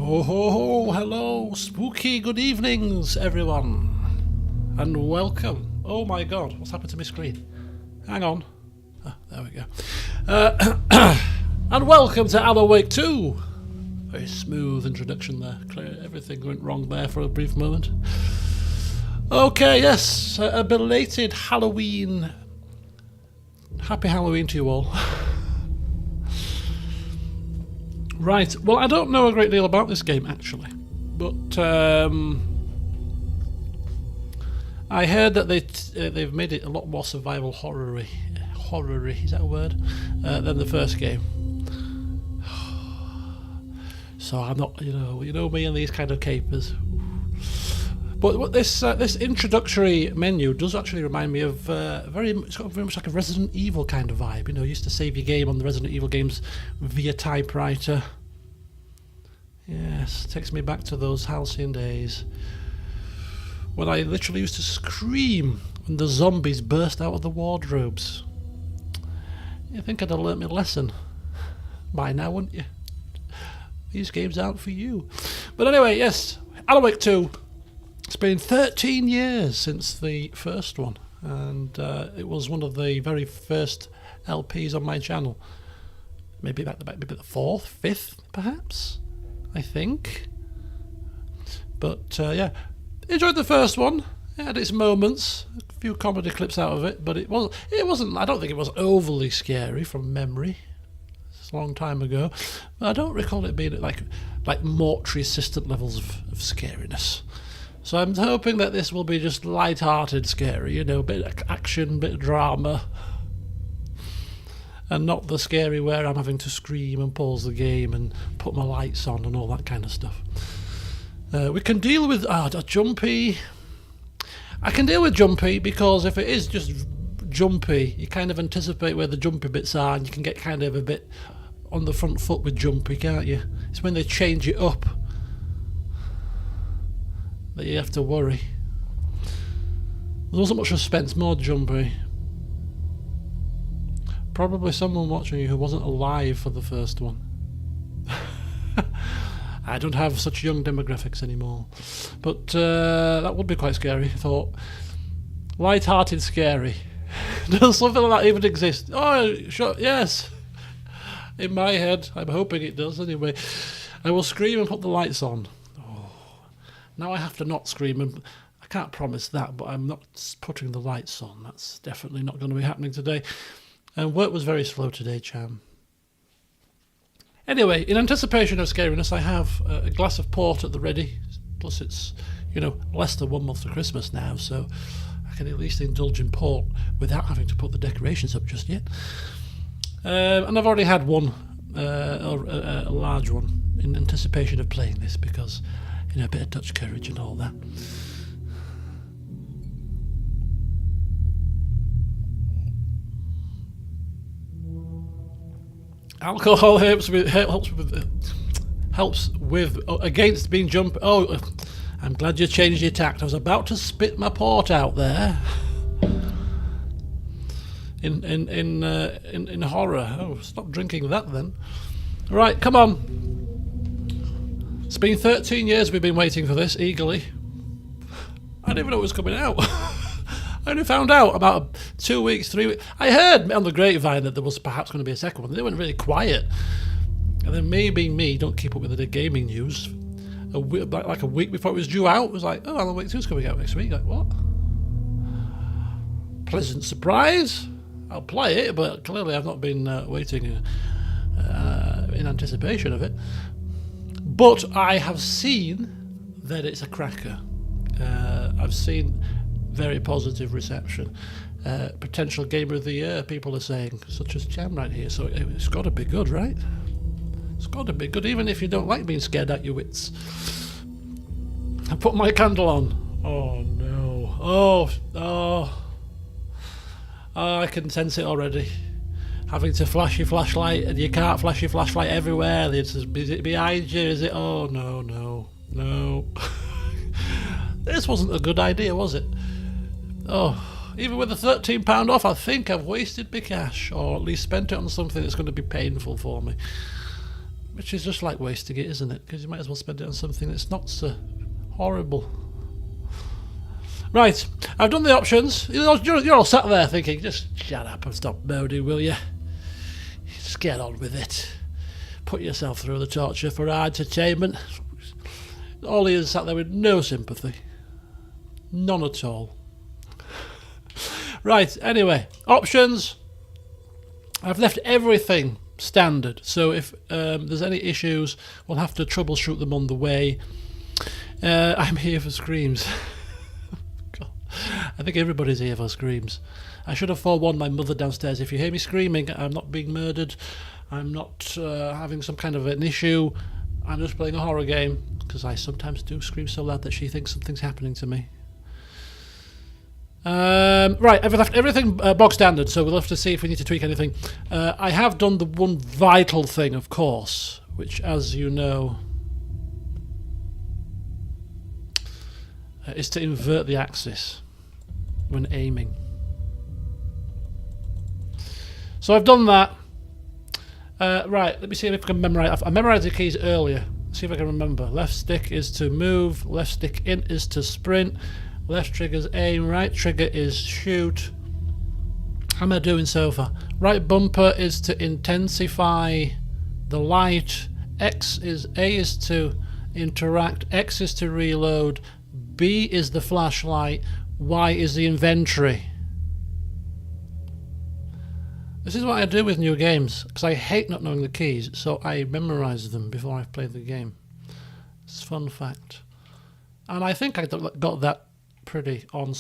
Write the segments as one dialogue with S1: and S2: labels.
S1: Ho ho ho, hello, spooky good evenings everyone, and welcome. Oh my god, what's happened to my screen? Hang on. Oh, there we go. And welcome to Alan Wake 2. Very smooth introduction there. Clear, everything went wrong there for a brief moment. Okay, yes, a belated Halloween. Happy Halloween to you all. Right, well, I don't know a great deal about this game actually, but I heard that they've made it a lot more survival horror-y, is that a word, than the first game. So I'm not, you know me and these kind of capers. But what this introductory menu does actually remind me of it's got very much like a Resident Evil kind of vibe. You know, you used to save your game on the Resident Evil games via typewriter. Yes, takes me back to those halcyon days when I literally used to scream when the zombies burst out of the wardrobes. You think I'd have learnt my lesson by now, wouldn't you? These games aren't for you. But anyway, yes, Alan Wake 2. It's been 13 years since the first one, and it was one of the very first LPs on my channel. Maybe the fourth, fifth, perhaps, I think. But yeah, enjoyed the first one. It had its moments, a few comedy clips out of it, but it wasn't. I don't think it was overly scary from memory. It's a long time ago, but I don't recall it being like mortuary assistant levels of scariness. So I'm hoping that this will be just light-hearted scary, you know, a bit of action, bit of drama, and not the scary where I'm having to scream and pause the game and put my lights on and all that kind of stuff. We can deal with jumpy. I can deal with jumpy because if it is just jumpy, you kind of anticipate where the jumpy bits are, and you can get kind of a bit on the front foot with jumpy, can't you? It's when they change it up that you have to worry. There wasn't much suspense, more jumpy. Probably someone watching you who wasn't alive for the first one. I don't have such young demographics anymore. But that would be quite scary, I thought. Light-hearted scary. Does something like that even exist? Oh, sure, yes. In my head, I'm hoping it does anyway. I will scream and put the lights on. Now I have to not scream, and I can't promise that, but I'm not putting the lights on. That's definitely not going to be happening today. And work was very slow today, Cham. Anyway, in anticipation of scariness, I have a glass of port at the ready. Plus it's, less than 1 month to Christmas now, so I can at least indulge in port without having to put the decorations up just yet. And I've already had one, a large one, in anticipation of playing this because... a bit of Dutch courage and all that. Alcohol helps with against being jumpy. Oh, I'm glad you changed your tact. I was about to spit my port out there. In horror. Oh, stop drinking that then. Right, come on. It's been 13 years we've been waiting for this, eagerly. I didn't even know it was coming out. I only found out about 2 weeks, 3 weeks. I heard on the grapevine that there was perhaps going to be a second one. They went really quiet. And then me being me, don't keep up with the gaming news. Like a week before it was due out, it was like, oh, Alan Wake 2 is coming out next week. Like, what? Pleasant surprise. I'll play it, but clearly I've not been waiting in anticipation of it. But I have seen that it's a cracker. I've seen very positive reception. Potential Gamer of the Year, people are saying, such as Jam right here. So it's got to be good, right? It's got to be good, even if you don't like being scared at your wits. I put my candle on. Oh no. Oh, I can sense it already. Having to flash your flashlight, and you can't flash your flashlight everywhere. Is it behind you? Is it? Oh, no. This wasn't a good idea, was it? Oh, even with the £13 off, I think I've wasted my cash, or at least spent it on something that's going to be painful for me. Which is just like wasting it, isn't it? Because you might as well spend it on something that's not so horrible. Right, I've done the options. You're all sat there thinking, just shut up and stop moaning, will you? Just get on with it. Put yourself through the torture for our entertainment. All he is sat there with no sympathy. None at all. Right, anyway, options. I've left everything standard, so if there's any issues, we'll have to troubleshoot them on the way. I'm here for screams. God, I think everybody's here for screams. I should have forewarned my mother downstairs. If you hear me screaming, I'm not being murdered. I'm not having some kind of an issue. I'm just playing a horror game, because I sometimes do scream so loud that she thinks something's happening to me. Right, I've left everything bog standard, so we'll have to see if we need to tweak anything. I have done the one vital thing, of course, which, as you know, is to invert the axis when aiming. So I've done that. Right, let me see if I can memorise. I memorised the keys earlier. Let's see if I can remember. Left stick is to move, left stick in is to sprint, left trigger's aim, right trigger is shoot. How am I doing so far? Right bumper is to intensify the light, A is to interact, X is to reload, B is the flashlight, Y is the inventory. This is what I do with new games, because I hate not knowing the keys, so I memorise them before I've played the game. It's a fun fact. And I think I got that pretty on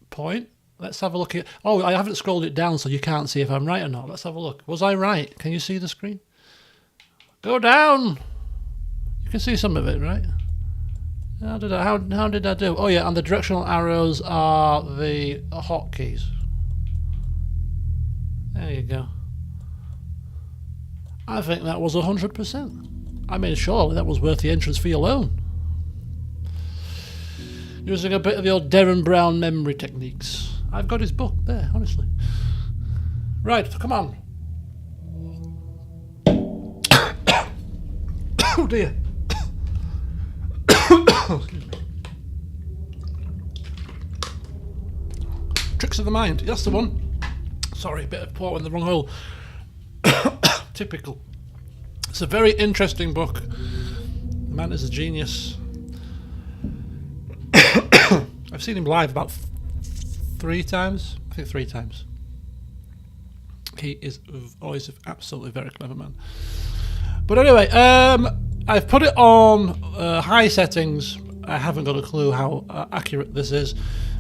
S1: point. Let's have a look at... Oh, I haven't scrolled it down so you can't see if I'm right or not. Let's have a look. Was I right? Can you see the screen? Go down! You can see some of it, right? How did I do? Oh yeah, and the directional arrows are the hotkeys. There you go. I think that was 100%. I mean, surely that was worth the entrance fee alone. Using a bit of the old Derren Brown memory techniques. I've got his book there, honestly. Right, come on. Oh dear. Excuse me. Tricks of the Mind, that's the one. Sorry, a bit of port in the wrong hole. Typical. It's a very interesting book. The man is a genius. I've seen him live about 3 times. I think 3 times. He is always an absolutely very clever man. But anyway, I've put it on high settings. I haven't got a clue how accurate this is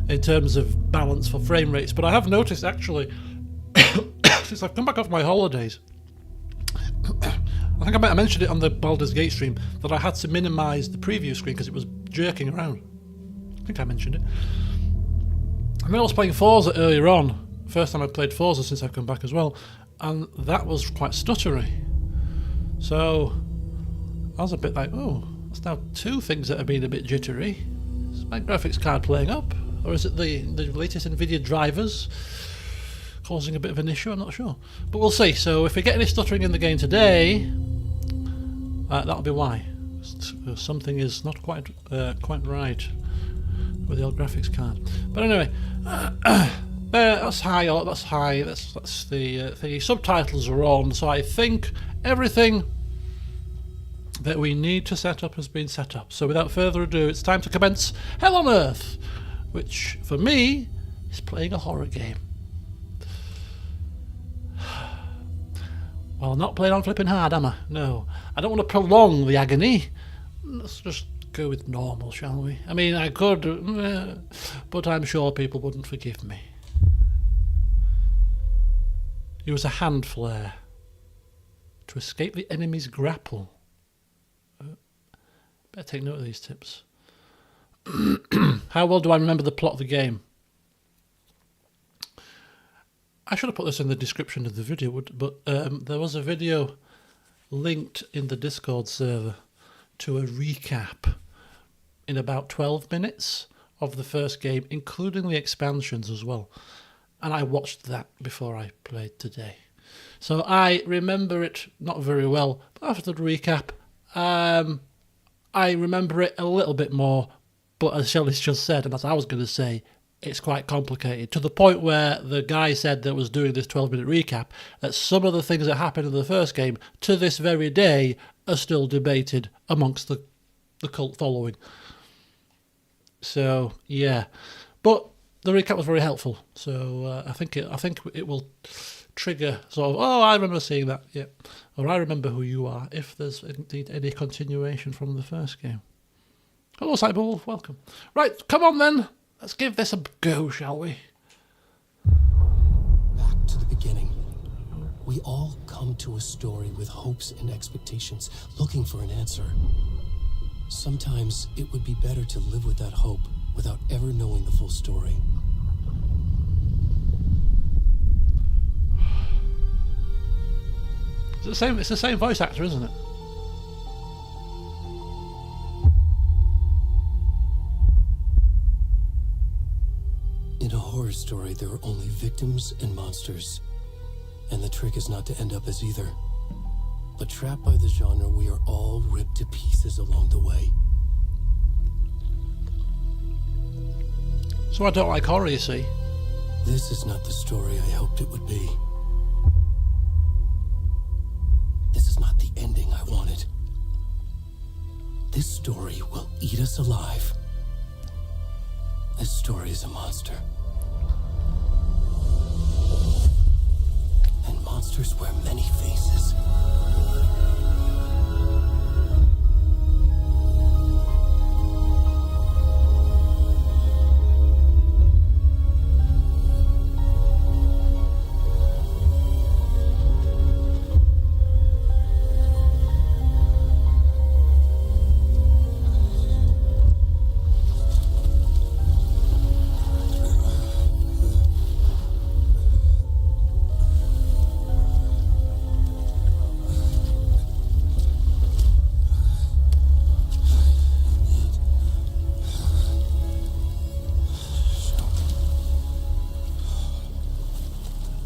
S1: in terms of balance for frame rates, but I have noticed actually since I've come back off my holidays, I think I mentioned it on the Baldur's Gate stream, that I had to minimise the preview screen because it was jerking around. I think I mentioned it. And then I was playing Forza earlier on, first time I played Forza since I've come back as well, and that was quite stuttery. So I was a bit like, oh, that's now 2 things that have been a bit jittery. Is my graphics card playing up? Or is it the latest NVIDIA drivers causing a bit of an issue? I'm not sure. But we'll see. So if we get any stuttering in the game today, that'll be why. Something is not quite right with the old graphics card. But anyway, that's high. That's high. That's the thingy. Subtitles are on, so I think everything that we need to set up has been set up. So without further ado, it's time to commence Hell on Earth, which for me is playing a horror game. Well, I'm not playing on flipping hard, am I? No. I don't want to prolong the agony. Let's just go with normal, shall we? I mean, I could, but I'm sure people wouldn't forgive me. Use a hand flare to escape the enemy's grapple. Better take note of these tips. How well do I remember the plot of the game? I should have put this in the description of the video, but there was a video linked in the Discord server to a recap in about 12 minutes of the first game, including the expansions as well. And I watched that before I played today. So I remember it not very well, but after the recap, I remember it a little bit more. But as Shelley's just said, and as I was going to say, it's quite complicated, to the point where the guy said that was doing this 12-minute recap that some of the things that happened in the first game to this very day are still debated amongst the cult following. So yeah, but the recap was very helpful. So I think it will trigger sort of, oh, I remember seeing that, yeah, or I remember who you are, if there's indeed any continuation from the first game. Hello, Cyberwolf, welcome. Right, come on then. Let's give this a go, shall we?
S2: Back to the beginning. We all come to a story with hopes and expectations, looking for an answer. Sometimes it would be better to live with that hope without ever knowing the full story.
S1: It's the same voice actor, isn't it?
S2: In a horror story, there are only victims and monsters. And the trick is not to end up as either. But trapped by the genre, we are all ripped to pieces along the way.
S1: So I don't like horror, you see.
S2: This is not the story I hoped it would be. This is not the ending I wanted. This story will eat us alive. This story is a monster. And monsters wear many faces.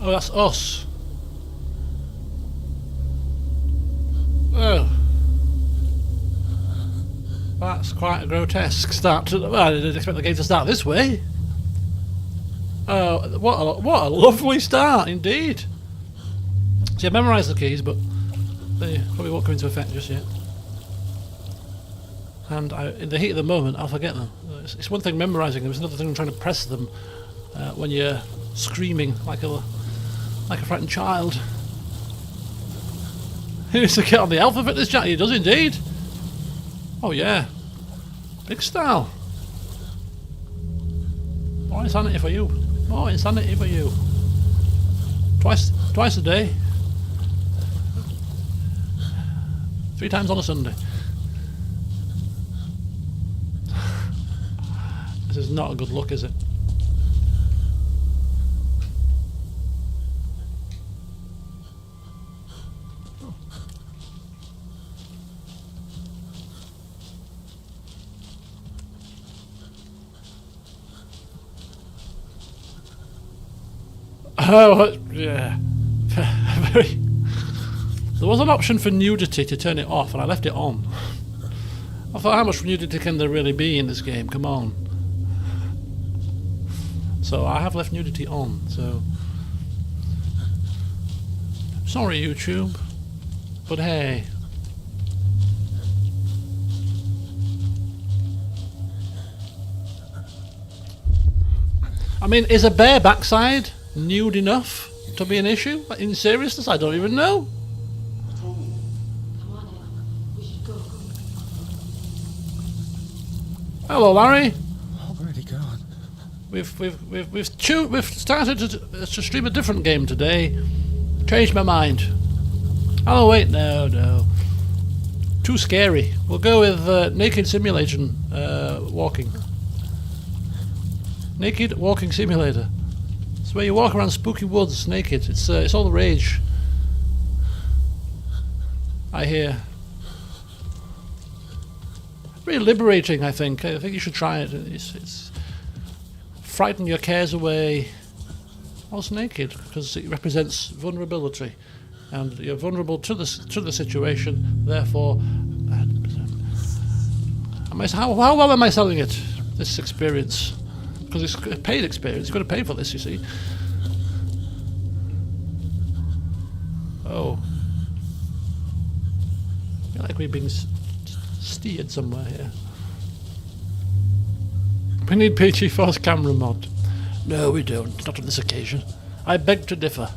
S1: Oh, that's us. Oh. That's quite a grotesque start to the... Well, I didn't expect the game to start this way. Oh, what a lovely start, indeed. See, I memorised the keys, but they probably won't come into effect just yet. And in the heat of the moment, I'll forget them. It's one thing memorising them, it's another thing trying to press them when you're screaming like a frightened child. He needs to get on the alphabet, this chat. He does indeed. Oh yeah. Big style. More insanity for you. More insanity for you. Twice a day. 3 times on a Sunday. This is not a good look, is it? Oh, yeah. Very. There was an option for nudity to turn it off, and I left it on. I thought, how much nudity can there really be in this game? Come on. So I have left nudity on, so... Sorry, YouTube. But hey. I mean, is a bare backside nude enough to be an issue? In seriousness, I don't even know. Hello, Larry.
S3: Already gone.
S1: We've started to stream a different game today. Changed my mind. Oh wait, no. Too scary. We'll go with naked simulation walking. Naked walking simulator. It's where you walk around spooky woods naked. It's all the rage. I hear. Very liberating, I think. I think you should try it. It's frighten your cares away. Also naked, because it represents vulnerability. and you're vulnerable to the situation. Therefore, how well am I selling it? This experience, because it's a paid experience. You've got to pay for this, you see. Oh, I feel like we're being steered somewhere here. We need PG Force camera mod. No, we don't. Not on this occasion. I beg to differ.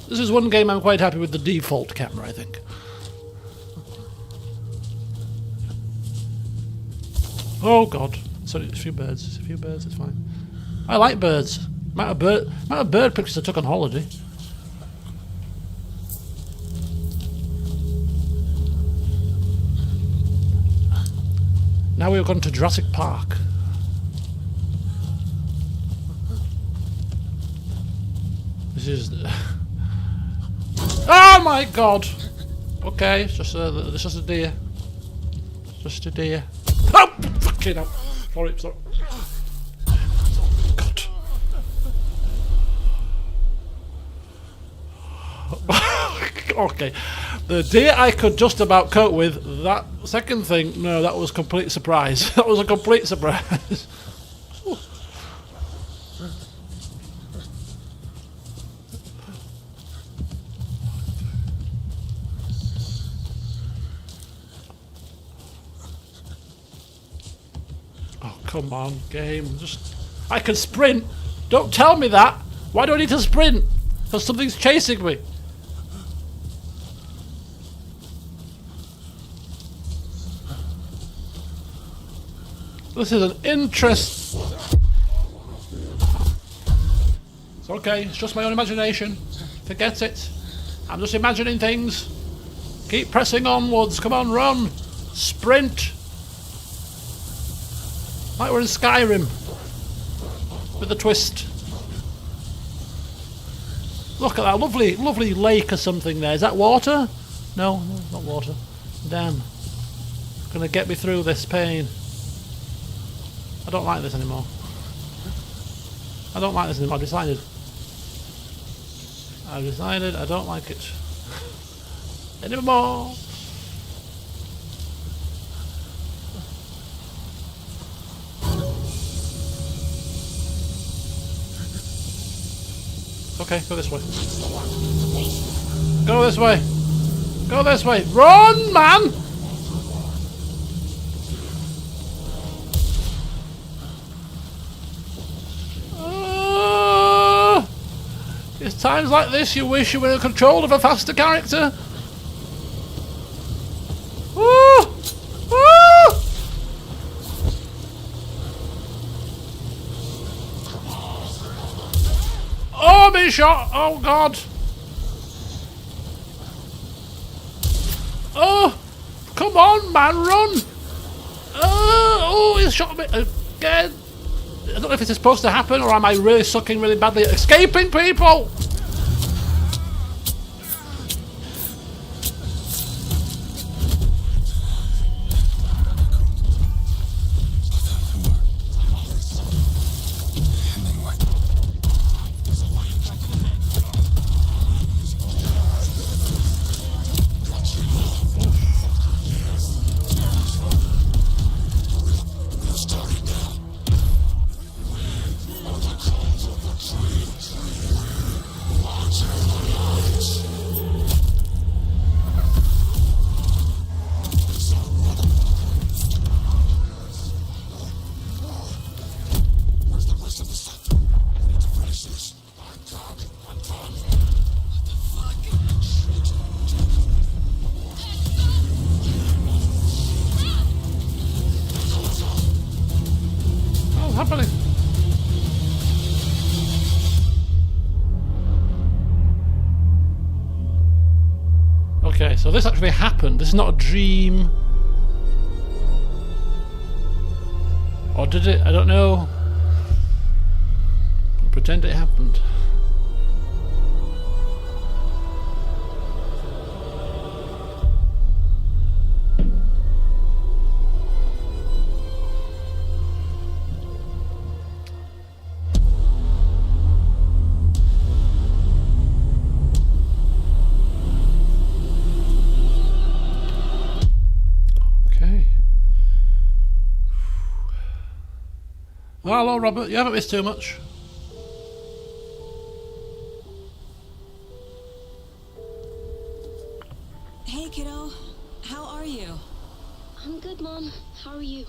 S1: This is one game I'm quite happy with the default camera, I think. Oh god. Sorry, it's a few birds. It's a few birds, it's fine. I like birds. Amount of bird pictures I took on holiday. Now we've gone to Jurassic Park. This is... Oh my god! Okay, it's just a deer. Just a deer. Oh! Fucking hell. Sorry. God. Okay. The deer I could just about cope with. That second thing, no, that was a complete surprise. That was a complete surprise. Come on, game. I can sprint. Don't tell me that. Why do I need to sprint? Because something's chasing me. This is an interest. It's okay. It's just my own imagination. Forget it. I'm just imagining things. Keep pressing onwards. Come on, run. Sprint. Like we're in Skyrim, with a twist. Look at that lovely, lovely lake or something there. Is that water? No, not water. Damn. It's gonna get me through this pain. I don't like this anymore. I don't like this anymore. I've decided I don't like it anymore. Okay, go this way. Go this way. Go this way. Run, man! It's times like this you wish you were in control of a faster character. Oh, me shot! Oh God! Oh, come on, man, run! Oh, he's shot me again. I don't know if this is supposed to happen, or am I really sucking really badly at escaping people? Okay, so this actually happened. This is not a dream. Or did it? I don't know. I'll pretend it happened. Hello, Robert. You haven't missed too much.
S3: Hey, kiddo. How are you?
S4: I'm good, Mom. How are you?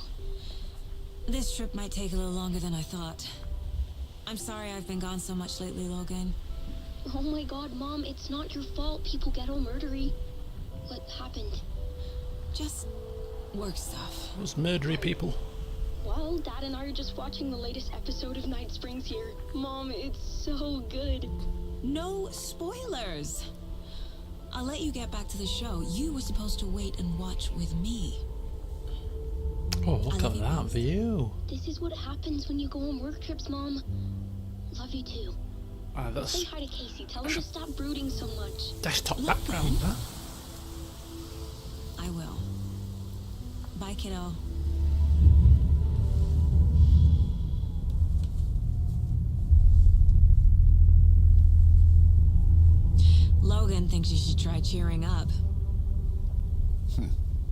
S3: This trip might take a little longer than I thought. I'm sorry I've been gone so much lately, Logan.
S4: Oh my god, Mom, it's not your fault people get all murdery. What happened?
S3: Just work stuff.
S1: Those murdery people.
S4: Well, Dad and I are just watching the latest episode of Night Springs here. Mom, it's so good.
S3: No spoilers! I'll let you get back to the show. You were supposed to wait and watch with me.
S1: Oh, look at
S3: you
S1: that
S3: both.
S1: view.
S4: This is what happens when you go on work trips, Mom. Love you too. Say
S1: That's
S4: hi to Casey. Tell him to stop brooding so much.
S1: desktop
S3: Look,
S1: background,
S3: Ben.
S1: that.
S3: I will. Bye, kiddo. Logan thinks you should try cheering up.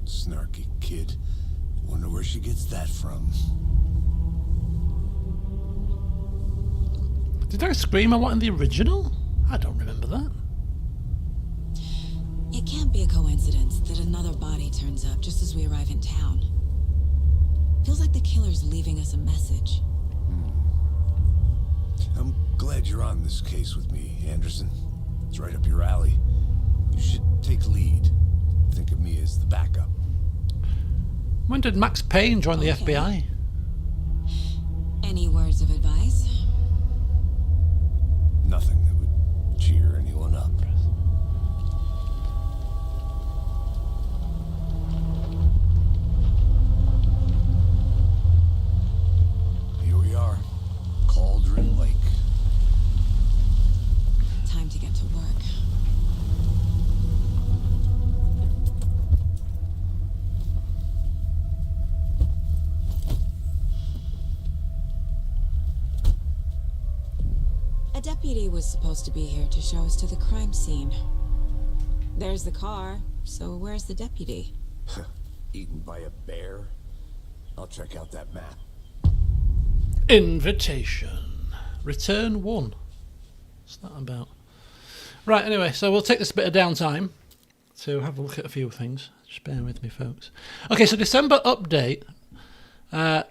S5: Snarky kid. Wonder where she gets that from.
S1: Did I scream a lot in the original? I don't remember that.
S3: It can't be a coincidence that another body turns up just as we arrive in town. Feels like the killer's leaving us a message.
S5: I'm glad you're on this case with me, Anderson. It's right up your alley. You should take lead. Think of me as the backup.
S1: When did Max Payne join the
S3: Okay.
S1: FBI?
S3: Any words of advice?
S5: Nothing that would cheer anyone up. Here we are. Cauldron Lake.
S3: Time to get to work. A deputy was supposed to be here to show us to the crime scene. There's the car, so where's the deputy?
S5: Eaten by a bear? I'll check out that map.
S1: Invitation. Return 1. What's that about? Right, anyway, so we'll take this bit of downtime to have a look at a few things. Just bear with me, folks. Okay, so December update. Let's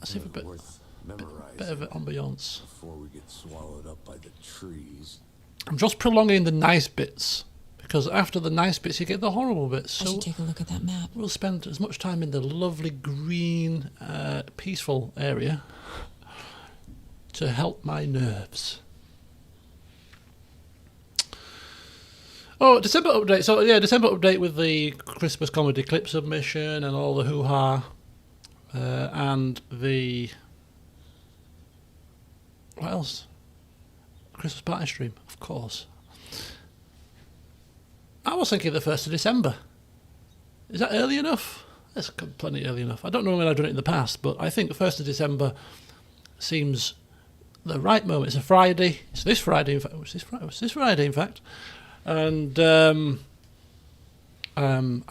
S1: see if a bit
S5: Worth memorizing
S1: of ambiance.
S5: before we get swallowed up by the trees.
S1: I'm just prolonging the nice bits, because after the nice bits you get the horrible bits.
S3: I
S1: So
S3: should take a look at that map.
S1: we'll spend as much time in the lovely green, peaceful area to help my nerves. Oh, December update. So yeah, December update with the Christmas comedy clip submission and all the hoo-ha, and the what else? Christmas party stream, of course. I was thinking the 1st of December. Is that early enough? That's plenty early enough. I don't know when I've done it in the past, but I think the 1st of December seems the right moment. It's a Friday. It's this Friday, in fact. It's this Friday, in fact. And I'm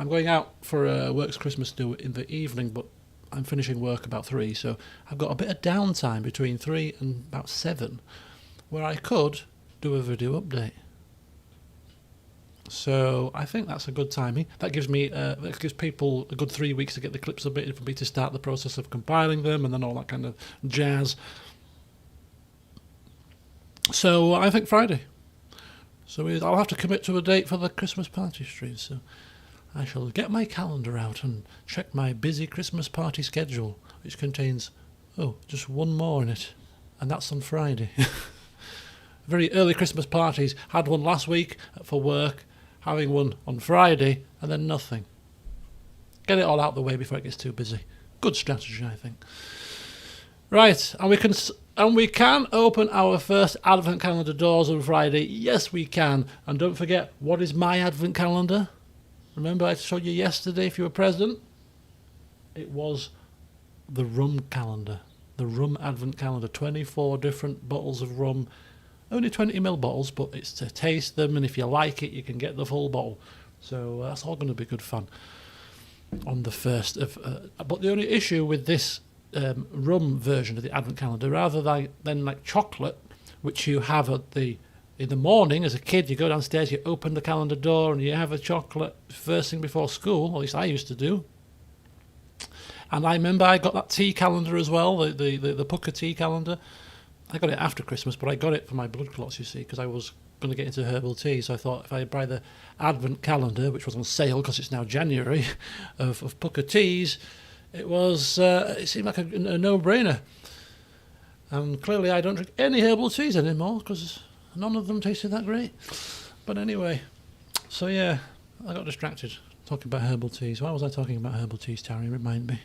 S1: going out for a works Christmas do in the evening, but I'm finishing work about 3, so I've got a bit of downtime between 3 and about 7, where I could do a video update. So I think that's a good timing. That gives me, that gives people a good 3 weeks to get the clips submitted for me to start the process of compiling them and then all that kind of jazz. So I think Friday. So I'll have to commit to a date for the Christmas party stream. So I shall get my calendar out and check my busy Christmas party schedule, which contains, just one more in it, and that's on Friday. Very early Christmas parties. Had one last week for work, having one on Friday, and then nothing. Get it all out the way before it gets too busy. Good strategy, I think. Right, and we can open our first advent calendar doors on Friday. Yes, we can. And don't forget, what is my advent calendar? Remember I showed you yesterday if you were present? It was the rum calendar. The rum advent calendar. 24 different bottles of rum. Only 20ml bottles, but it's to taste them, and if you like it, you can get the full bottle. So that's all going to be good fun on the 1st of... but the only issue with this rum version of the advent calendar rather than like chocolate, which you have in the morning as a kid. You go downstairs, you open the calendar door, and you have a chocolate first thing before school. At least I used to do. And I remember I got that tea calendar as well, the Pucker tea calendar. I got it after Christmas, but I got it for my blood clots, you see, because I was going to get into herbal tea. So I thought if I buy the advent calendar, which was on sale because it's now January, of Pucker teas, it seemed like a no-brainer. And clearly I don't drink any herbal teas anymore because none of them tasted that great. But anyway, so yeah, I got distracted talking about herbal teas. Why was I talking about herbal teas, Terry? Remind me.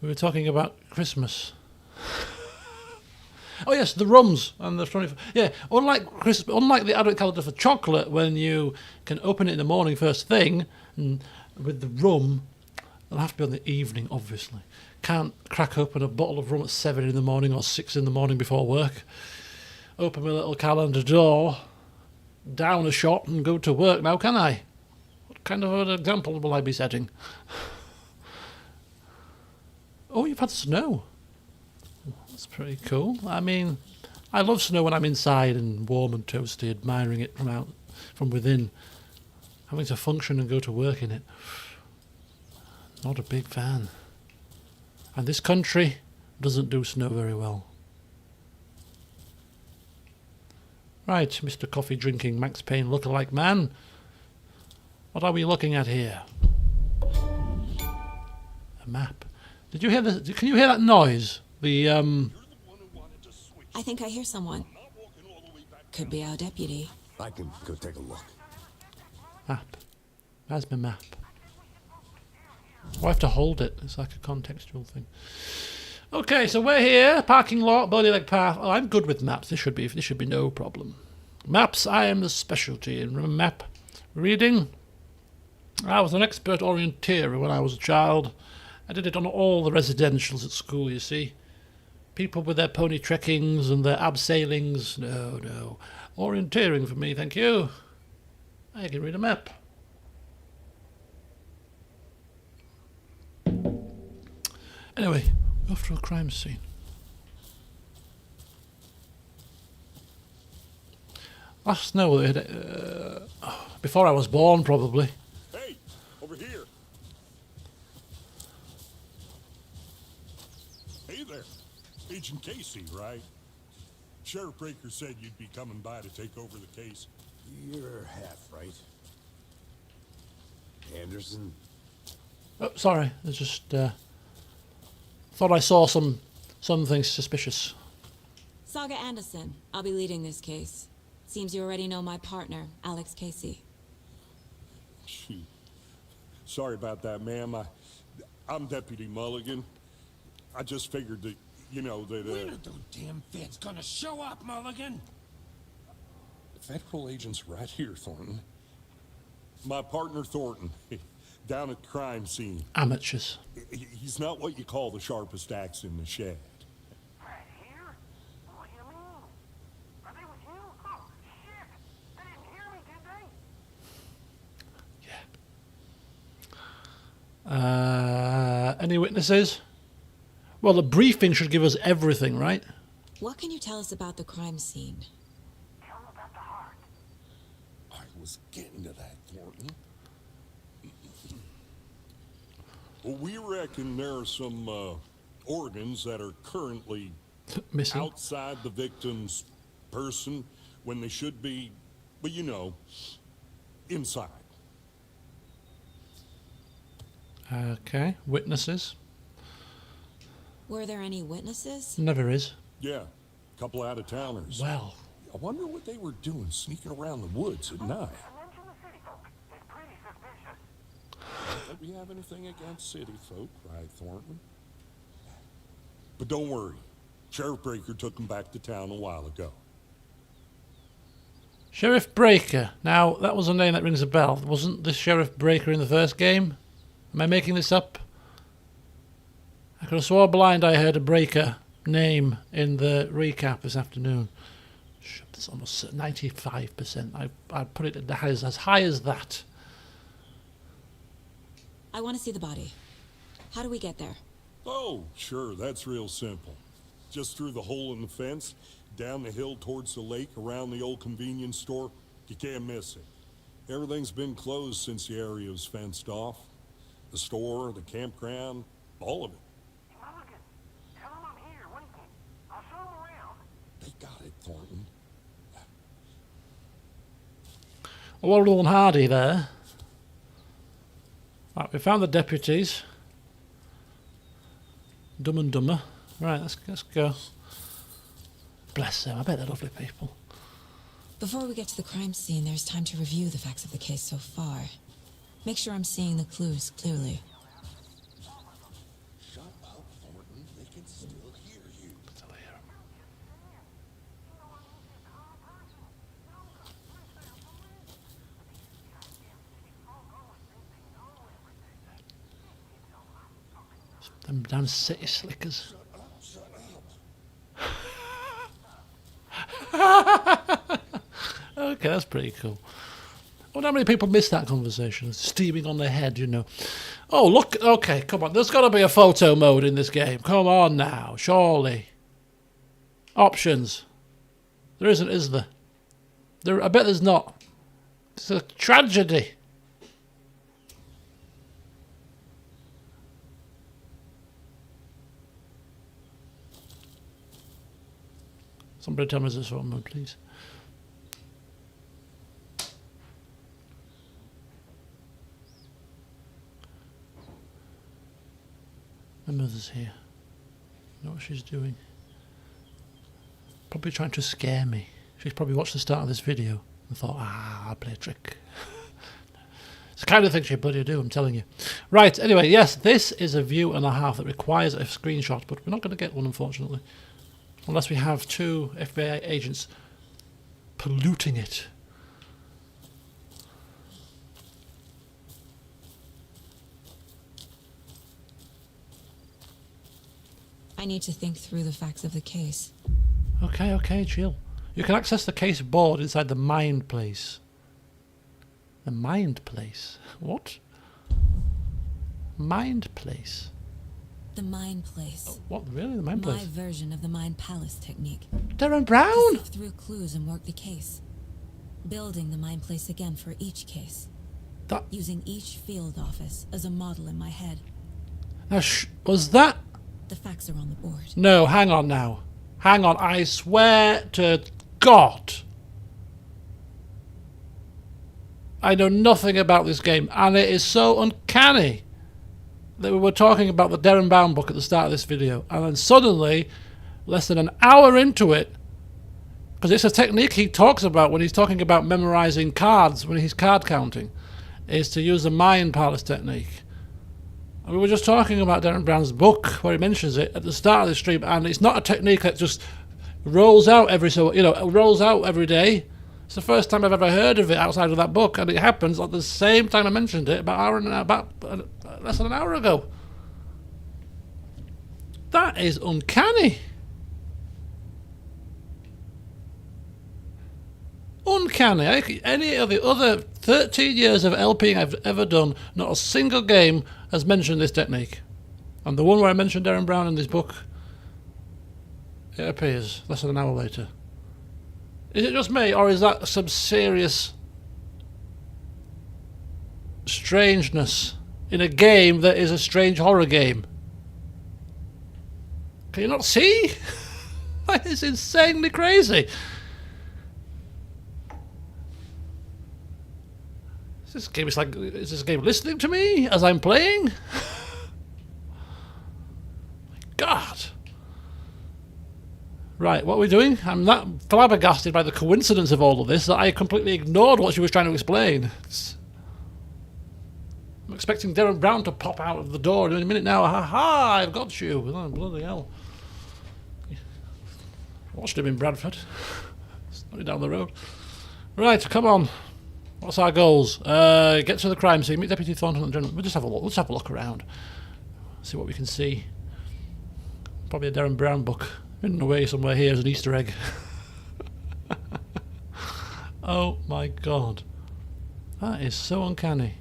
S1: We were talking about Christmas. Oh yes, the rums and the 24. Yeah, unlike the advent calendar for chocolate, when you can open it in the morning first thing, and with the rum, it'll have to be on the evening, obviously. Can't crack open a bottle of rum at 7 in the morning or 6 in the morning before work. Open my little calendar door, down a shot, and go to work. Now, can I? What kind of an example will I be setting? Oh, you've had snow. That's pretty cool. I mean, I love snow when I'm inside and warm and toasty, admiring it from within. Having to function and go to work in it. Not a big fan. And this country doesn't do snow very well. Right, Mr. Coffee drinking Max Payne lookalike man. What are we looking at here? A map. Did you hear this? Can you hear that noise?
S3: I think I hear someone. Could be our deputy.
S5: I can go take a look.
S1: Map. Where's my map? Oh, I have to hold it. It's like a contextual thing. Okay, so we're here. Parking lot, body leg path. Oh, I'm good with maps. This should be no problem. Maps, I am the specialty in map reading. I was an expert orienteer when I was a child. I did it on all the residentials at school, you see. People with their pony trekkings and their abseilings. No. Orienteering for me, thank you. I can read a map. Anyway, off to a crime scene. Last snow, before I was born, probably.
S6: Hey, over here. Hey there. Agent Casey, right? Sheriff Breaker said you'd be coming by to take over the case.
S5: You're half right. Anderson?
S1: Oh, sorry, I just thought I saw something suspicious.
S3: Saga Anderson. I'll be leading this case. Seems you already know my partner, Alex Casey.
S6: Shoot. Sorry about that, ma'am. I'm Deputy Mulligan. I just figured that,
S7: When are those damn feds gonna show up, Mulligan?
S6: Federal agent's right here, Thornton. My partner, Thornton, down at the crime scene.
S1: Amateurs.
S6: He's not what you call the sharpest axe in the shed.
S7: Right here? What do you mean? Are they with you? Oh, shit! They didn't hear me, did they?
S1: Yeah. Any witnesses? Well, the briefing should give us everything, right?
S3: What can you tell us about the crime scene?
S7: Tell them about the heart.
S6: I was getting to that, Thornton. Well, we reckon there are some organs that are currently
S1: Missing.
S6: outside the victim's person when they should be, but inside.
S1: Okay. Witnesses?
S3: Were there any witnesses?
S1: Never is.
S6: Yeah, a couple out-of-towners.
S1: Well,
S6: I wonder what they were doing sneaking around the woods at night.
S7: Mention the city folk. It's pretty suspicious.
S6: Not that we have anything against city folk, right, Thornton? But don't worry. Sheriff Breaker took them back to town a while ago.
S1: Sheriff Breaker. Now, that was a name that rings a bell. Wasn't this Sheriff Breaker in the first game? Am I making this up? I could have swore blind I heard a Breaker name in the recap this afternoon. That's almost 95%. I'd put it as high as that.
S3: I want to see the body. How do we get there?
S6: Oh, sure, that's real simple. Just through the hole in the fence, down the hill towards the lake, around the old convenience store. You can't miss it. Everything's been closed since the area was fenced off. The store, the campground, all of it.
S7: Mulligan, tell him I'm here waiting. I'll show him around.
S6: They got it, Thornton.
S1: Laurel and Hardy there. Right, we found the deputies. Dumb and Dumber. Right, let's go. Bless them, I bet they're lovely people.
S3: Before we get to the crime scene, there's time to review the facts of the case so far. Make sure I'm seeing the clues clearly.
S6: Shut up, Thornton. They can still hear you.
S1: Them damn city slickers. Okay, that's pretty cool. I wonder how many people missed that conversation. Steaming on their head, you know. Oh, look. Okay, come on. There's got to be a photo mode in this game. Come on now. Surely. Options. There isn't, is there? I bet there's not. It's a tragedy. Somebody tell me there's a photo mode, please. My mother's here. I know what she's doing. Probably trying to scare me. She's probably watched the start of this video and thought, I'll play a trick. It's the kind of thing she'd bloody do, I'm telling you. Right, anyway, yes, this is a view and a half that requires a screenshot, but we're not going to get one, unfortunately. Unless we have two FBI agents polluting it.
S3: I need to think through the facts of the case.
S1: Okay, chill. You can access the case board inside the Mind Place. The Mind Place? What? Mind Place?
S3: The Mind Place.
S1: What, really? The Mind
S3: My
S1: Place?
S3: version of the Mind Palace technique.
S1: Darren Brown?
S3: To sift through clues and work the case. Building the Mind Place again for each case.
S1: That...
S3: Using each field office as a model in my head.
S1: Now, was that...
S3: The facts are on the board.
S1: No, hang on now. Hang on, I swear to God. I know nothing about this game, and it is so uncanny that we were talking about the Darren Brown book at the start of this video, and then suddenly, less than an hour into it, because it's a technique he talks about when he's talking about memorizing cards, when he's card counting, is to use the Mind Palace technique. And we were just talking about Darren Brown's book, where he mentions it at the start of the stream, and it's not a technique that just rolls out rolls out every day. It's the first time I've ever heard of it outside of that book, and it happens at the same time I mentioned it, about less than an hour ago. That is uncanny. Uncanny. Any of the other 13 years of LP'ing I've ever done, not a single game has mentioned this technique. And the one where I mentioned Darren Brown in this book, it appears less than an hour later. Is it just me, or is that some serious strangeness in a game that is a strange horror game? Can you not see? That is insanely crazy. Is this game listening to me as I'm playing? My God. Right, what are we doing? I'm that flabbergasted by the coincidence of all of this that I completely ignored what she was trying to explain. I'm expecting Darren Brown to pop out of the door in a minute now. Ha ha, I've got you. Oh, bloody hell. I watched him in Bradford. It's only down the road. Right, come on. What's our goals? Get to the crime scene, meet Deputy Thornton and General. We'll just have a look. Let's have a look around. See what we can see. Probably a Darren Brown book. Hidden away somewhere here as an Easter egg. Oh my God. That is so uncanny.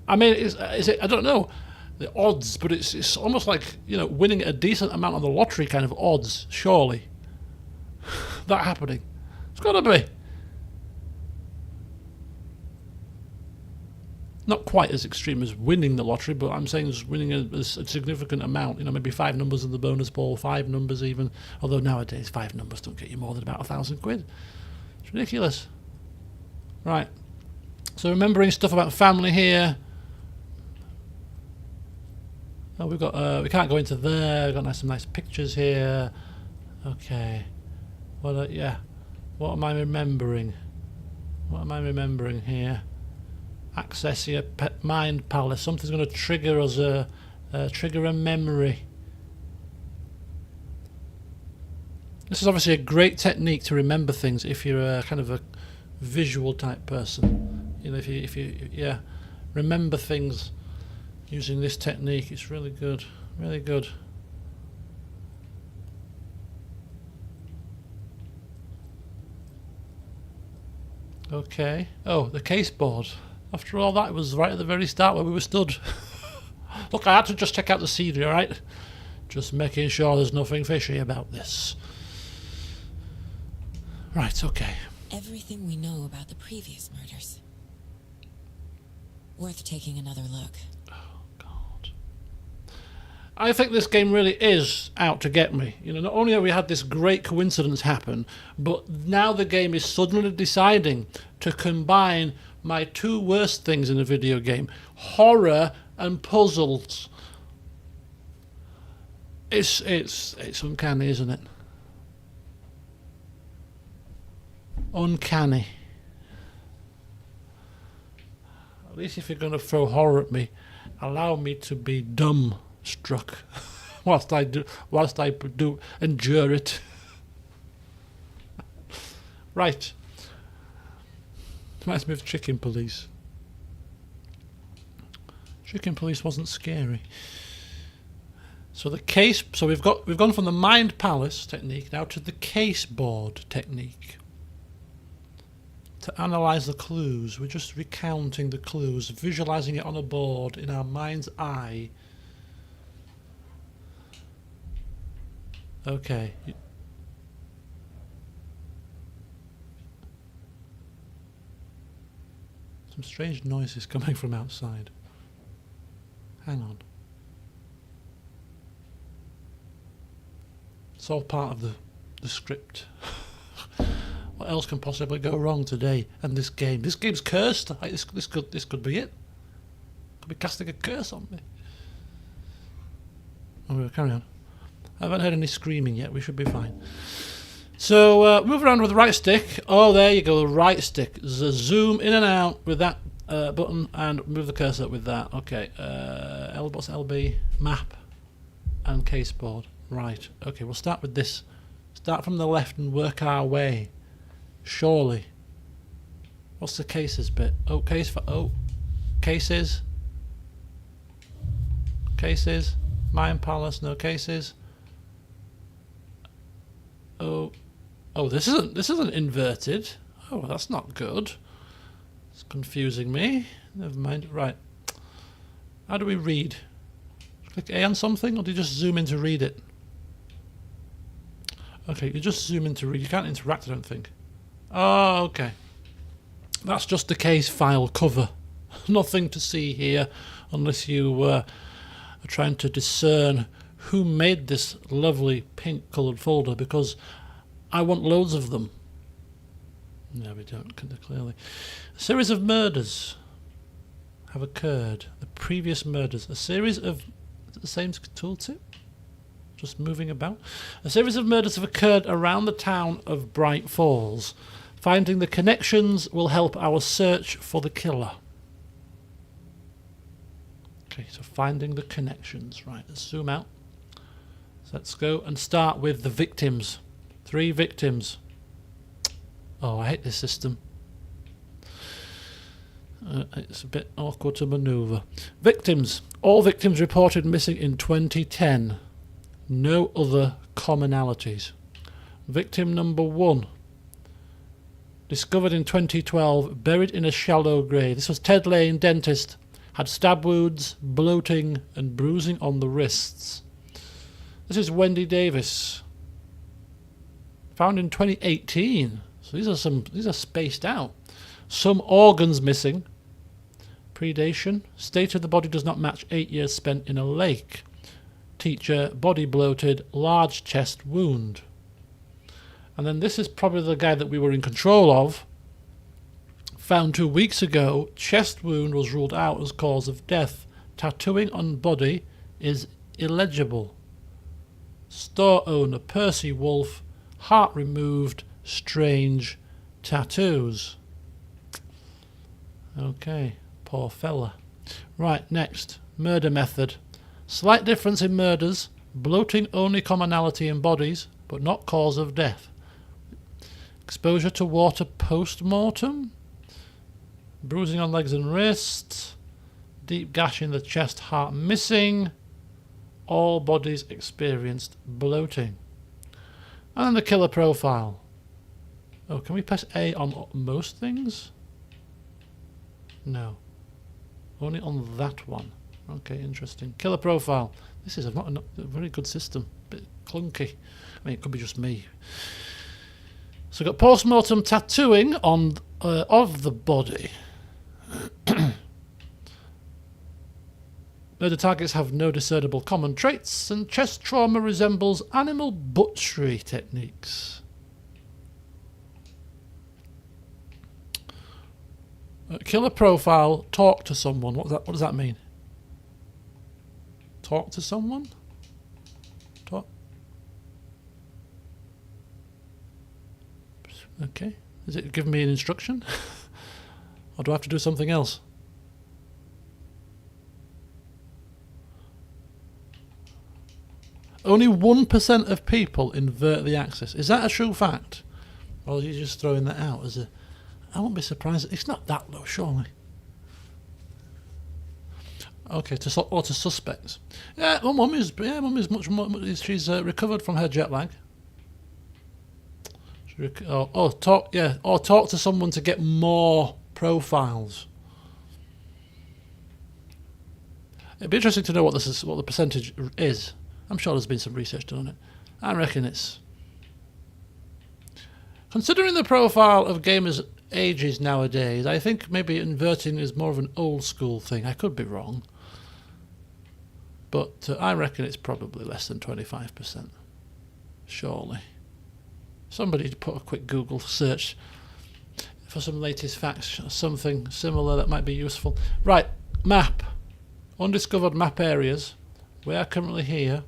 S1: I mean, is it? I don't know the odds, but it's almost like, you know, winning a decent amount on the lottery kind of odds. Surely, that happening. It's got to be. Not quite as extreme as winning the lottery, but I'm saying it's winning a significant amount. You know, maybe 5 numbers in the bonus ball, 5 numbers even. Although nowadays 5 numbers don't get you more than about £1,000. It's ridiculous. Right. So remembering stuff about family here. Oh, we've got. We can't go into there. We've got some nice pictures here. Okay. What? Yeah. What am I remembering? What am I remembering here? Access your mind palace. Something's going to trigger us trigger a memory. This is obviously a great technique to remember things if you're a kind of a visual type person. You know, if you yeah, remember things using this technique. It's really good, really good. Okay. Oh, the case board. After all that, it was right at the very start where we were stood. Look, I had to just check out the scenery, alright? Just making sure there's nothing fishy about this. Right, okay.
S3: Everything we know about the previous murders. Worth taking another look.
S1: Oh, God. I think this game really is out to get me. You know, not only have we had this great coincidence happen, but now the game is suddenly deciding to combine my 2 worst things in a video game, horror and puzzles. It's uncanny, isn't it? Uncanny. At least if you're going to throw horror at me, allow me to be dumbstruck whilst I do endure it. Right. Reminds me of Chicken Police. Chicken Police wasn't scary. So the case. So we've gone from the Mind Palace technique now to the case board technique. To analyse the clues, we're just recounting the clues, visualising it on a board in our mind's eye. Okay. Some strange noises coming from outside. Hang on. It's all part of the script. What else can possibly go wrong today and this game? This game's cursed. Like, this could be it. Could be casting a curse on me. Oh, we'll carry on. I haven't heard any screaming yet. We should be fine. So move around with the right stick. Oh, there you go. The right stick. Zoom in and out with that button and move the cursor with that. Okay. What's LB? Map and case board. Right. Okay. We'll start with this. Start from the left and work our way. Surely. What's the cases bit? Oh, case for cases. Cases. Mind Palace. No cases. Oh, this isn't inverted. Oh, that's not good. It's confusing me. Never mind. Right. How do we read? Click A on something, or do you just zoom in to read it? Okay, you just zoom in to read. You can't interact, I don't think. Oh, okay. That's just the case file cover. Nothing to see here, unless you are trying to discern who made this lovely pink coloured folder, because I want loads of them. No, we don't, clearly. A series of murders have occurred. The previous murders. A series of... Is it the same tooltip? Just moving about. A series of murders have occurred around the town of Bright Falls. Finding the connections will help our search for the killer. Okay, so finding the connections. Right, let's zoom out. So let's go and start with the victims. 3 victims. Oh, I hate this system. It's a bit awkward to manoeuvre. Victims. All victims reported missing in 2010. No other commonalities. Victim number 1. Discovered in 2012, buried in a shallow grave. This was Ted Lane, dentist. Had stab wounds, bloating, and bruising on the wrists. This is Wendy Davis. Found in 2018. So these are spaced out. Some organs missing. Predation. State of the body does not match 8 years spent in a lake. Teacher, body bloated, large chest wound. And then this is probably the guy that we were in control of. Found 2 weeks ago. Chest wound was ruled out as cause of death. Tattooing on body is illegible. Store owner, Percy Wolf. Heart removed. Strange tattoos. Okay, poor fella. Right, next. Murder method. Slight difference in murders. Bloating only commonality in bodies, but not cause of death. Exposure to water post-mortem. Bruising on legs and wrists. Deep gash in the chest, heart missing. All bodies experienced bloating. And then the killer profile. Oh, can we press A on most things? No. Only on that one. Okay, interesting. Killer profile. This is not a very good system. Bit clunky. I mean, it could be just me. So we've got post-mortem tattooing on of the body. Murder targets have no discernible common traits, and chest trauma resembles animal butchery techniques. Killer profile, talk to someone. What does that mean? Talk to someone? Talk. Okay. Is it giving me an instruction? Or do I have to do something else? Only 1% of people invert the axis. Is that a true fact? Or are you just throwing that out as a... I won't be surprised. It's not that low, surely. Okay, to suspects. Yeah, Mum is much more... She's recovered from her jet lag. Talk to someone to get more profiles. It'd be interesting to know what the percentage is. I'm sure there's been some research done on it. I reckon it's... Considering the profile of gamers' ages nowadays, I think maybe inverting is more of an old school thing. I could be wrong. But I reckon it's probably less than 25%. Surely. Somebody put a quick Google search for some latest facts, something similar that might be useful. Right, map. Undiscovered map areas. We are currently here.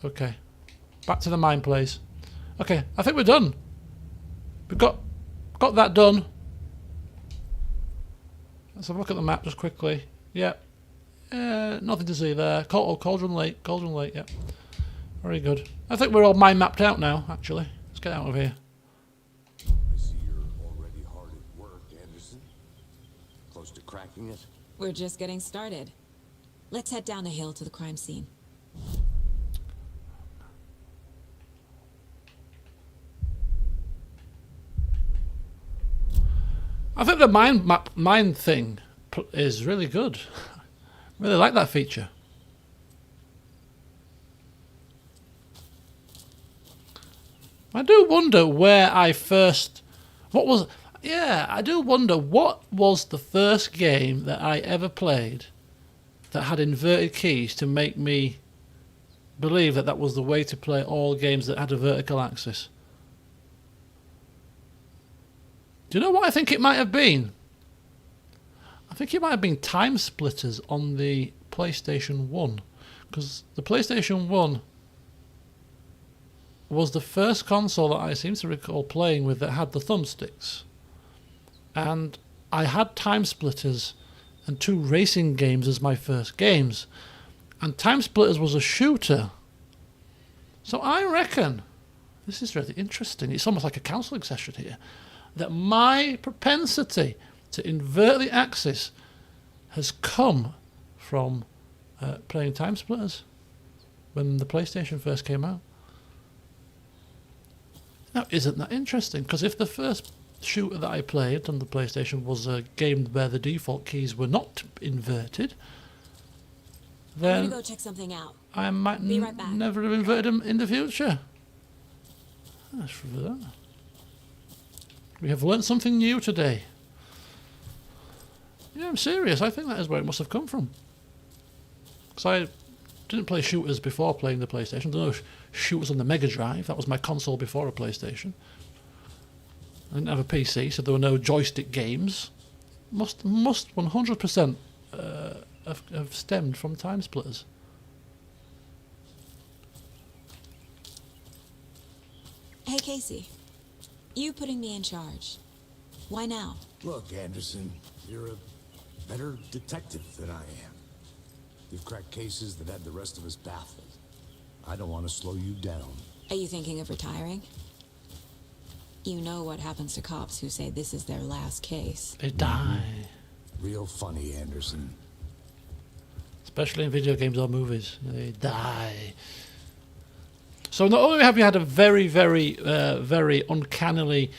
S1: Okay. Back to the mine place. Okay, I think we're done. We've got that done. Let's have a look at the map just quickly. Yeah. Nothing to see there. Cauldron Lake, yeah. Very good. I think we're all mine mapped out now, actually. Let's get out of here.
S5: I see you're already hard at work, Anderson. Close to cracking it?
S3: We're just getting started. Let's head down the hill to the crime scene.
S1: I think the mine thing is really good. Really like that feature. I do wonder where I first... I do wonder what was the first game that I ever played that had inverted keys to make me believe that was the way to play all games that had a vertical axis. Do you know what I think it might have been? I think it might have been Time Splitters on the PlayStation 1. Because the PlayStation 1 was the first console that I seem to recall playing with that had the thumbsticks. And I had Time Splitters and 2 racing games as my first games. And Time Splitters was a shooter. So I reckon, this is really interesting, it's almost like a counselling session here, that my propensity to invert the axis has come from playing Time Splitters when the PlayStation first came out. Now, isn't that interesting? Because if the first shooter that I played on the PlayStation was a game where the default keys were not inverted,
S3: I'm
S1: then
S3: gonna go check something out.
S1: I might
S3: Be right back.
S1: never have inverted them in the future. That's for that. We have learnt something new today. Yeah, I'm serious. I think that is where it must have come from. Because I didn't play shooters before playing the PlayStation. There were no shooters on the Mega Drive. That was my console before a PlayStation. I didn't have a PC, so there were no joystick games. Must 100% have stemmed from Time Splitters.
S3: Hey, Casey. You putting me in charge. Why now?
S5: Look, Anderson, you're a better detective than I am. You've cracked cases that had the rest of us baffled. I don't want to slow you down.
S3: Are you thinking of retiring? You know what happens to cops who say this is their last case.
S1: They die.
S5: Real funny, Anderson.
S1: Especially in video games or movies. They die. So not only have we had a very, very, very uncannily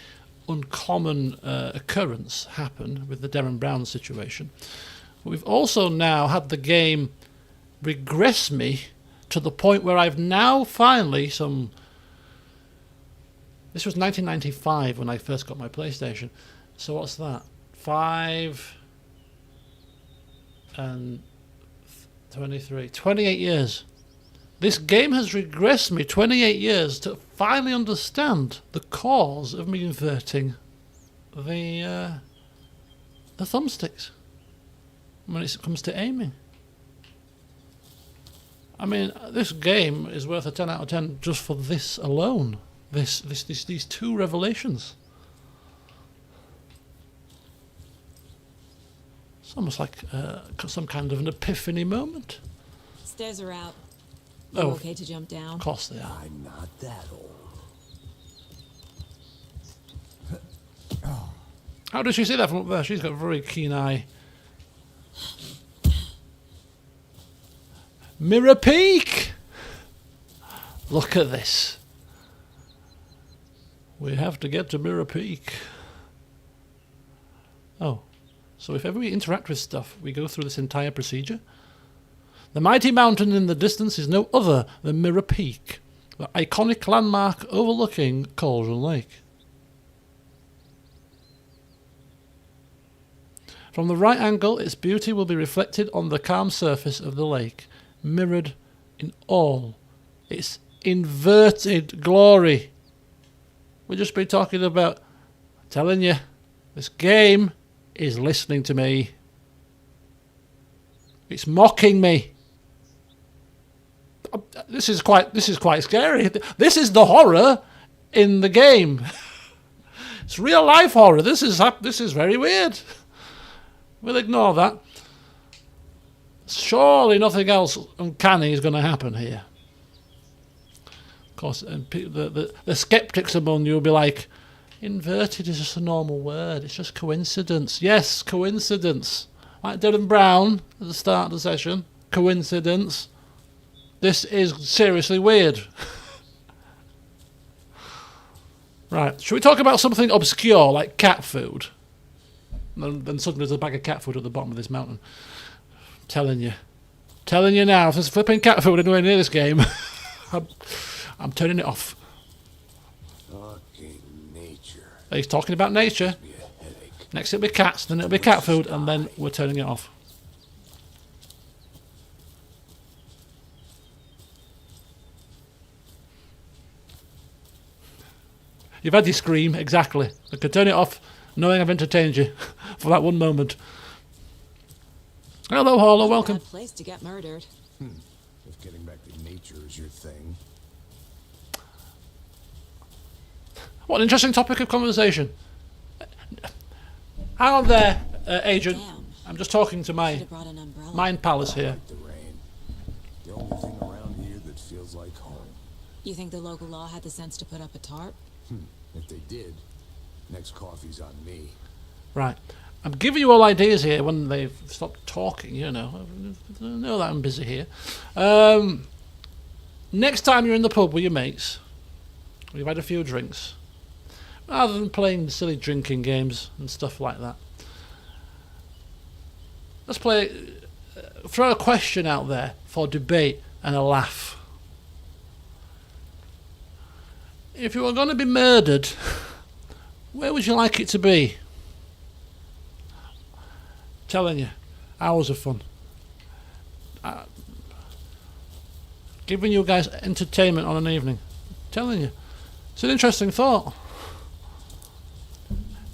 S1: uncommon occurrence happen with the Derren Brown situation, but we've also now had the game regress me to the point where I've now finally this was 1995 when I first got my PlayStation. So what's that? 5 and 23, 28 years. This game has regressed me 28 years to finally understand the cause of me inverting the thumbsticks when it comes to aiming. I mean, this game is worth a 10 out of 10 just for this alone. These two revelations. It's almost like some kind of an epiphany moment.
S3: Stairs are out. You
S1: Oh,
S3: okay to jump down?
S1: of course they are.
S5: I'm not that old.
S1: How does she see that from up there? She's got a very keen eye. Mirror peek! Look at this. We have to get to Mirror Peak. Oh, so if ever we interact with stuff, we go through this entire procedure? The mighty mountain in the distance is no other than Mirror Peak, the iconic landmark overlooking Cauldron Lake. From the right angle, its beauty will be reflected on the calm surface of the lake, mirrored in all its inverted glory. We've just been talking about, I'm telling you, this game is listening to me. It's mocking me. This is quite scary. This is the horror in the game. It's real life horror. This is very weird. We'll ignore that. Surely nothing else uncanny is going to happen here. Of course, and the skeptics among you will be like, inverted is just a normal word. It's just coincidence. Yes, coincidence. Like Derren Brown at the start of the session. Coincidence. This is seriously weird. Right, should we talk about something obscure like cat food? And then suddenly there's a bag of cat food at the bottom of this mountain. Telling you now, if there's flipping cat food anywhere near this game, I'm turning it off.
S5: Fucking nature.
S1: He's talking about nature.
S5: Be a headache.
S1: Next it'll be cats, then it'll be cat food, and then we're turning it off. You've had your scream, exactly. I could turn it off knowing I've entertained you for that one moment. Hello, Harlow, welcome.
S3: Bad place to get murdered.
S5: If getting back to nature is your thing.
S1: What an interesting topic of conversation. Hang on there, Agent.
S3: Damn.
S1: I'm just talking to
S3: Should
S1: my
S3: have brought an umbrella.
S1: mind palace here.
S5: Like the rain. The only thing around here that feels like home.
S3: You think the local law had the sense to put up a tarp?
S5: If they did, next coffee's on me.
S1: Right. I'm giving you all ideas here when they've stopped talking, you know. I know that I'm busy here. Next time you're in the pub with your mates, you've had a few drinks, rather than playing silly drinking games and stuff like that. Let's throw a question out there for debate and a laugh. If you were going to be murdered, where would you like it to be? Telling you, hours of fun. Giving you guys entertainment on an evening. Telling you. It's an interesting thought.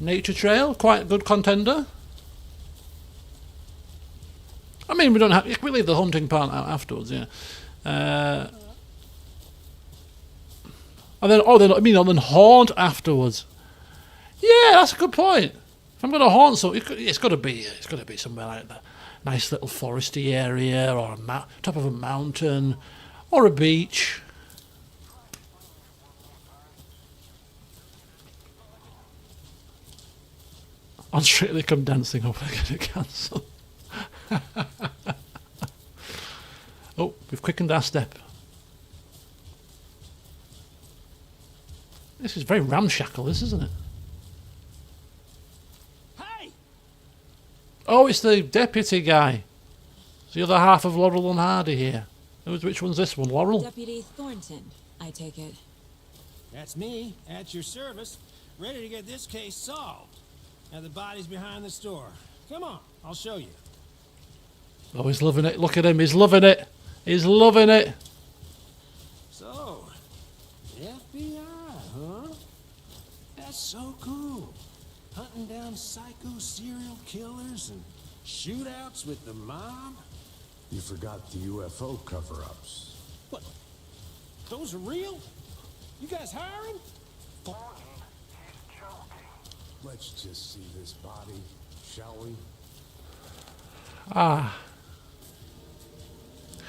S1: Nature Trail, quite a good contender. I mean, we leave the hunting part out afterwards, yeah. And then haunt afterwards. Yeah, that's a good point. If I'm going to haunt something, it's got to be somewhere like that. Nice little foresty area, or top of a mountain, or a beach. On Strictly Come Dancing, hope I get it cancelled. Oh, we've quickened our step. This is very ramshackle, this, isn't it?
S2: Hey!
S1: Oh, it's the deputy guy. It's the other half of Laurel and Hardy here. Which one's this one, Laurel?
S3: Deputy Thornton, I take it.
S8: That's me, at your service, ready to get this case solved. Now the body's behind the store. Come on, I'll show you.
S1: Oh, he's loving it. Look at him. He's loving it. He's loving it.
S8: So, FBI, huh? That's so cool. Hunting down psycho serial killers and shootouts with the mob.
S5: You forgot the UFO cover-ups.
S8: What? Those are real? You guys hiring?
S5: Let's just see this body, shall we?
S1: Ah.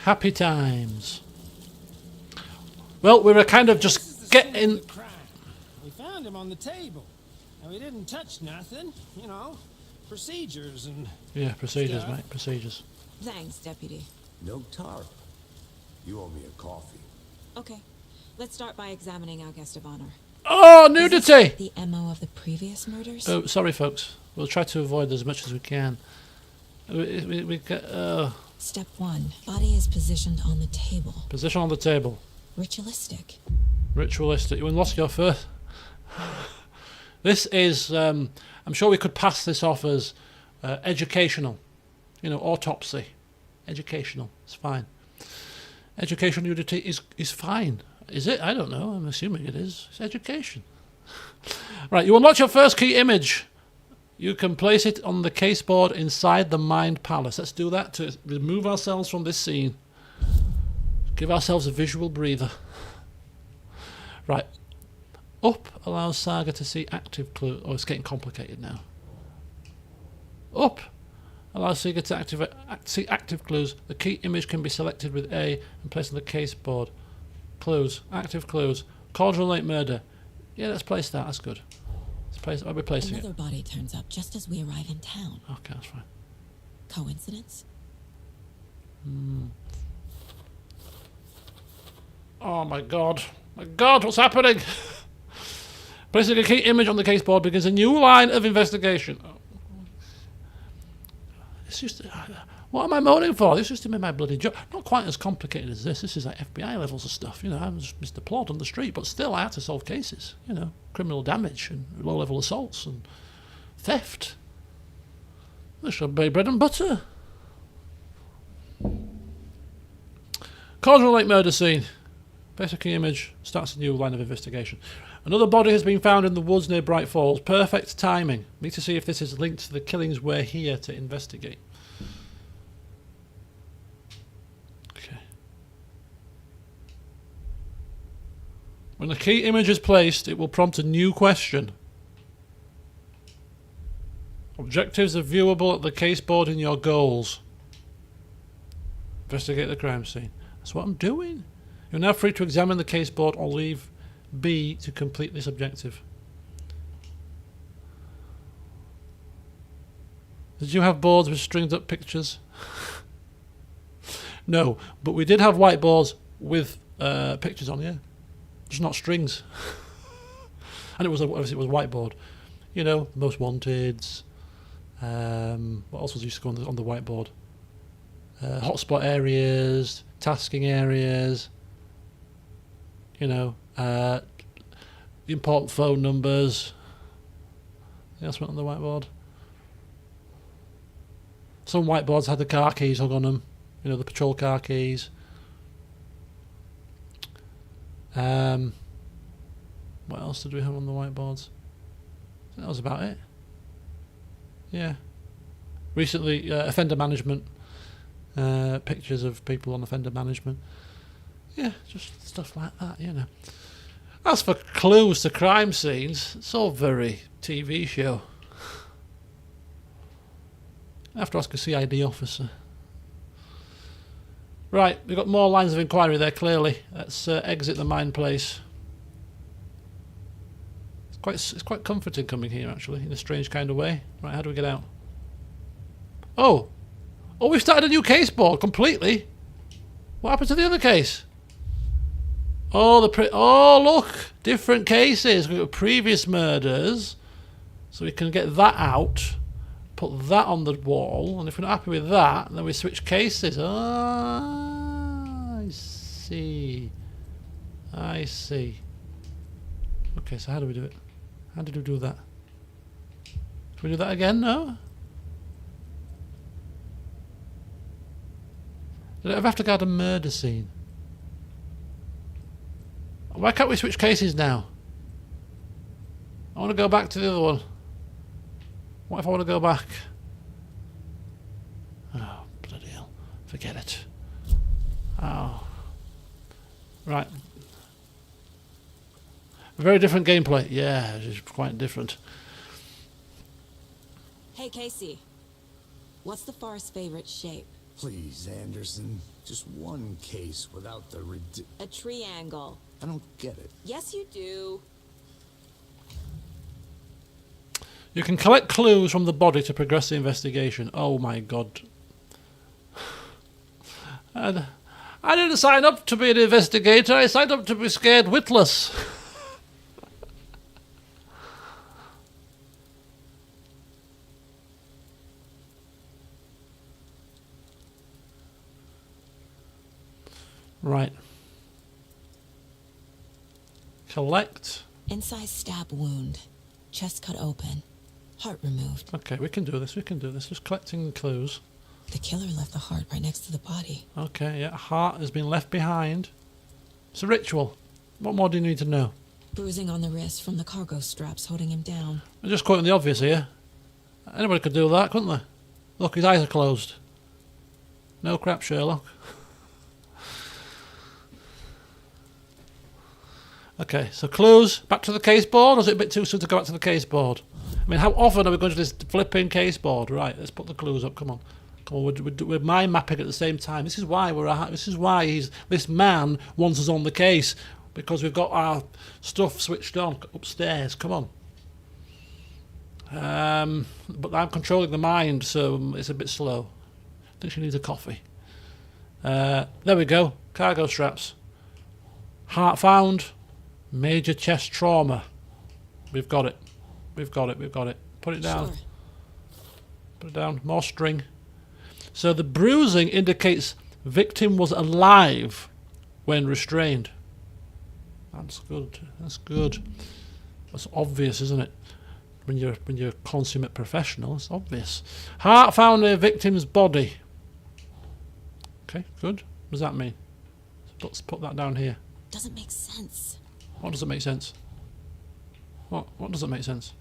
S1: Happy times. Well, we were kind of just getting...
S8: The crime. We found him on the table. And we didn't touch nothing, you know. Procedures and...
S1: Yeah, procedures,
S8: stuff.
S1: mate, procedures.
S3: Thanks, Deputy.
S5: No tarp. You owe me a coffee.
S3: Okay, let's start by examining our guest of honor.
S1: Oh,
S3: Is
S1: nudity!
S3: this the MO of the previous murders?
S1: Oh, sorry, folks. We'll try to avoid as much as we can.
S3: Step 1. Body is positioned on the table.
S1: Position on the table.
S3: Ritualistic.
S1: Ritualistic. You lost your first. This is, I'm sure we could pass this off as educational. You know, autopsy. Educational. It's fine. Educational nudity is fine. Is it? I don't know. I'm assuming it is. It's education. Right, you unlock your first key image. You can place it on the caseboard inside the Mind Palace. Let's do that to remove ourselves from this scene. Give ourselves a visual breather. Right. Up allows Saga to see active clues. Oh, it's getting complicated now. Up allows Saga to see active clues. The key image can be selected with A and placed on the caseboard. Clues. Active clues. Cauldron Lake murder. Yeah, let's place that. That's good. I'll be placing
S3: Another body turns up just as we arrive in town.
S1: it. Okay, that's fine.
S3: Coincidence?
S1: Oh my god. My god, what's happening? Placing a key image on the caseboard begins a new line of investigation. It's just... what am I moaning for? This used to be my bloody job. Not quite as complicated as this. This is like FBI levels of stuff. You know, I'm just Mr. Plod on the street, but still I had to solve cases. You know, criminal damage and low-level assaults and theft. This should be bread and butter. Cauldron Lake murder scene. Basic key image starts a new line of investigation. Another body has been found in the woods near Bright Falls. Perfect timing. Need to see if this is linked to the killings we're here to investigate. Okay. When the key image is placed, it will prompt a new question. Objectives are viewable at the caseboard in your goals. Investigate the crime scene. That's what I'm doing. You're now free to examine the caseboard or leave B to complete this objective. Did you have boards with stringed up pictures? No, but we did have whiteboards with pictures on, yeah. Just not strings. And it was obviously it was whiteboard. You know, most wanteds. What else was used to go on the whiteboard? Hotspot areas, tasking areas. You know, important phone numbers. Anything else went on the whiteboard? Some whiteboards had the car keys hung on them. You know, the patrol car keys. What else did we have on the whiteboards? I think that was about it. Yeah. Recently, offender management. Pictures of people on offender management. Yeah, just stuff like that, you know. As for clues to crime scenes, it's all very TV show. I have to ask a CID officer. Right, we've got more lines of inquiry there, clearly. Let's exit the mine place. It's quite comforting coming here, actually, in a strange kind of way. Right, how do we get out? Oh! Oh, we've started a new case board, completely! What happened to the other case? Oh, oh, look! Different cases. We've got previous murders. So we can get that out. Put that on the wall. And if we're not happy with that, then we switch cases. Ah, I see. I see. Okay, so how do we do it? How did we do that? Can we do that again? No? Did I ever have to guard a murder scene? Why can't we switch cases now? I want to go back to the other one. What if I want to go back? Oh, bloody hell. Forget it. Oh. Right. Very different gameplay. Yeah, it's quite different.
S3: Hey, Casey. What's the forest's favorite shape?
S5: Please, Anderson. Just one case without the
S3: A triangle.
S5: I don't get it.
S3: Yes, you do.
S1: You can collect clues from the body to progress the investigation. Oh my god. And I didn't sign up to be an investigator. I signed up to be scared witless. Right. Collect.
S3: Inside stab wound. Chest cut open. Heart removed.
S1: Okay, we can do this. We can do this. Just collecting clues.
S3: The killer left the heart right next to the body.
S1: Okay, yeah. Heart has been left behind. It's a ritual. What more do you need to know?
S3: Bruising on the wrist from the cargo straps holding him down.
S1: I'm just quoting the obvious here. Anybody could do that, couldn't they? Look, his eyes are closed. No crap, Sherlock. Okay, so clues. Back to the case board, or is it a bit too soon to go back to the case board? I mean, how often are we going to this flipping case board? Right, let's put the clues up. Come on, come on. We're mind mapping at the same time. This is why this man wants us on the case, because we've got our stuff switched on upstairs. Come on. But I'm controlling the mind, so it's a bit slow. I think she needs a coffee. There we go. Cargo straps. Heart found. Major chest trauma. We've got it. We've got it. We've got it. Put it down.
S3: Sure.
S1: Put it down. More string. So the bruising indicates victim was alive when restrained. That's good. That's good. That's obvious, isn't it? When you're a consummate professional, it's obvious. Heart found near victim's body. Okay, good. What does that mean? Let's put that down here.
S3: Doesn't make sense.
S1: What doesn't make sense? What doesn't make sense?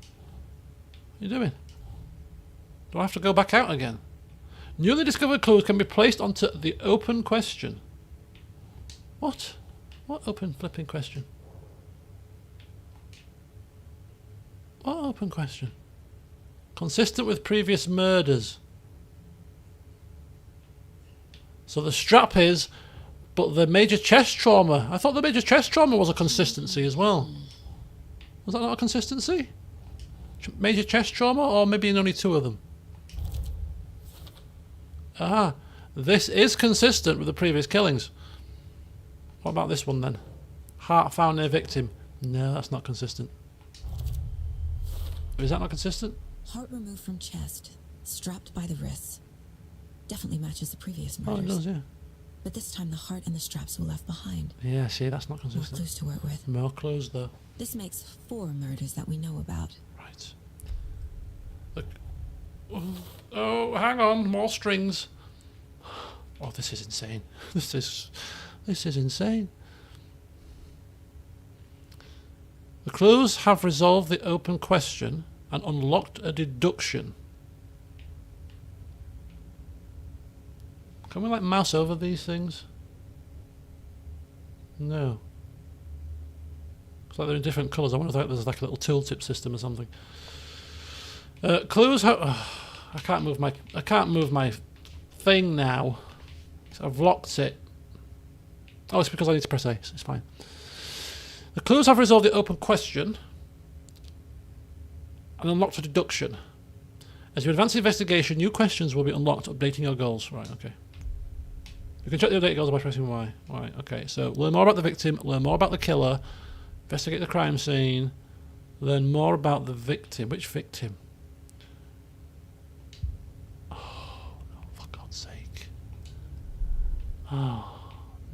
S1: What are you doing? Do I have to go back out again? Newly discovered clues can be placed onto the open question. What? What open flipping question? What open question? Consistent with previous murders. So the strap is, but the major chest trauma. I thought the major chest trauma was a consistency as well. Was that not a consistency? Major chest trauma, or maybe only two of them? Ah, this is consistent with the previous killings. What about this one then? Heart found near victim. No, that's not consistent. Is that not consistent?
S3: Heart removed from chest, strapped by the wrists. Definitely matches the previous
S1: Oh,
S3: murders.
S1: it does, yeah.
S3: But this time the heart and the straps were left behind.
S1: Yeah, see, that's not
S3: More
S1: consistent.
S3: clues to work with.
S1: More clues, though.
S3: This makes 4 murders that we know about.
S1: Right. Look. Oh, hang on, more strings. Oh, this is insane. This is insane. The clues have resolved the open question and unlocked a deduction. Can we like mouse over these things? No. It's like they're in different colours. I wonder if there's like a little tooltip system or something. Clues have. I can't move my thing now. So I've locked it. Oh, it's because I need to press A. It's fine. The clues have resolved the open question and unlocked a deduction. As you advance the investigation, new questions will be unlocked, updating your goals. Right, okay. You can check the update goals by pressing Y. Right, okay. So learn more about the victim, learn more about the killer, investigate the crime scene, learn more about the victim. Which victim? Oh, no, for God's sake. Oh,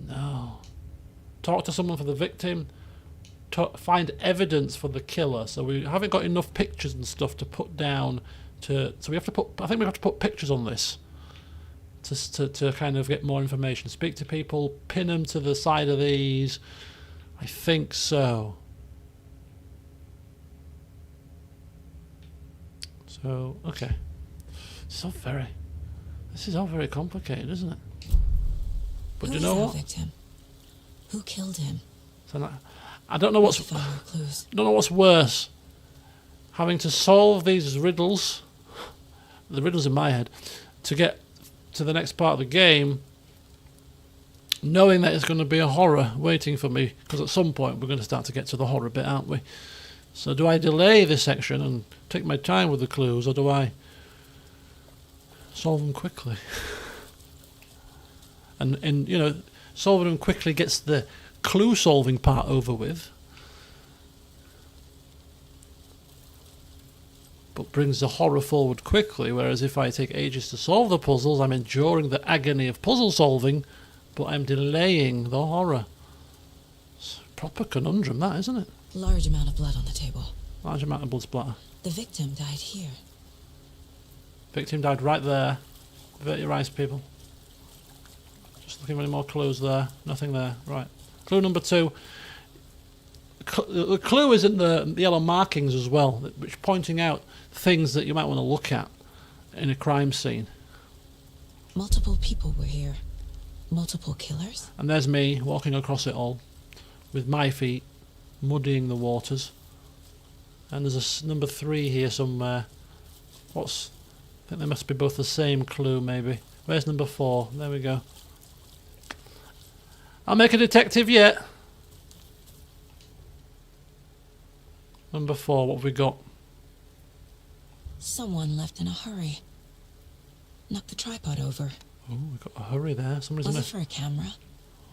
S1: no. Talk to someone for the victim. Find evidence for the killer. So we haven't got enough pictures and stuff to put down to. So we have to put. I think we have to put pictures on this to kind of get more information. Speak to people. Pin them to the side of these. I think so. So okay. This is all very complicated, isn't it? But do you know what?
S3: Victim? Who killed him?
S1: So I don't know what's.
S3: Find more clues.
S1: Don't know what's worse. Having to solve these riddles, the riddles in my head, to get to the next part of the game, knowing that it's going to be a horror waiting for me, because at some point we're going to start to get to the horror bit, aren't we? So do I delay this section and take my time with the clues, or do I solve them quickly? and you know, solving them quickly gets the clue solving part over with, but brings the horror forward quickly, whereas if I take ages to solve the puzzles, I'm enduring the agony of puzzle solving, but I'm delaying the horror. It's a proper conundrum, that, isn't it?
S3: Large amount of blood on the table.
S1: Large amount of blood splatter.
S3: The victim died here.
S1: Victim died right there. Avert your eyes, people. Just looking for any more clues there. Nothing there. Right. Clue number 2. The clue is in the yellow markings as well, which pointing out things that you might want to look at in a crime scene.
S3: Multiple people were here. Multiple killers?
S1: And there's me walking across it all with my feet muddying the waters. And there's a number 3 here somewhere. I think they must be both the same clue, maybe. Where's number 4? There we go. I'll make a detective yet. Number 4, what have we got?
S3: Someone left in a hurry. Knocked the tripod over.
S1: Oh, we've got a hurry there. Somebody's
S3: Was
S1: in
S3: it for a camera?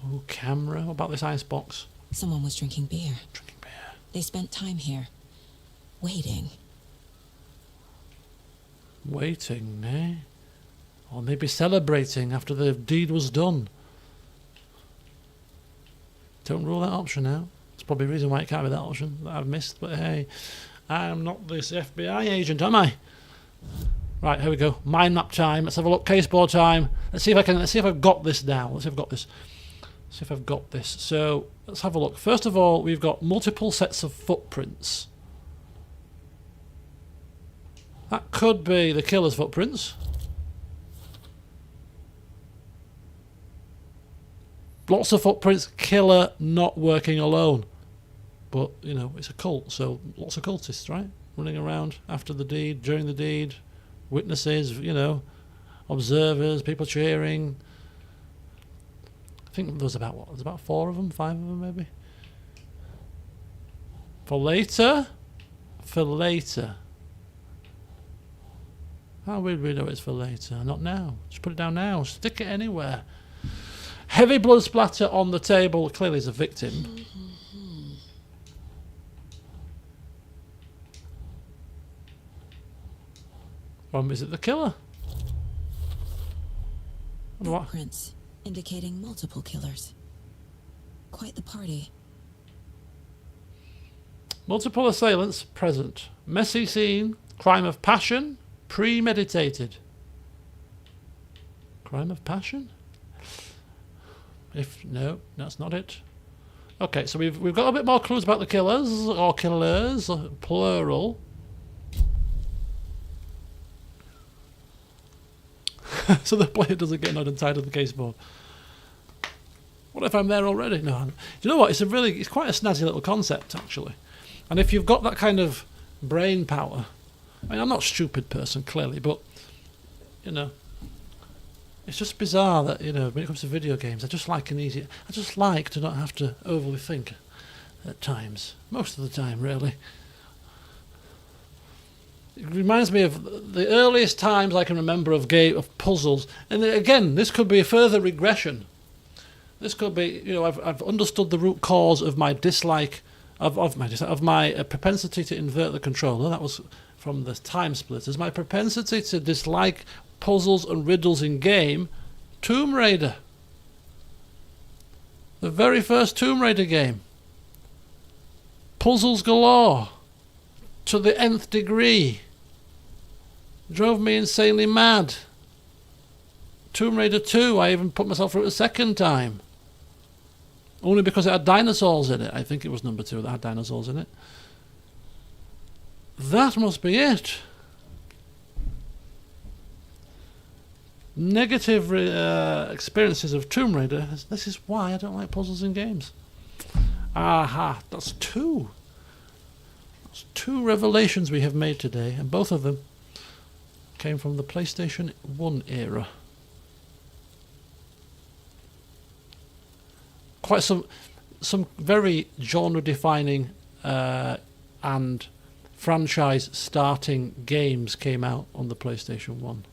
S1: Oh, camera. What about this icebox?
S3: Someone was drinking beer.
S1: Drinking beer.
S3: They spent time here. Waiting.
S1: Waiting, eh? Or maybe celebrating after the deed was done. Don't rule that option out. There's probably a reason why it can't be that option that I've missed, but hey, I'm not this FBI agent, am I? Right, here we go. Mind map time. Let's have a look. Case board time. Let's see if I've got this now. Let's see if I've got this. So let's have a look. First of all, we've got multiple sets of footprints. That could be the killer's footprints. Lots of footprints. Killer not working alone. But, you know, it's a cult, so lots of cultists, right? Running around after the deed, during the deed. Witnesses, you know, observers, people cheering. I think there's about 4 of them, 5 of them maybe. For later? For later. How would we know it's for later? Not now. Just put it down now. Stick it anywhere. Heavy blood splatter on the table. Clearly it's a victim. Is it the killer? What?
S3: Footprints indicating multiple killers. Quite the party.
S1: Multiple assailants present. Messy scene. Crime of passion. Premeditated. Crime of passion? No, that's not it. Okay, so we've got a bit more clues about the killers, or killers, plural. So the player doesn't get annoyed and tired of the case board. What if I'm there already? No. Do you know what? It's quite a snazzy little concept, actually. And if you've got that kind of brain power, I mean, I'm not a stupid person, clearly, but, you know, it's just bizarre that, you know, when it comes to video games, I just like to not have to overly think at times. Most of the time, really. It reminds me of the earliest times I can remember of puzzles. And again, this could be a further regression. This could be, you know, I've understood the root cause of my dislike of my propensity to invert the controller. That was from the Time Splitters. My propensity to dislike puzzles and riddles in game. Tomb Raider. The very first Tomb Raider game. Puzzles galore. To the nth degree. Drove me insanely mad. Tomb Raider 2, I even put myself through it a second time. Only because it had dinosaurs in it. I think it was number 2 that had dinosaurs in it. That must be it. Negative experiences of Tomb Raider. This is why I don't like puzzles in games. Aha, that's 2. That's 2 revelations we have made today, and both of them came from the PlayStation 1 era. Quite some very genre-defining and franchise-starting games came out on the PlayStation 1.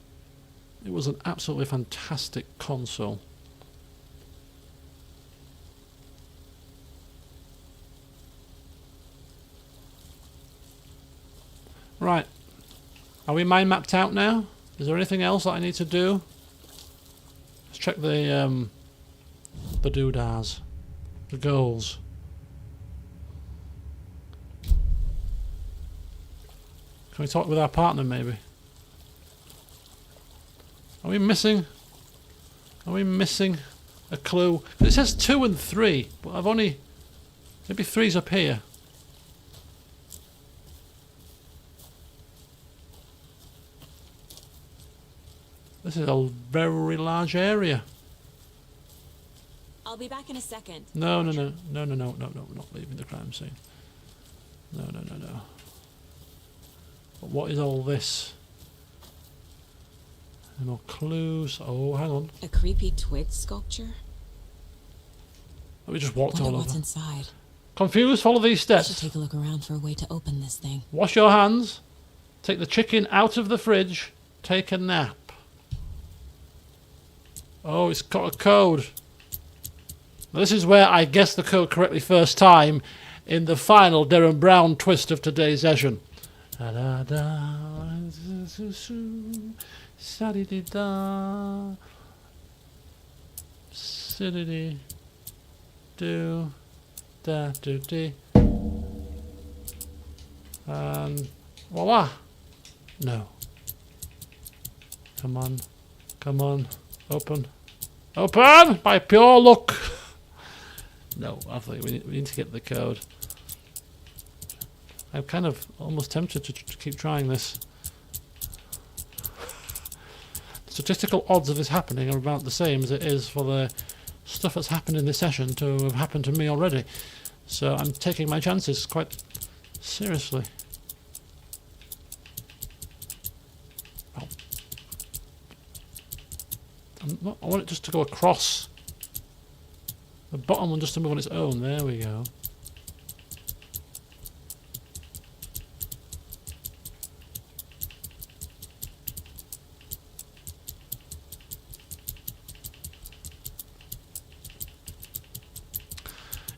S1: It was an absolutely fantastic console. Right. Are we mind mapped out now? Is there anything else that I need to do? Let's check the doodahs. The goals. Can we talk with our partner maybe? Are we missing a clue? It says 2 and 3, but I've only... Maybe 3's up here. This is a very large area.
S3: I'll be back in a second.
S1: No, we're not leaving the crime scene. No. But what is all this? Any more clues? Oh, hang on.
S3: A creepy twig sculpture?
S1: We just walked all
S3: Wonder what's
S1: over.
S3: inside.
S1: Confused? Follow these
S3: I should
S1: steps.
S3: take a look around for a way to open this thing.
S1: Wash your hands. Take the chicken out of the fridge. Take a nap. Oh, it's got a code. Now, this is where I guessed the code correctly first time in the final Derren Brown twist of today's session. Sa-di-di-da. Si-di-di. Do. Da-do-di. And voila. No. Come on. Open. By pure luck. No, I think we need to get the code. I'm kind of almost tempted to keep trying this. The statistical odds of this happening are about the same as it is for the stuff that's happened in this session to have happened to me already. So I'm taking my chances quite seriously. Oh. I want it just to go across. The bottom one just to move on its own. There we go.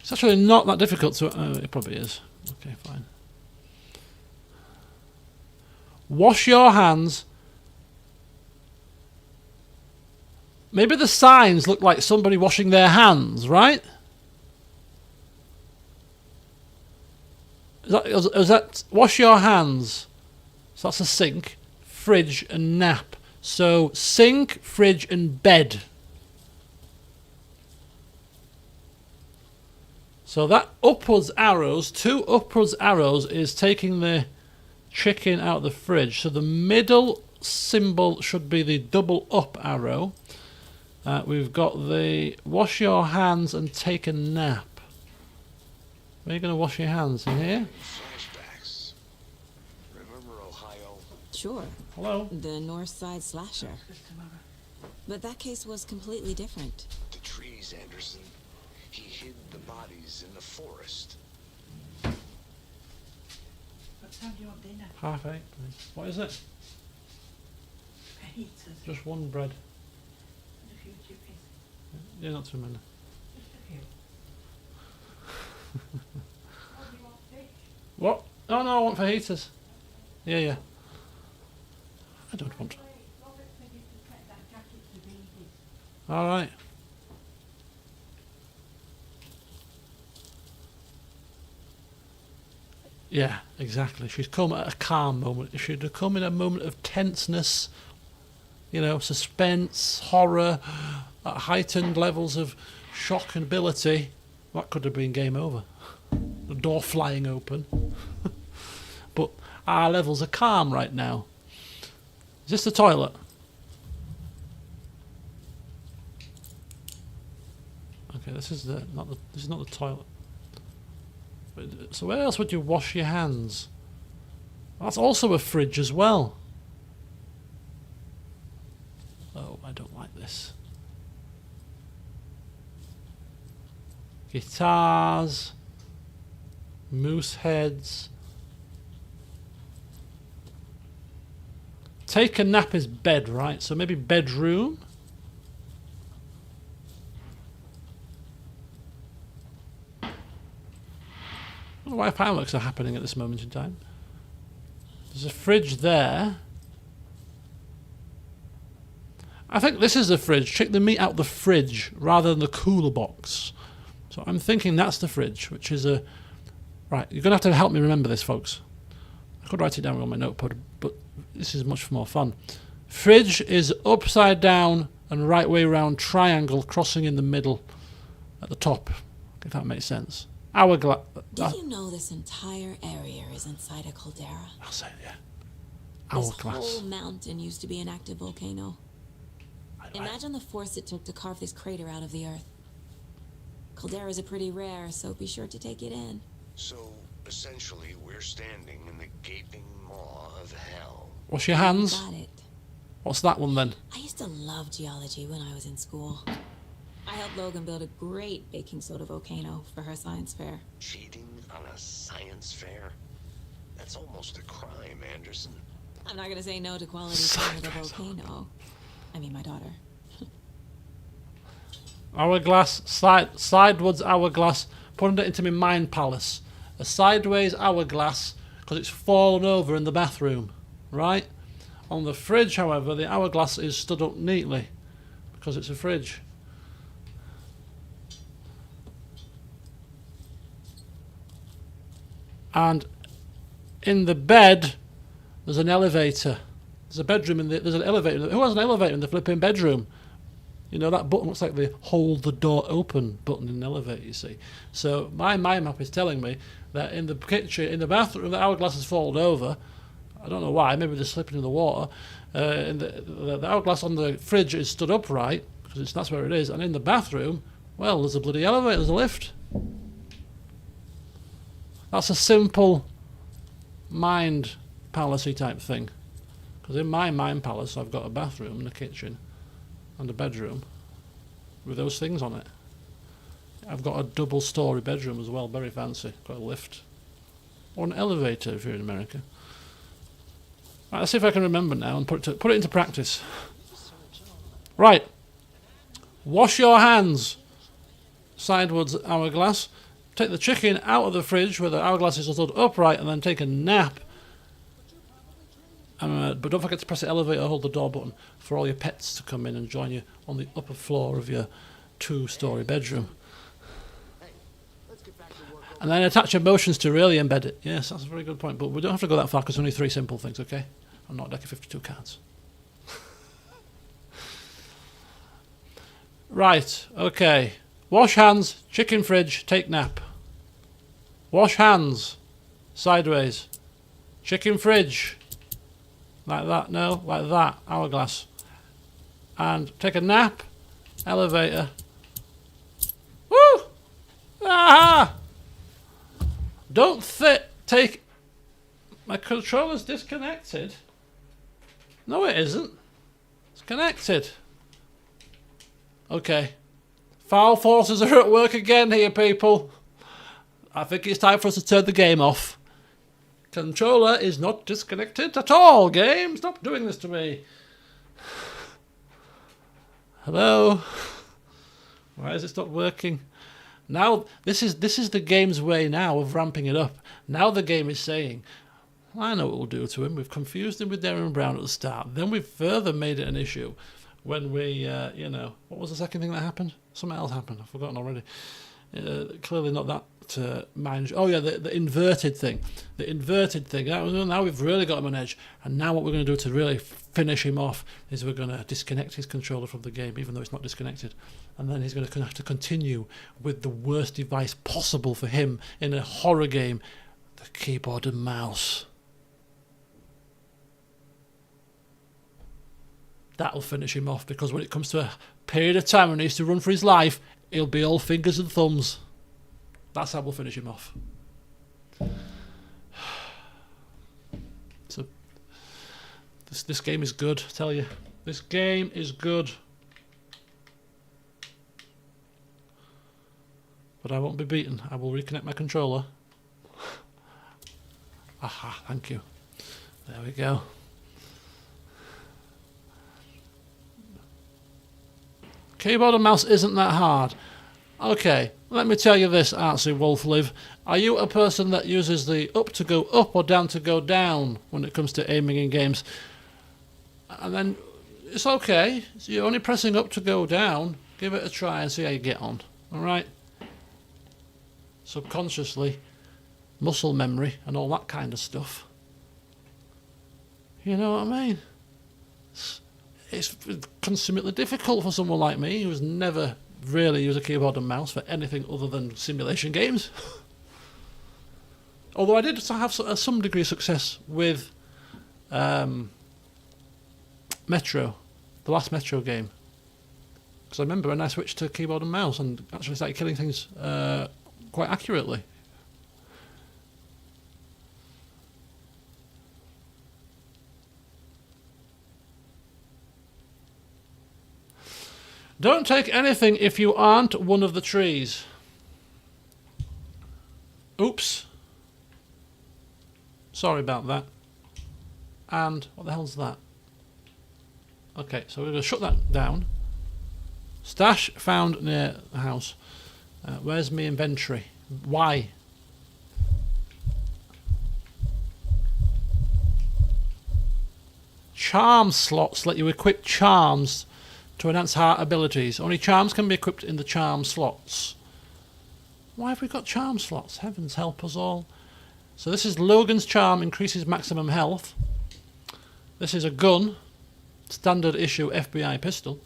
S1: It's actually not that difficult to... it probably is. Okay, fine. Wash your hands Maybe the signs look like somebody washing their hands, right? Is that wash your hands? So that's a sink, fridge, and nap. So sink, fridge, and bed. So that upwards arrows, 2 upwards arrows, is taking the chicken out of the fridge. So the middle symbol should be the double up arrow. We've got the wash your hands and take a nap. Where are you going to wash your hands? In here?
S5: Flashbacks. Remember Ohio?
S3: Sure.
S1: Hello?
S3: The North Side Slasher. But that case was completely different.
S5: The trees, Anderson. He hid the bodies in the forest.
S1: 8:30, please. What is it? Just one bread. Yeah, not too many. What? Oh no, I want fajitas. Yeah. I don't want. Alright. Yeah, exactly. She's come at a calm moment. If she'd have come in a moment of tenseness, you know, suspense, horror, at heightened levels of shock and ability, that could have been game over. The door flying open. But our levels are calm right now. Is this the toilet? Okay, this is not the toilet. So where else would you wash your hands? That's also a fridge as well. Oh, I don't like this. Guitars, moose heads. Take a nap is bed, right? So maybe bedroom. I don't know why fireworks are happening at this moment in time. There's a fridge there. I think this is the fridge. Check the meat out the fridge rather than the cooler box. So I'm thinking that's the fridge, which is a... Right, you're going to have to help me remember this, folks. I could write it down on my notepad, but this is much more fun. Fridge is upside down and right way round triangle crossing in the middle at the top, if that makes sense. Hourglass.
S3: Did you know this entire area is inside a caldera?
S1: I'll say it, yeah.
S3: This
S1: Hourglass.
S3: whole mountain used to be an active volcano. Imagine the force it took to carve this crater out of the earth. Calderas are pretty rare, so be sure to take it in.
S5: So, essentially, we're standing in the gaping maw of hell.
S1: Wash your hands.
S3: Got it.
S1: What's that one then?
S3: I used to love geology when I was in school. I helped Logan build a great baking soda volcano for her science fair.
S5: Cheating on a science fair? That's almost a crime, Anderson.
S3: I'm not gonna say no to quality time with a volcano. I mean, my daughter.
S1: Hourglass, sidewards hourglass, putting it into my mind palace. A sideways hourglass, because it's fallen over in the bathroom, right? On the fridge, however, the hourglass is stood up neatly, because it's a fridge. And in the bed, there's an elevator. There's a bedroom in there's an elevator. Who has an elevator in the flipping bedroom? You know, that button looks like the hold the door open button in an elevator, you see. So my mind map is telling me that in the kitchen, in the bathroom, the hourglass has fallen over. I don't know why, maybe they're slipping in the water. And the hourglass on the fridge is stood upright, because that's where it is. And in the bathroom, well, there's a bloody elevator, there's a lift. That's a simple mind palace-y type thing. Because in my mind palace, I've got a bathroom and a kitchen and a bedroom with those things on it. I've got a double-story bedroom as well, very fancy. Got a lift. Or an elevator if you're in America. Right, let's see if I can remember now and put it into practice. Right. Wash your hands. Sidewards hourglass. Take the chicken out of the fridge where the hourglass is stood upright and then take a nap. But don't forget to press the elevator or hold the door button for all your pets to come in and join you on the upper floor of your 2-story bedroom. And then attach emotions to really embed it. Yes, that's a very good point. But we don't have to go that far because only 3 simple things, okay? I'm not a deck of 52 cards. Right, okay. Wash hands, chicken fridge, take nap. Wash hands, sideways. Chicken fridge. Like that, no, like that, hourglass. And take a nap, elevator. Woo! Ah! Don't take... My controller's disconnected. No, it isn't. It's connected. Okay. Foul forces are at work again here, people. I think it's time for us to turn the game off. Controller is not disconnected at all. Game, stop doing this to me. Hello? Why has it stopped working? Now, this is the game's way now of ramping it up. Now the game is saying, I know what we'll do to him. We've confused him with Darren Brown at the start. Then we've further made it an issue when we, what was the second thing that happened? Something else happened. I've forgotten already. Clearly not that mind. Oh yeah, the inverted thing. The inverted thing. Now we've really got him on edge. And now what we're going to do to really finish him off is we're going to disconnect his controller from the game, even though it's not disconnected. And then he's going to have to continue with the worst device possible for him in a horror game, the keyboard and mouse. That'll finish him off, because when it comes to a period of time when he needs to run for his life, he'll be all fingers and thumbs. That's how we'll finish him off. So, this game is good, I tell you. This game is good. But I won't be beaten. I will reconnect my controller. Aha, thank you. There we go. Keyboard and mouse isn't that hard. Okay, let me tell you this, Artsy Wolf Live. Are you a person that uses the up to go up or down to go down when it comes to aiming in games? And then it's okay. So you're only pressing up to go down. Give it a try and see how you get on. Alright? Subconsciously, muscle memory and all that kind of stuff. You know what I mean? It's consummately difficult for someone like me who's never really used a keyboard and mouse for anything other than simulation games. Although I did have some degree of success with Metro, the last Metro game. Because I remember when I switched to keyboard and mouse and actually started killing things quite accurately. Don't take anything if you aren't one of the trees. Oops. Sorry about that. And what the hell's that? Okay, so we're going to shut that down. Stash found near the house. Where's my inventory? Why? Charm slots let you equip charms to enhance heart abilities. Only charms can be equipped in the charm slots. Why have we got charm slots? Heavens help us all. So this is Logan's charm, increases maximum health. This is a gun, standard issue FBI pistol.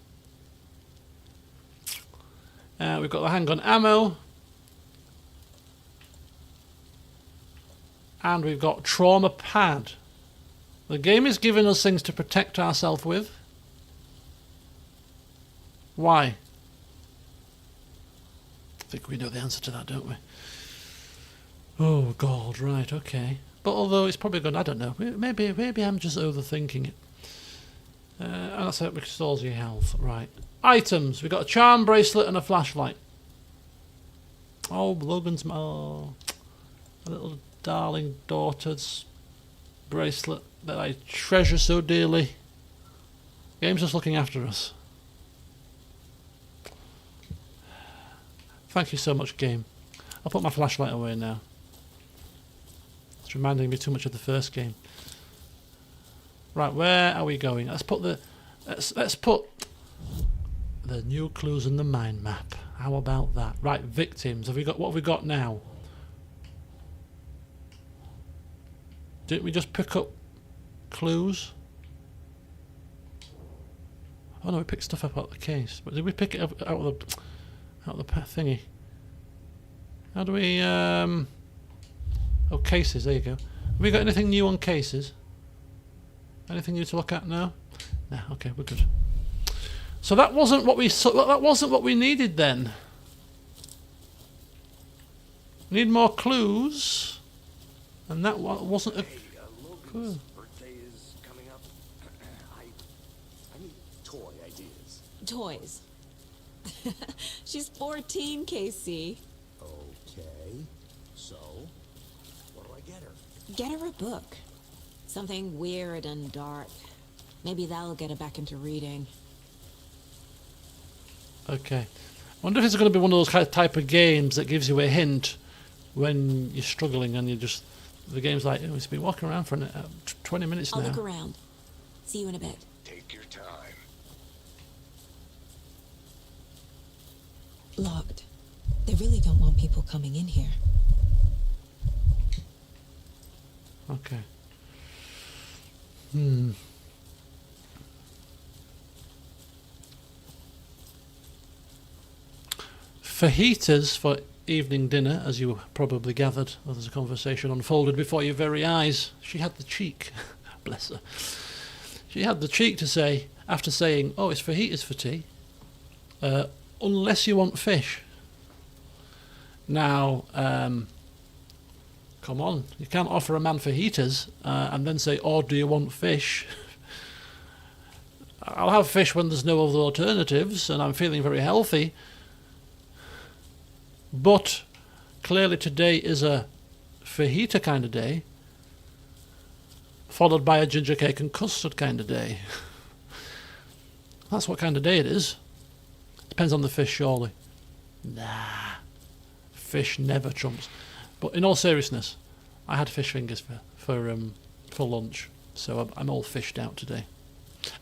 S1: We've got the handgun ammo. And we've got trauma pad. The game is giving us things to protect ourselves with. Why? I think we know the answer to that, don't we? Oh God, right, okay. But although it's probably good, I don't know. Maybe I'm just overthinking it. And that's how it restores your health. Right. Items. We've got a charm bracelet and a flashlight. Oh, Logan's a little darling daughter's bracelet that I treasure so dearly. Game's just looking after us. Thank you so much, game. I'll put my flashlight away now. It's reminding me too much of the first game. Right, where are we going? Let's put the new clues in the mind map. How about that? Right, victims. What have we got now? Didn't we just pick up clues? Oh no, we picked stuff up out of the case. But did we pick it up out of the thingy? How do we oh, cases, there you go. Have we got anything new on cases? Anything new to look at now? No, okay, we're good. So that wasn't what we needed then. Need more clues. And that wasn't a clue.
S5: Logan's birthday is coming up. I need toy ideas.
S3: Toys. She's 14, Casey.
S5: Okay. So, what do I get her?
S3: Get her a book. Something weird and dark. Maybe that'll get her back into reading.
S1: Okay. I wonder if it's going to be one of those kind of type of games that gives you a hint when you're struggling and you just... The game's like, oh, it's been walking around for 20 minutes now.
S3: I'll look around. See you in a bit.
S5: Take your time.
S3: Locked. They really don't want people coming in here.
S1: Okay. Fajitas for evening dinner, as you probably gathered as the conversation unfolded before your very eyes. She had the cheek, bless her. She had the cheek to say, after saying, oh, it's fajitas for tea, unless you want fish. Now, come on, you can't offer a man fajitas and then say, oh, do you want fish? I'll have fish when there's no other alternatives and I'm feeling very healthy. But clearly today is a fajita kind of day, followed by a ginger cake and custard kind of day. That's what kind of day it is. Depends on the fish, surely. Nah, fish never trumps. But in all seriousness, I had fish fingers for lunch, so I'm all fished out today.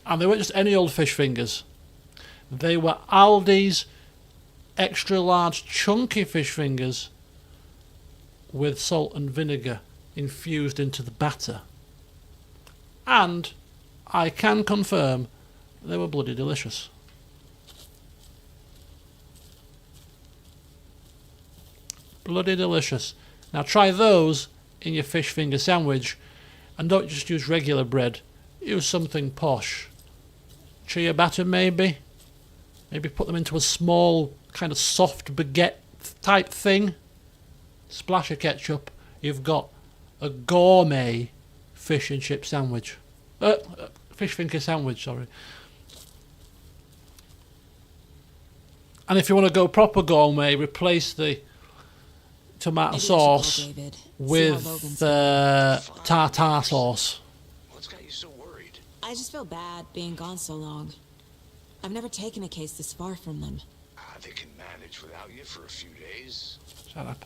S1: And they weren't just any old fish fingers. They were Aldi's extra large chunky fish fingers with salt and vinegar infused into the batter. And I can confirm they were bloody delicious. Bloody delicious. Now try those in your fish finger sandwich and don't just use regular bread. Use something posh. Chia batter maybe. Maybe put them into a small kind of soft baguette type thing. Splash of ketchup. You've got a gourmet fish and chip sandwich. Fish finger sandwich, sorry. And if you want to go proper gourmet, replace the tomato sauce with tartar sauce.
S5: What's got you so worried?
S3: I just feel bad being gone so long. I've never taken a case this far from them.
S5: They can manage without you for a few days.
S1: Shut up.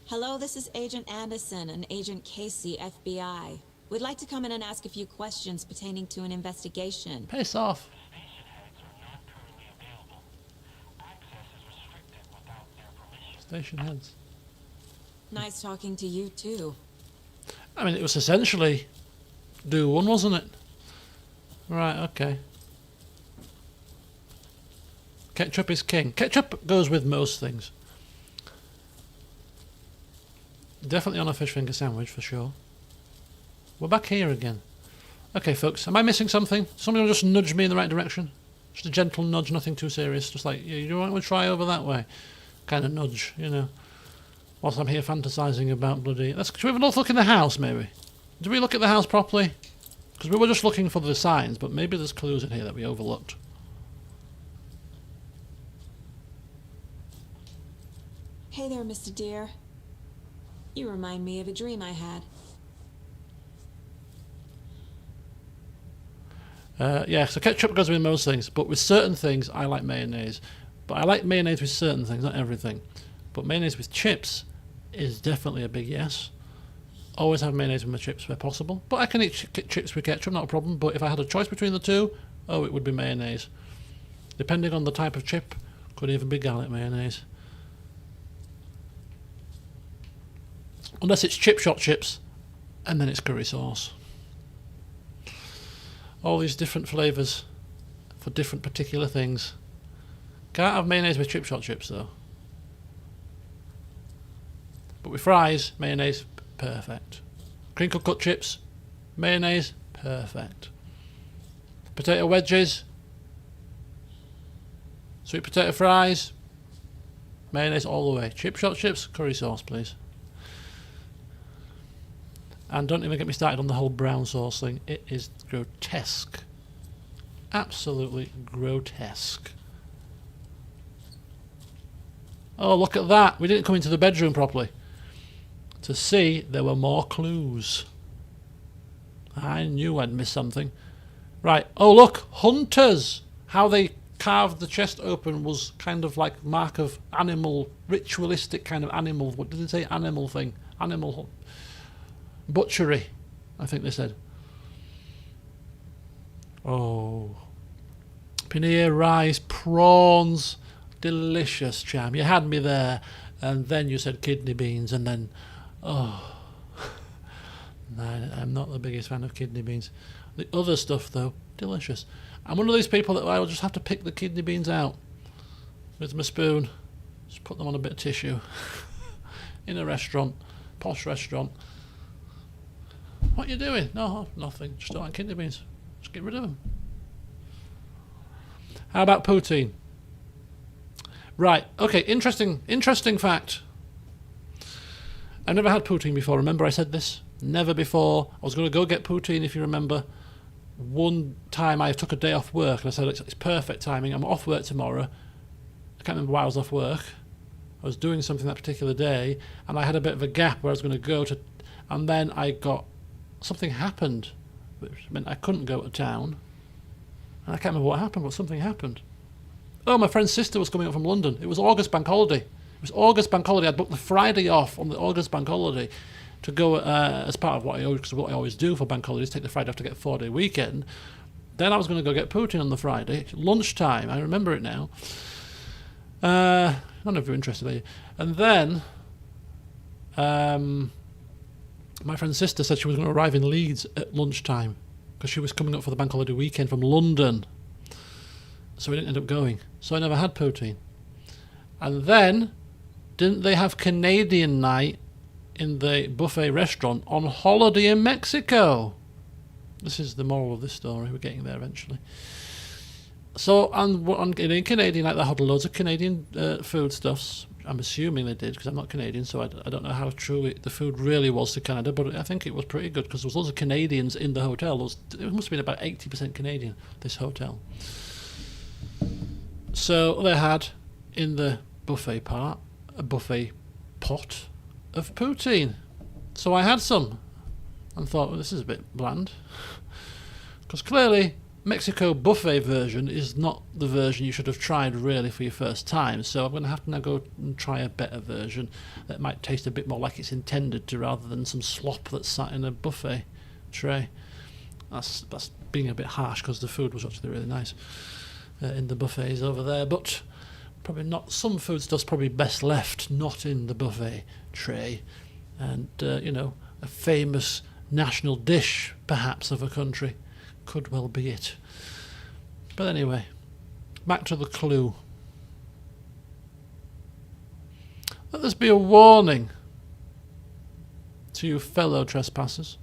S3: Hello, this is Agent Anderson and Agent Casey, FBI. We'd like to come in and ask a few questions pertaining to an investigation.
S1: Piss off.
S7: Station heads are not currently available. Access is restricted without their permission.
S1: Station heads.
S3: Nice talking to you, too.
S1: I mean, it was essentially do one, wasn't it? Right, okay. Ketchup is king. Ketchup goes with most things. Definitely on a fish finger sandwich, for sure. We're back here again. Okay, folks, am I missing something? Somebody will just nudge me in the right direction? Just a gentle nudge, nothing too serious. Just like, yeah, you want to try over that way? Kind of nudge, you know. Whilst I'm here fantasising about bloody... Should we have another look in the house, maybe? Did we look at the house properly? Because we were just looking for the signs, but maybe there's clues in here that we overlooked.
S3: Hey there, Mr. Deer. You remind me of a dream I had.
S1: Yeah, so ketchup goes with most things, but with certain things, I like mayonnaise. But I like mayonnaise with certain things, not everything. But mayonnaise with chips is definitely a big yes. Always have mayonnaise with my chips where possible. But I can eat chips with ketchup, not a problem. But if I had a choice between the two, oh, it would be mayonnaise. Depending on the type of chip, could even be garlic mayonnaise. Unless it's chip shot chips, and then it's curry sauce. All these different flavours for different particular things. Can't have mayonnaise with chip shot chips though. But with fries, mayonnaise, perfect. Crinkle cut chips, mayonnaise, perfect. Potato wedges, sweet potato fries, mayonnaise all the way. Chip shot chips, curry sauce please. And don't even get me started on the whole brown sauce thing. It is grotesque. Absolutely grotesque. Oh, look at that. We didn't come into the bedroom properly to see there were more clues. I knew I'd missed something. Right. Oh, look. Hunters. How they carved the chest open was kind of like mark of animal, ritualistic kind of animal. What did they say? Animal thing. Animal butchery, I think they said. Oh. Paneer, rice, prawns. Delicious, Cham. You had me there, and then you said kidney beans, and then, oh, no, I'm not the biggest fan of kidney beans. The other stuff, though, delicious. I'm one of these people that I will just have to pick the kidney beans out with my spoon, just put them on a bit of tissue in a restaurant, posh restaurant. What are you doing? No, nothing. Just don't like kidney beans. Just get rid of them. How about poutine? Right, okay, interesting fact. I've never had poutine before. Remember I said this? Never before. I was going to go get poutine, if you remember. One time I took a day off work and I said it's perfect timing. I'm off work tomorrow. I can't remember why I was off work. I was doing something that particular day and I had a bit of a gap where I was going to go to, and then something happened, which meant I couldn't go to town. And I can't remember what happened, but something happened. Oh, my friend's sister was coming up from London. It was August bank holiday. It was August bank holiday. I'd booked the Friday off on the August bank holiday to go as part of what I always do for bank holidays, take the Friday off to get a 4-day weekend. Then I was going to go get poutine on the Friday, lunchtime. I remember it now. None of you are interested, are you? And then my friend's sister said she was going to arrive in Leeds at lunchtime because she was coming up for the bank holiday weekend from London. So we didn't end up going. So I never had poutine. And then, didn't they have Canadian night in the buffet restaurant on holiday in Mexico? This is the moral of this story. We're getting there eventually. So in Canadian night, they had loads of Canadian foodstuffs. I'm assuming they did because I'm not Canadian, so I don't know how true the food really was to Canada, but I think it was pretty good because there was loads of Canadians in the hotel. It must have been about 80% Canadian, this hotel. So they had, in the buffet part, a buffet pot of poutine. So I had some and thought, well, this is a bit bland. Because clearly, Mexico buffet version is not the version you should have tried really for your first time. So I'm going to have to now go and try a better version that might taste a bit more like it's intended to, rather than some slop that's sat in a buffet tray. That's being a bit harsh because the food was actually really nice in the buffets over there, but probably not. Some food stuff's probably best left not in the buffet tray, and a famous national dish perhaps of a country could well be it. But anyway, back to the clue. Let this be a warning to you fellow trespassers.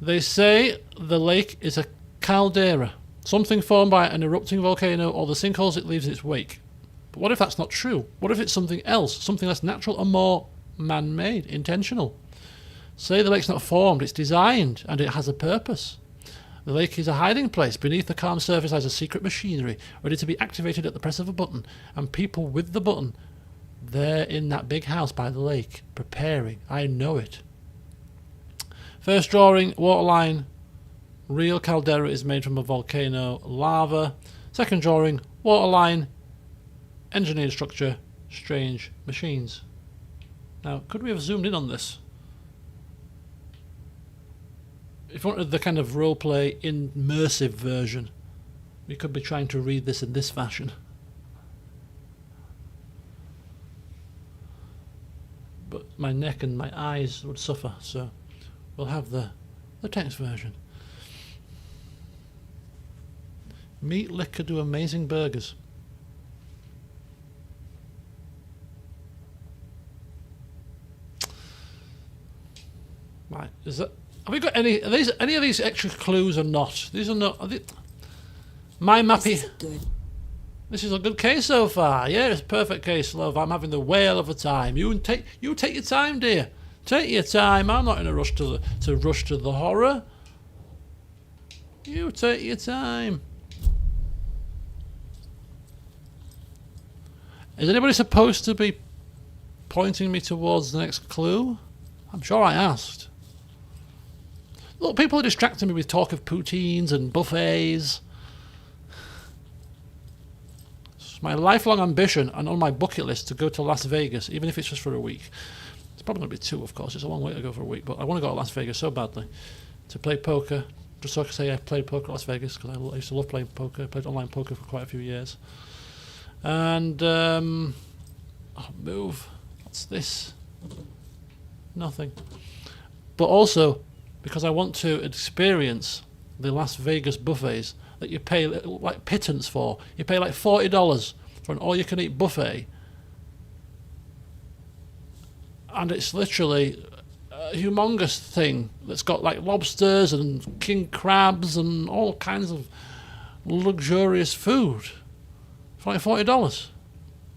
S1: They say the lake is a caldera, something formed by an erupting volcano or the sinkholes it leaves in its wake. But what if that's not true? What if it's something else, something less natural and more man-made, intentional? Say the lake's not formed, it's designed, and it has a purpose. The lake is a hiding place. Beneath the calm surface lies a secret machinery, ready to be activated at the press of a button, and people with the button, they're in that big house by the lake, preparing. I know it. First drawing, waterline. Real caldera is made from a volcano lava. Second drawing, waterline. Engineered structure, strange machines. Now, could we have zoomed in on this? If you wanted the kind of roleplay immersive version, we could be trying to read this in this fashion. But my neck and my eyes would suffer, so we'll have the text version. Meat Liquor do amazing burgers. Right, is that? Have we got any? Are these any of these extra clues or not? These are not. Are they, my mappy.
S3: This is good.
S1: This is a good case so far. Yeah, it's a perfect case, love. I'm having the whale of a time. You take your time, dear. Take your time. I'm not in a rush to rush to the horror. You take your time. Is anybody supposed to be pointing me towards the next clue? I'm sure I asked. Look, people are distracting me with talk of poutines and buffets. It's my lifelong ambition and on my bucket list to go to Las Vegas, even if it's just for a week. It's probably going to be 2, of course. It's a long way to go for a week, but I want to go to Las Vegas so badly to play poker. Just so I can say I played poker at Las Vegas, because I used to love playing poker. I played online poker for quite a few years. And, move. What's this? Nothing. But also, because I want to experience the Las Vegas buffets that you pay like pittance for. You pay like $40 for an all-you-can-eat buffet. And it's literally a humongous thing that's got like lobsters and king crabs and all kinds of luxurious food for like $40.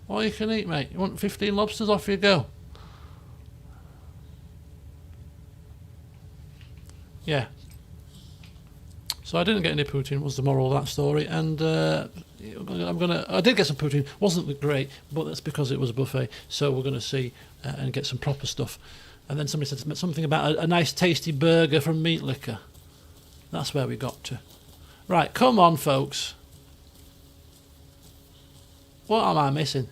S1: All you can eat, mate. You want 15 lobsters? Off you go. Yeah. So I didn't get any poutine, was the moral of that story, and I did get some poutine. Wasn't great, but that's because it was a buffet. So we're gonna see and get some proper stuff. And then somebody said something about a nice tasty burger from Meat Liquor. That's where we got to. Right, come on, folks. What am I missing?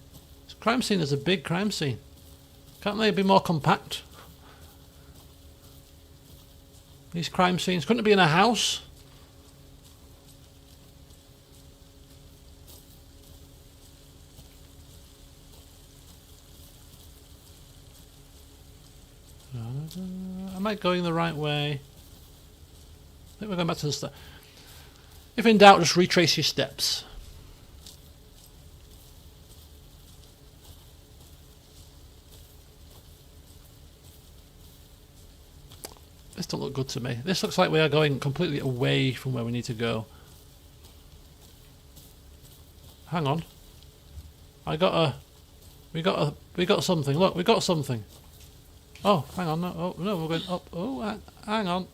S1: This crime scene is a big crime scene. Can't they be more compact? These crime scenes couldn't it be in a house? Am I going the right way? I think we're going back to the start. If in doubt, just retrace your steps. This don't look good to me. This looks like we are going completely away from where we need to go. Hang on. We got something. Look, we got something. Oh, hang on. No, oh, no, we're going up. Oh, hang on.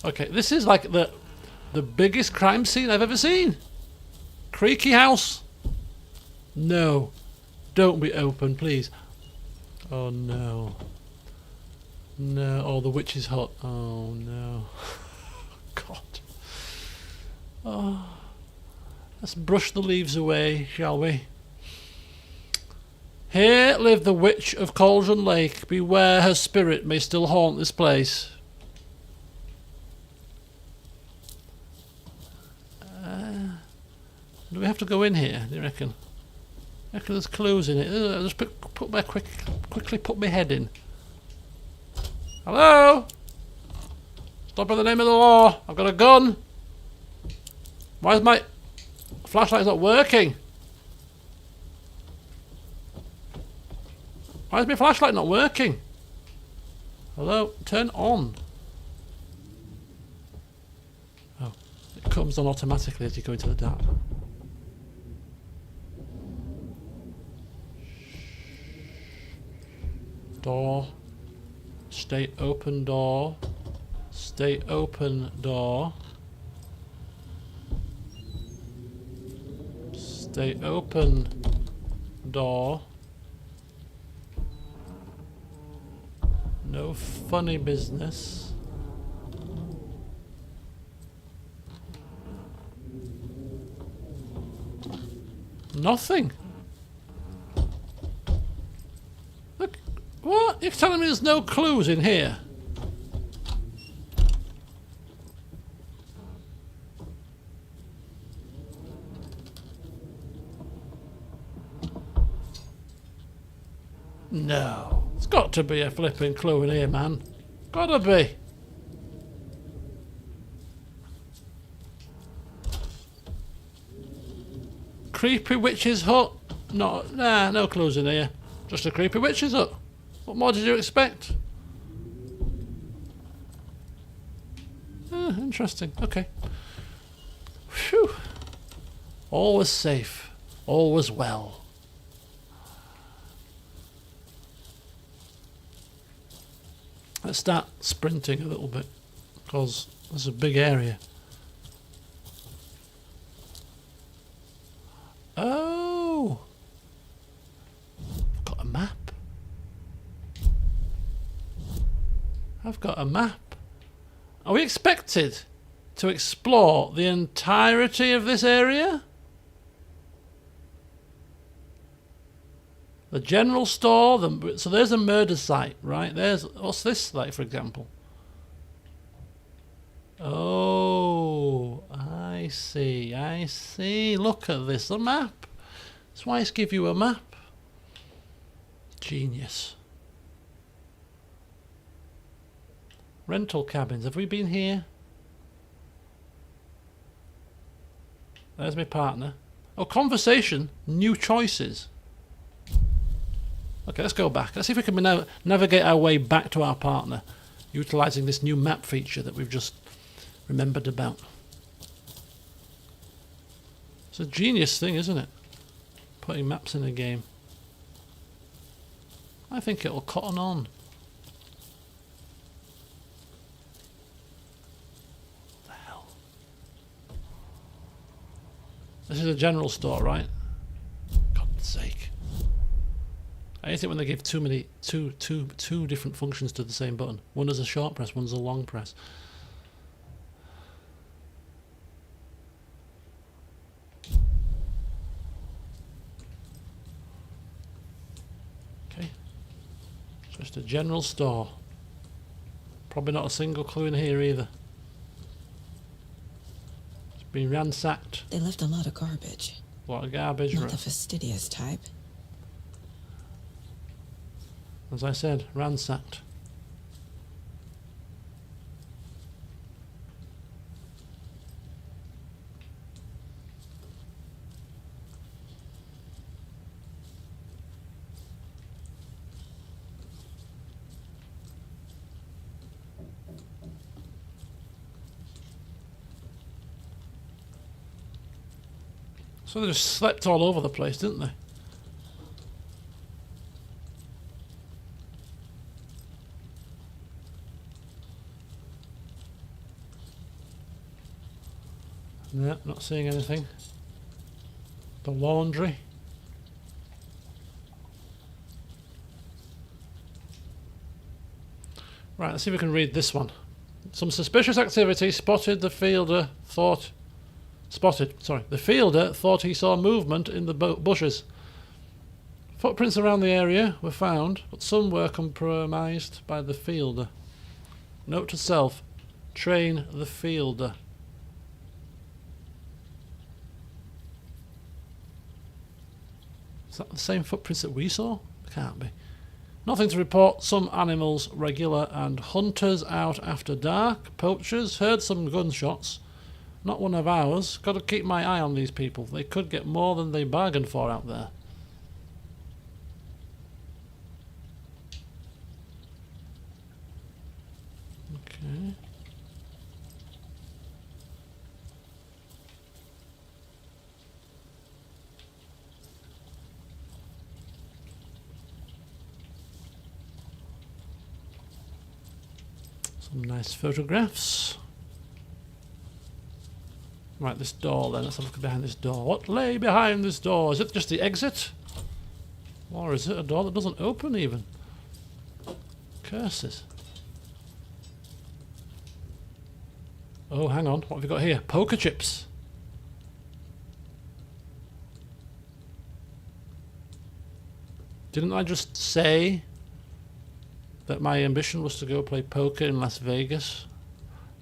S1: Okay, this is like the biggest crime scene I've ever seen. Creaky house. No. Don't be open, please. Oh, no. No. Oh, the witch's hut. Oh, no. God. Oh. Let's brush the leaves away, shall we? Here lived the witch of Cauldron Lake. Beware her spirit may still haunt this place. Do we have to go in here, do you reckon? I reckon there's clues in it. Just quickly put my head in. Hello? Stop in the name of the law. I've got a gun. Why is my flashlight not working? Why is my flashlight not working? Hello? Turn on. Oh, it comes on automatically as you go into the dark. Door. Stay open, door. Stay open, door. Stay open, door. No funny business. Nothing. Look, what? You're telling me there's no clues in here? No. It's got to be a flipping clue in here, man. Gotta be. Creepy witch's hut? No clues in here. Just a creepy witch's hut. What more did you expect? Interesting. Okay. Phew. All was safe. All was well. Let's start sprinting a little bit, because there's a big area. Oh! I've got a map. I've got a map. Are we expected to explore the entirety of this area? The general store, so there's a murder site, right? What's this like, for example? Oh, I see. Look at this, a map. That's why it's give you a map. Genius. Rental cabins, have we been here? There's my partner. Oh, conversation, new choices. Okay, let's go back. Let's see if we can navigate our way back to our partner, utilising this new map feature that we've just remembered about. It's a genius thing, isn't it? Putting maps in a game. I think it'll cotton on. What the hell? This is a general store, right? God's sake. I hate it when they give two different functions to the same button. One is a short press, one's a long press. Okay. Just a general store. Probably not a single clue in here either. It's been ransacked.
S3: They left a lot of garbage.
S1: A lot of garbage.
S3: Not the fastidious type.
S1: As I said, ransacked. So they just slept all over the place, didn't they? No, not seeing anything. The laundry. Right, let's see if we can read this one. Some suspicious activity spotted. The fielder thought he saw movement in the bushes. Footprints around the area were found, but some were compromised by the fielder. Note to self: train the fielder. Is that the same footprints that we saw? Can't be. Nothing to report. Some animals regular, and hunters out after dark. Poachers heard some gunshots. Not one of ours. Got to keep my eye on these people. They could get more than they bargained for out there. Okay. Some nice photographs. Right, this door then. Let's have a look behind this door. What lay behind this door? Is it just the exit? Or is it a door that doesn't open even? Curses. Oh, hang on. What have we got here? Poker chips. Didn't I just say that my ambition was to go play poker in Las Vegas?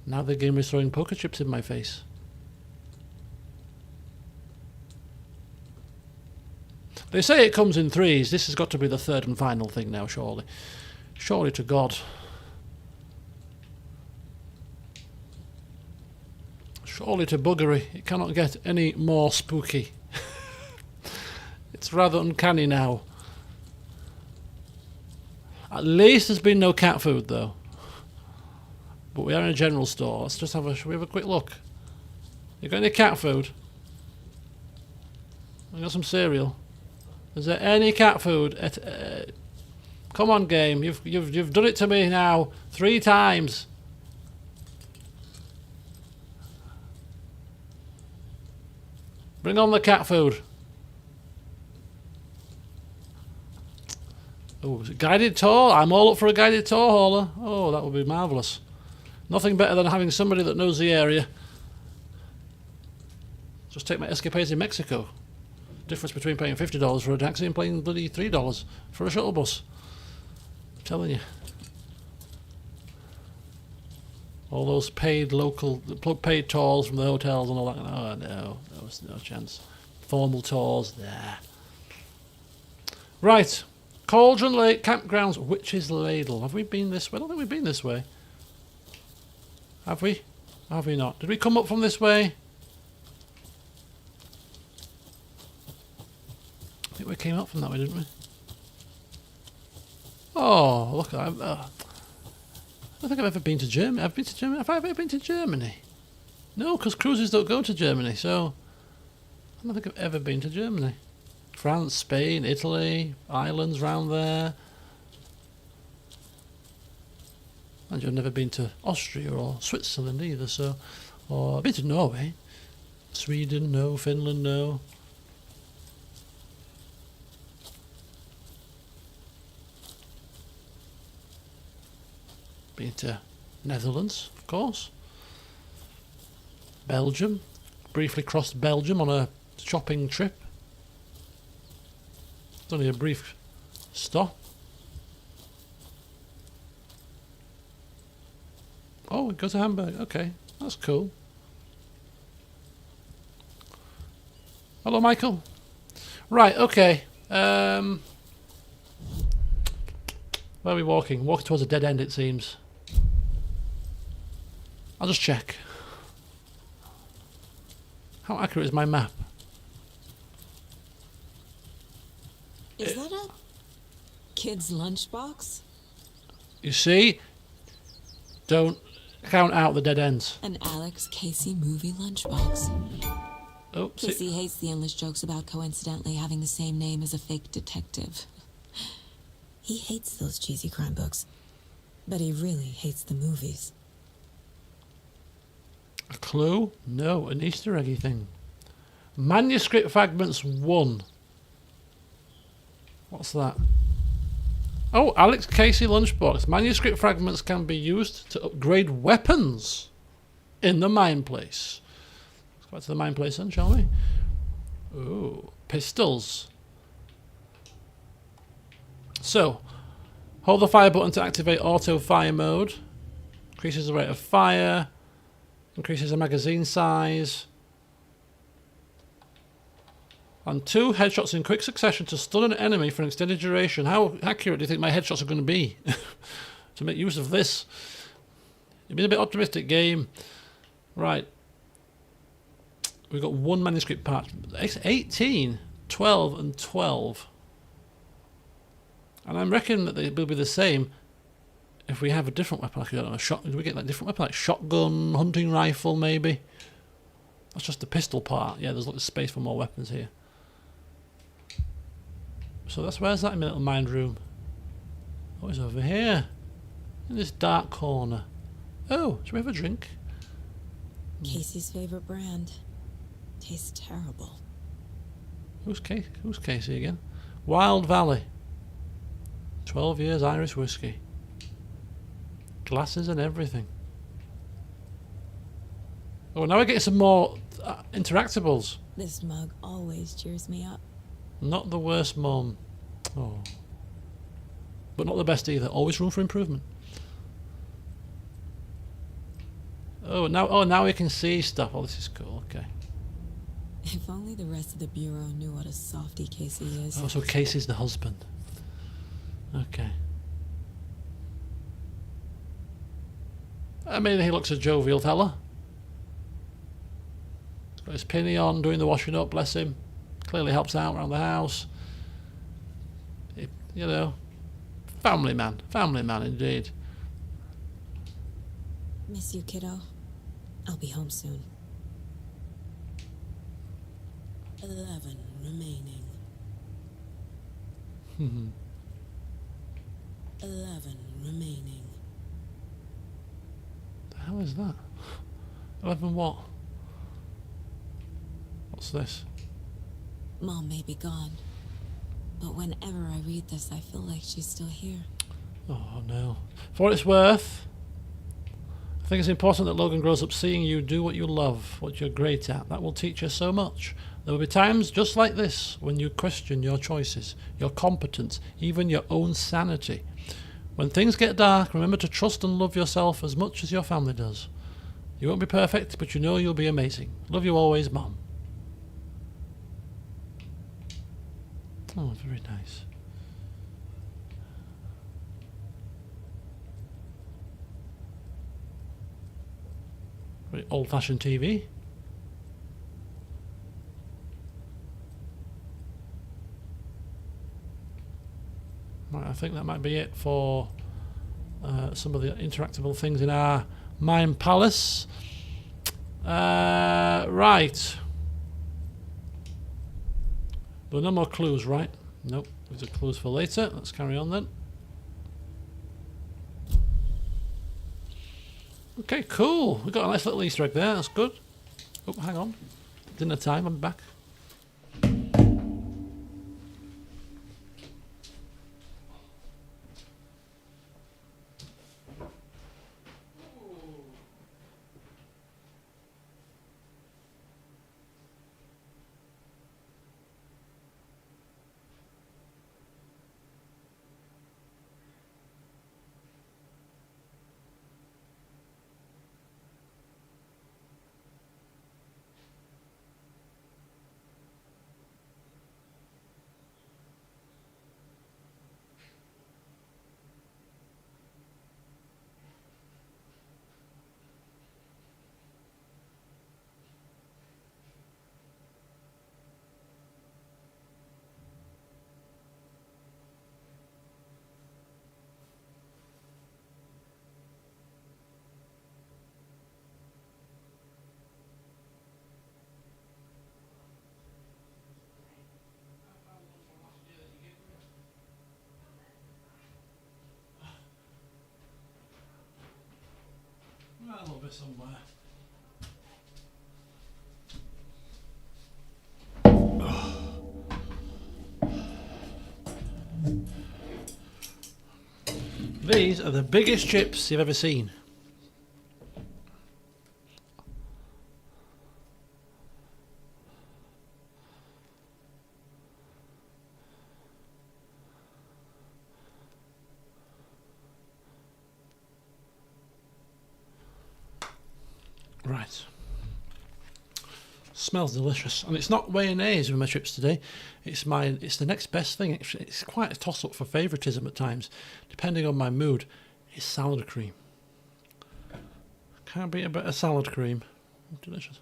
S1: Now the game is throwing poker chips in my face. They say it comes in threes. This has got to be the third and final thing now, surely. Surely to God. Surely to buggery. It cannot get any more spooky. It's rather uncanny now. At least there's been no cat food, though. But we are in a general store. Let's just have a... Shall we have a quick look? You got any cat food? I got some cereal. Is there any cat food? Come on, game. You've done it to me now 3 times. Bring on the cat food. Oh, is it guided tour? I'm all up for a guided tour hauler. Oh, that would be marvellous. Nothing better than having somebody that knows the area. Just take my escapades in Mexico. Difference between paying $50 for a taxi and paying bloody $3 for a shuttle bus. I'm telling you. All those paid paid tours from the hotels and all that. Oh no, no chance. Formal tours, there. Right. Cauldron Lake Campgrounds, Witch's Ladle. Have we been this way? I don't think we've been this way. Have we? Have we not? Did we come up from this way? I think we came up from that way, didn't we? Oh, look! I don't think I've ever been to Germany. I've been to Germany. Have I ever been to Germany? No, because cruises don't go to Germany. So I don't think I've ever been to Germany. France, Spain, Italy, islands round there. And you've never been to Austria or Switzerland either. So, or I've been to Norway, Sweden, no. Finland, no. Been to Netherlands, of course. Belgium. Briefly crossed Belgium on a shopping trip. It's only a brief stop. Oh, we go to Hamburg. Okay, that's cool. Hello, Michael. Right, okay. Where are we walking? Walking towards a dead end, it seems. I'll just check. How accurate is my map?
S3: Is that a kid's lunchbox?
S1: You see? Don't count out the dead ends.
S3: An Alex Casey movie lunchbox.
S1: Oh,
S3: Casey hates the endless jokes about coincidentally having the same name as a fake detective. He hates those cheesy crime books, but he really hates the movies.
S1: A clue? No, an Easter eggy thing. Manuscript fragments 1. What's that? Oh, Alex Casey lunchbox. Manuscript fragments can be used to upgrade weapons in the mine place. Let's go back to the mine place then, shall we? Ooh, pistols. So, hold the fire button to activate auto fire mode. Increases the rate of fire. Increases the magazine size. And 2 headshots in quick succession to stun an enemy for an extended duration. How accurate do you think my headshots are going to be to make use of this? You've been a bit optimistic, game. Right. We've got 1 manuscript part. 18, 12 and 12. And I'm reckoning that they will be the same if we have a different weapon. Like, I don't know, do we get like different weapon? Like shotgun, hunting rifle, maybe? That's just the pistol part. Yeah, there's a lot of space for more weapons here. So where's that in my little mind room? Oh, it's over here. In this dark corner. Oh, should we have a drink?
S3: Casey's favorite brand. Tastes terrible.
S1: Who's Casey again? Wild Valley. 12 years Irish whiskey. Glasses and everything. Oh, now we're getting some more interactables.
S3: This mug always cheers me up.
S1: Not the worst mum. Oh. But not the best either. Always room for improvement. Now we can see stuff. Oh, this is cool. Okay.
S3: If only the rest of the Bureau knew what a softy Casey is.
S1: Oh, so Casey's the husband. Okay. I mean, he looks a jovial fella. He's got his pinny on, doing the washing up, bless him. Clearly helps out around the house. You know, family man indeed.
S3: Miss you, kiddo. I'll be home soon. 11 remaining. 11 remaining.
S1: The hell is that? 11 what? What's this?
S3: Mom may be gone, but whenever I read this, I feel like she's still here.
S1: Oh no. For what it's worth, I think it's important that Logan grows up seeing you do what you love, what you're great at. That will teach her so much. There will be times just like this when you question your choices, your competence, even your own sanity. When things get dark, remember to trust and love yourself as much as your family does. You won't be perfect, but you know you'll be amazing. Love you always, Mom. Oh, very nice. Very old-fashioned TV. Right, I think that might be it for some of the interactable things in our Mind Palace. Right. There are no more clues, right? Nope. These are clues for later. Let's carry on then. Okay, cool. We've got a nice little Easter egg there. That's good. Oh, hang on. Dinner time. I'm back. A little bit somewhere. These are the biggest chips you've ever seen. Right. Smells delicious, and it's not mayonnaise with my chips today. It's the next best thing. It's quite a toss-up for favouritism at times, depending on my mood. It's salad cream. Can't beat a bit of salad cream. Delicious.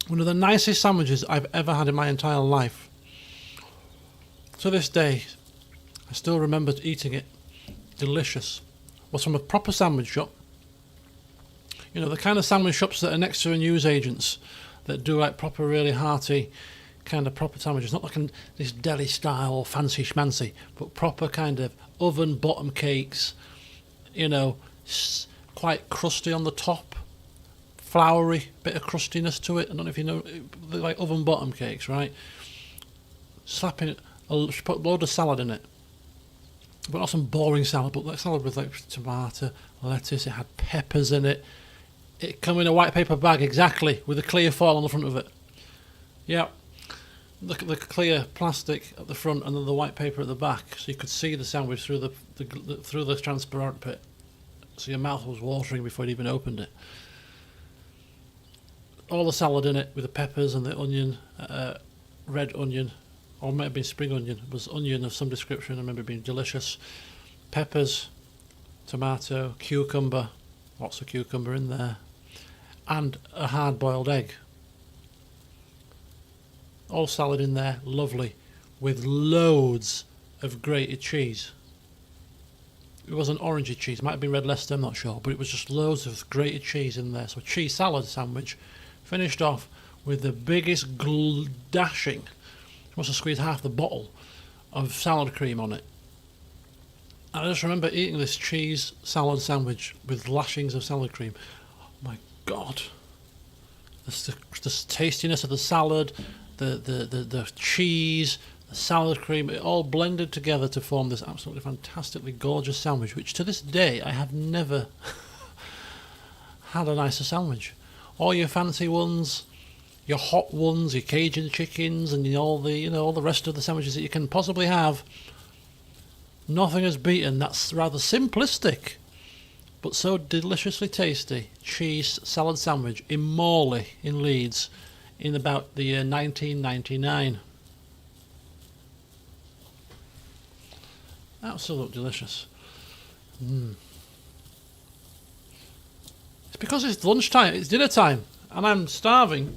S1: One of the nicest sandwiches I've ever had in my entire life. To this day, I still remember eating it. Delicious. Was from a proper sandwich shop. You know, the kind of sandwich shops that are next to newsagents that do like proper, really hearty kind of proper sandwiches. Not like this deli style fancy schmancy, but proper kind of oven bottom cakes. You know, quite crusty on the top. Floury, bit of crustiness to it. I don't know if you know, they're like oven bottom cakes, right? Slapping it, put a load of salad in it. But not some boring salad, but like salad with like tomato, lettuce, it had peppers in it. It came in a white paper bag, exactly, with a clear foil on the front of it. Yeah. The clear plastic at the front and then the white paper at the back, so you could see the sandwich through the transparent bit. So your mouth was watering before you even opened it. All the salad in it with the peppers and the onion, red onion, or it might have been spring onion. It was onion of some description. I remember it being delicious. Peppers, tomato, cucumber, lots of cucumber in there, and a hard-boiled egg. All salad in there, lovely, with loads of grated cheese. It wasn't orangey cheese, might have been red Leicester, I'm not sure, but it was just loads of grated cheese in there. So cheese salad sandwich, finished off with the biggest dashing. You must have squeezed half the bottle of salad cream on it. And I just remember eating this cheese salad sandwich with lashings of salad cream. Oh my God. The tastiness of the salad, the cheese, the salad cream, it all blended together to form this absolutely fantastically gorgeous sandwich, which to this day I have never had a nicer sandwich. All your fancy ones, your hot ones, your Cajun chickens, and all the rest of the sandwiches that you can possibly have, nothing has beaten that rather simplistic but so deliciously tasty cheese salad sandwich in Morley in Leeds in about the year 1999. Absolute delicious. It's because it's lunchtime, it's dinner time, and I'm starving.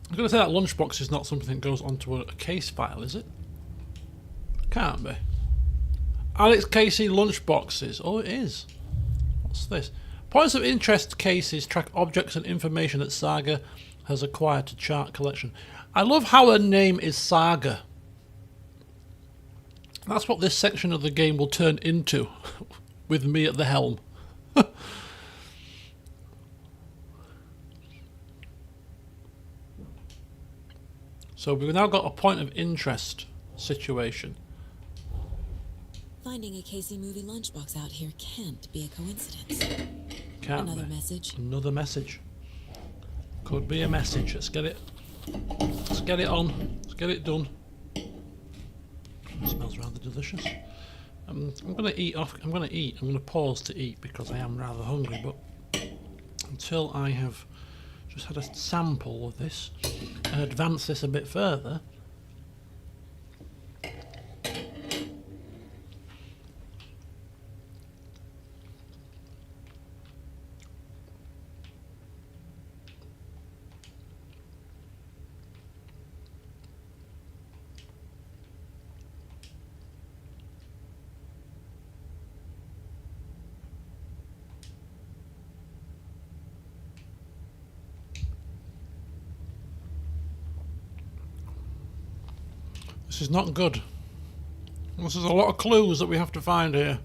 S1: I'm going to say that lunchbox is not something that goes onto a case file, is it? Can't be. Alex Casey lunchboxes. Oh, it is. What's this? Points of interest cases track objects and information that Saga has acquired to chart collection. I love how her name is Saga. That's what this section of the game will turn into with me at the helm. So we've now got a point of interest situation.
S3: Finding a Casey movie lunchbox out here can't be a coincidence.
S1: Can't
S3: Another
S1: be.
S3: message.
S1: Another message. Could be a message. Let's get it. Let's get it on. Let's get it done. It smells rather delicious. I'm going to eat off. I'm going to pause to eat because I am rather hungry. But until I have just had a sample of this and advance this a bit further. This is not good. This is a lot of clues that we have to find here.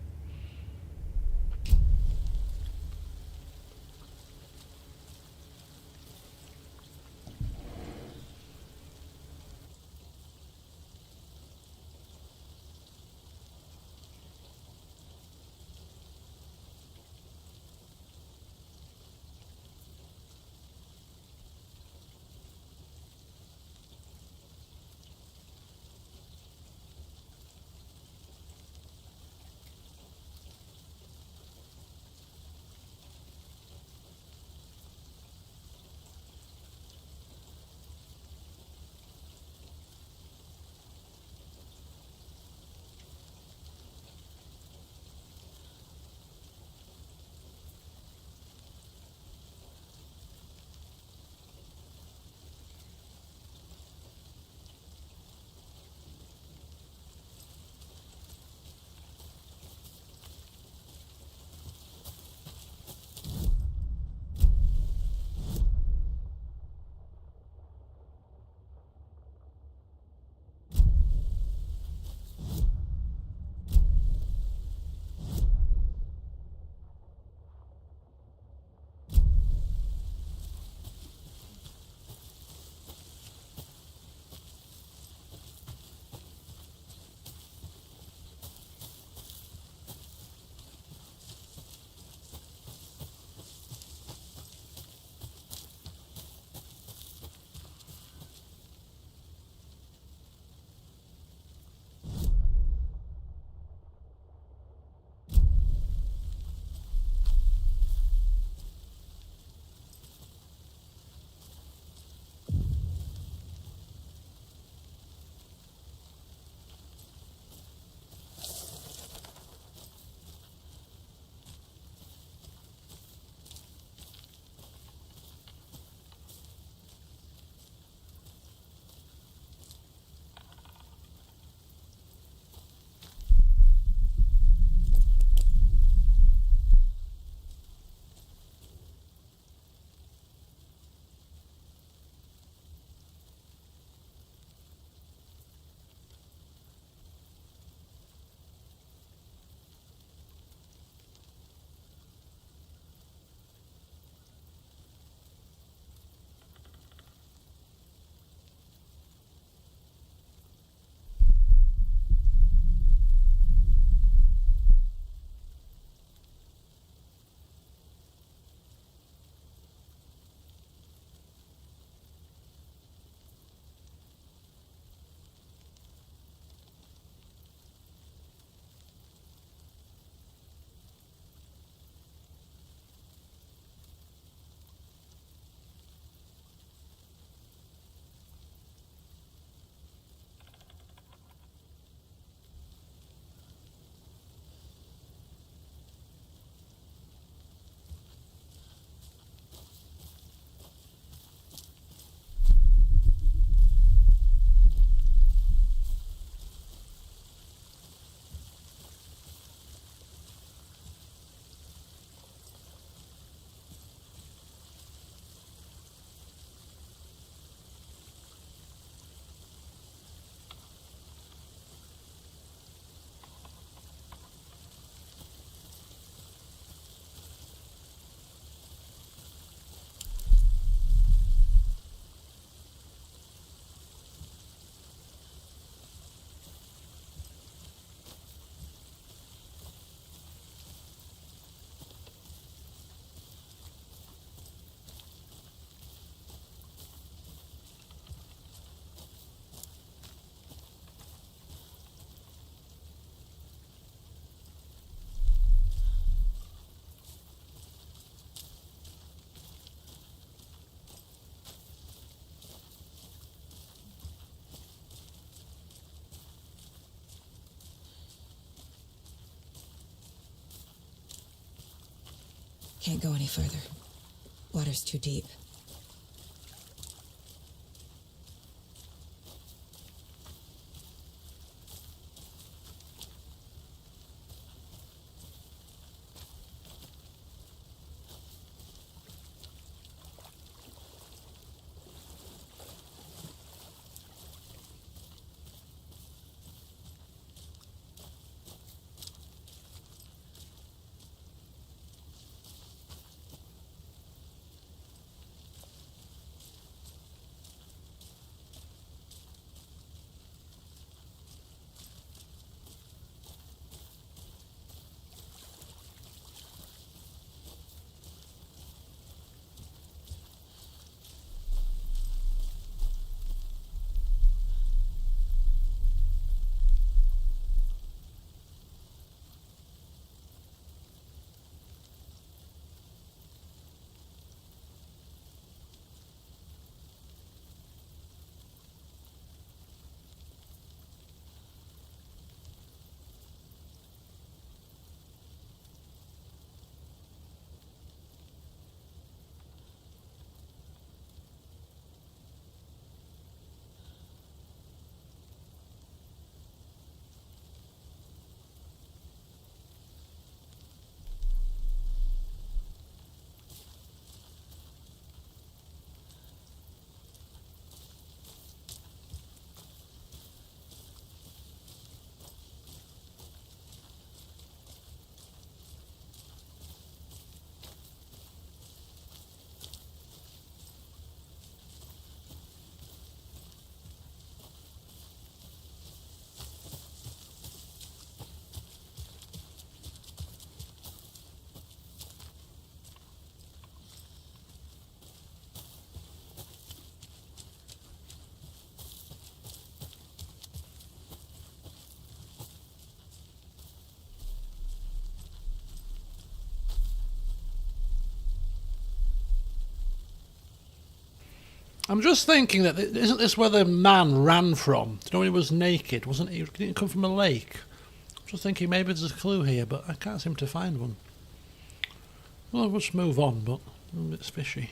S3: Can't go any further. Water's too deep.
S1: I'm just thinking that isn't this where the man ran from? Do you know when he was naked? Wasn't he? Didn't he come from a lake? I'm just thinking maybe there's a clue here, but I can't seem to find one. Well, we'll just move on, but a bit fishy.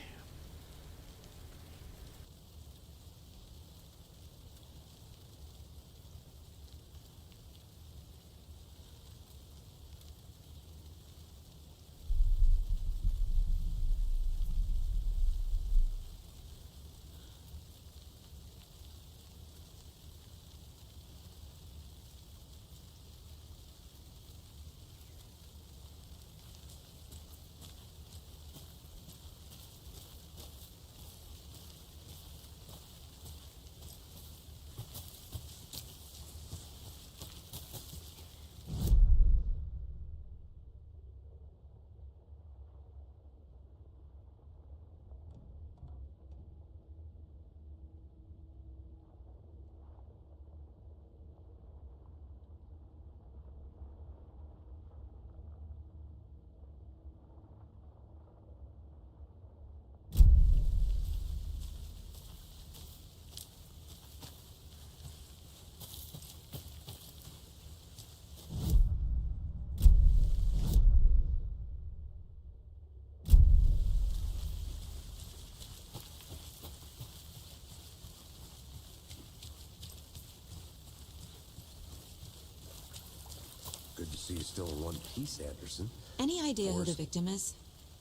S5: Good to see you still in one piece, Anderson.
S3: Any idea who the victim is?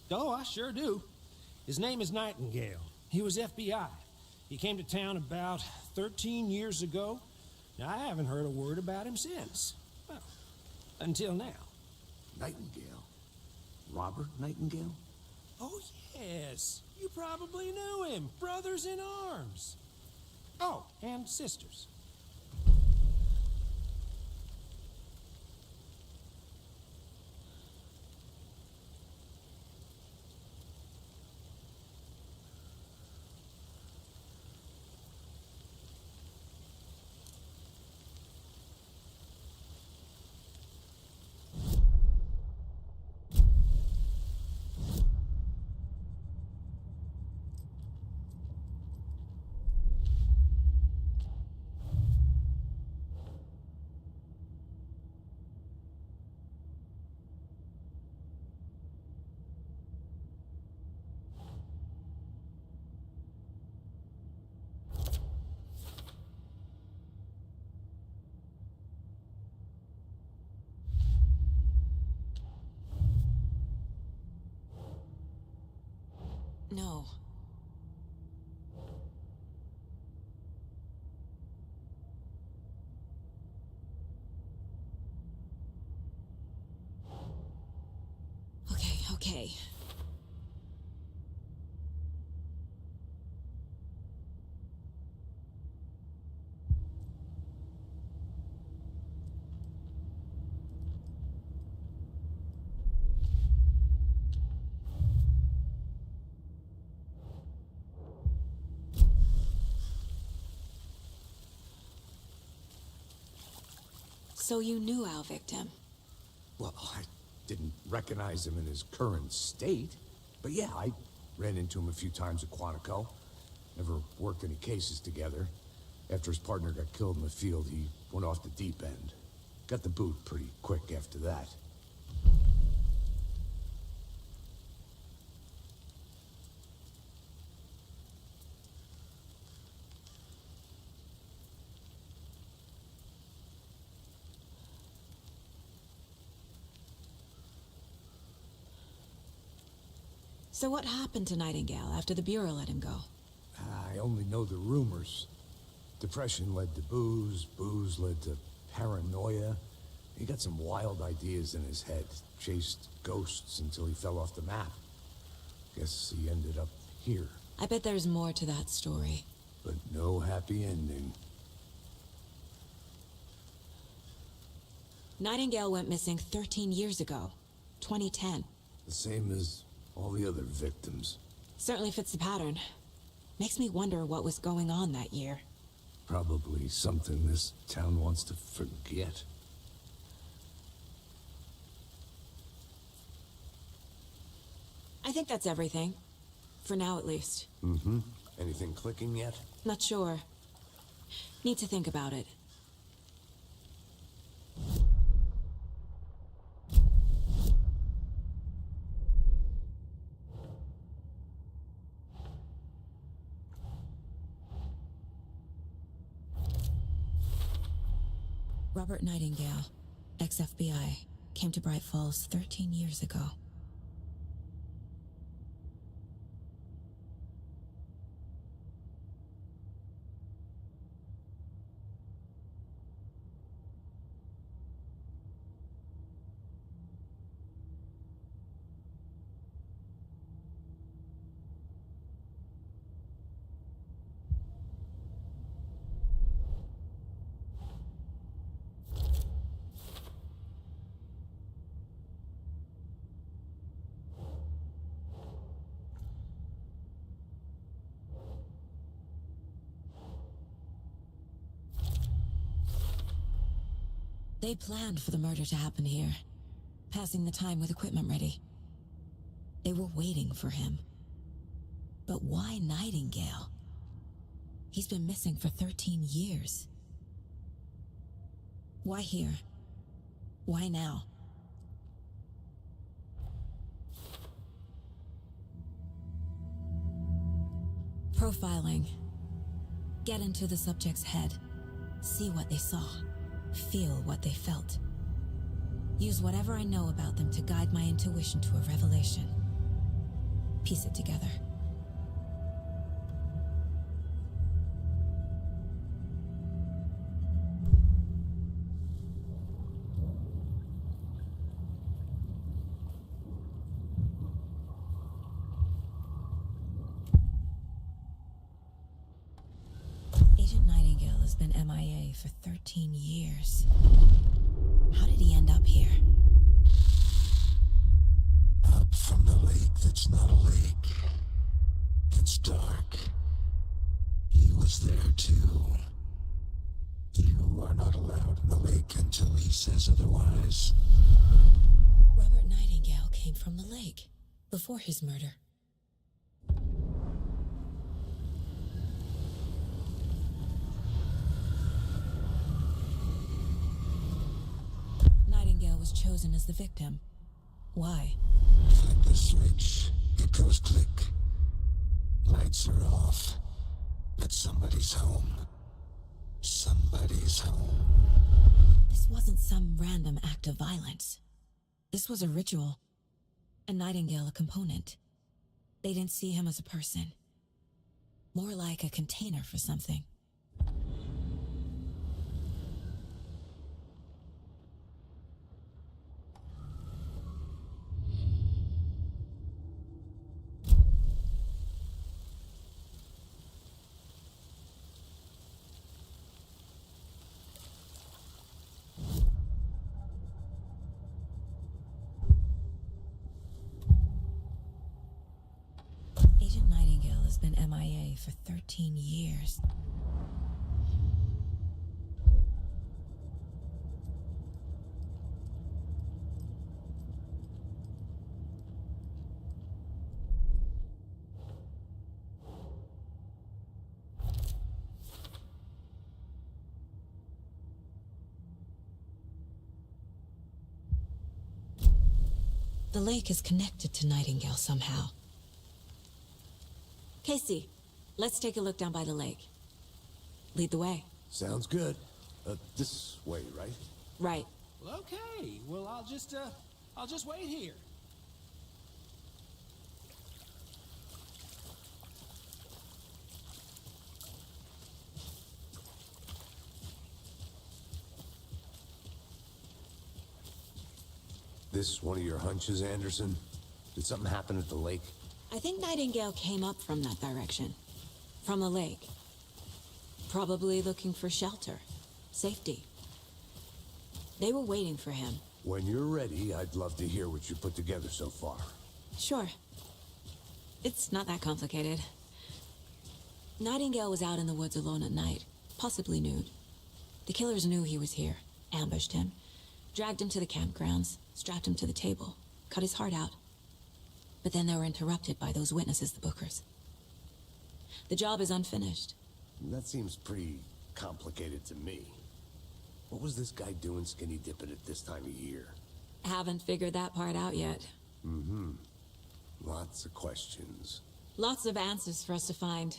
S8: Oh, I sure do. His name is Nightingale. He was FBI. He came to town about 13 years ago. Now, I haven't heard a word about him since. Well, until now.
S5: Nightingale? Robert Nightingale?
S8: Oh, yes. You probably knew him. Brothers in arms. Oh, and sisters.
S3: know? Okay. So you knew our victim?
S5: Well, I didn't recognize him in his current state. But yeah, I ran into him a few times at Quantico. Never worked any cases together. After his partner got killed in the field, he went off the deep end. Got the boot pretty quick after that.
S3: So what happened to Nightingale after the Bureau let him go?
S5: I only know the rumors. Depression led to booze, booze led to paranoia. He got some wild ideas in his head, chased ghosts until he fell off the map. Guess he ended up here.
S3: I bet there's more to that story.
S5: But no happy ending.
S3: Nightingale went missing 13 years ago, 2010.
S5: The same as all the other victims.
S3: Certainly fits the pattern. Makes me wonder what was going on that year.
S5: Probably something this town wants to forget.
S3: I think that's everything. For now, at least.
S5: Mm-hmm. Anything clicking yet?
S3: Not sure. Need to think about it. Robert Nightingale, ex-FBI, came to Bright Falls 13 years ago. They planned for the murder to happen here, passing the time with equipment ready. They were waiting for him. But why Nightingale? He's been missing for 13 years. Why here? Why now? Profiling. Get into the subject's head. See what they saw. Feel what they felt. Use whatever I know about them to guide my intuition to a revelation. Piece it together. Agent Nightingale has been MIA for 13 years. How did he end up here?
S9: Up from the lake that's not a lake. It's dark. He was there too. You are not allowed in the lake until he says otherwise.
S3: Robert Nightingale came from the lake before his murder. Nightingale was chosen as the victim. Why?
S9: Flip the switch. It goes click. Lights are off. But somebody's home. Somebody's home.
S3: This wasn't some random act of violence. This was a ritual. And Nightingale a component. They didn't see him as a person. More like a container for something. Agent Nightingale has been MIA for 13 years. The lake is connected to Nightingale somehow. Casey, let's take a look down by the lake. Lead the way.
S5: Sounds good. This way, right?
S3: Right.
S8: Well, okay. Well, I'll just wait here.
S5: This one of your hunches, Anderson? Did something happen at the lake?
S3: I think Nightingale came up from that direction. From the lake. Probably looking for shelter. Safety. They were waiting for him.
S5: When you're ready, I'd love to hear what you put together so far.
S3: Sure. It's not that complicated. Nightingale was out in the woods alone at night, possibly nude. The killers knew he was here, ambushed him, dragged him to the campgrounds, strapped him to the table, cut his heart out. But then they were interrupted by those witnesses, the Bookers. The job is unfinished.
S5: That seems pretty complicated to me. What was this guy doing skinny dipping at this time of year?
S3: Haven't figured that part out yet.
S5: Mm-hmm. Lots of questions.
S3: Lots of answers for us to find.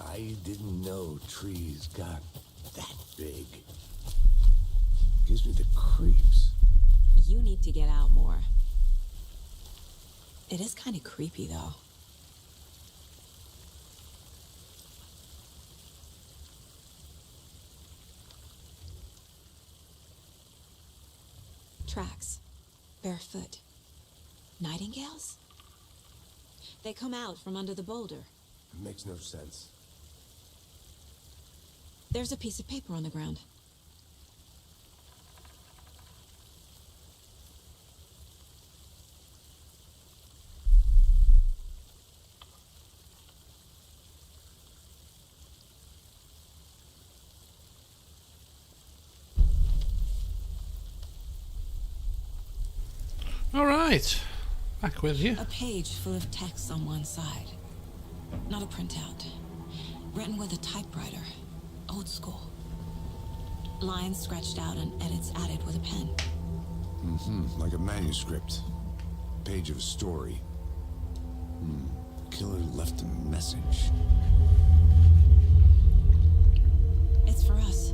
S5: I didn't know trees got that big. Gives me the creeps.
S3: You need to get out more. It is kind of creepy, though. Tracks. Barefoot. Nightingales? They come out from under the boulder.
S5: It makes no sense.
S3: There's a piece of paper on the ground.
S1: All right, back with you.
S3: A page full of text on one side. Not a printout. Written with a typewriter. Old school. Lines scratched out and edits added with a pen.
S5: Mm-hmm, like a manuscript. Page of a story. The killer left a message.
S3: It's for us.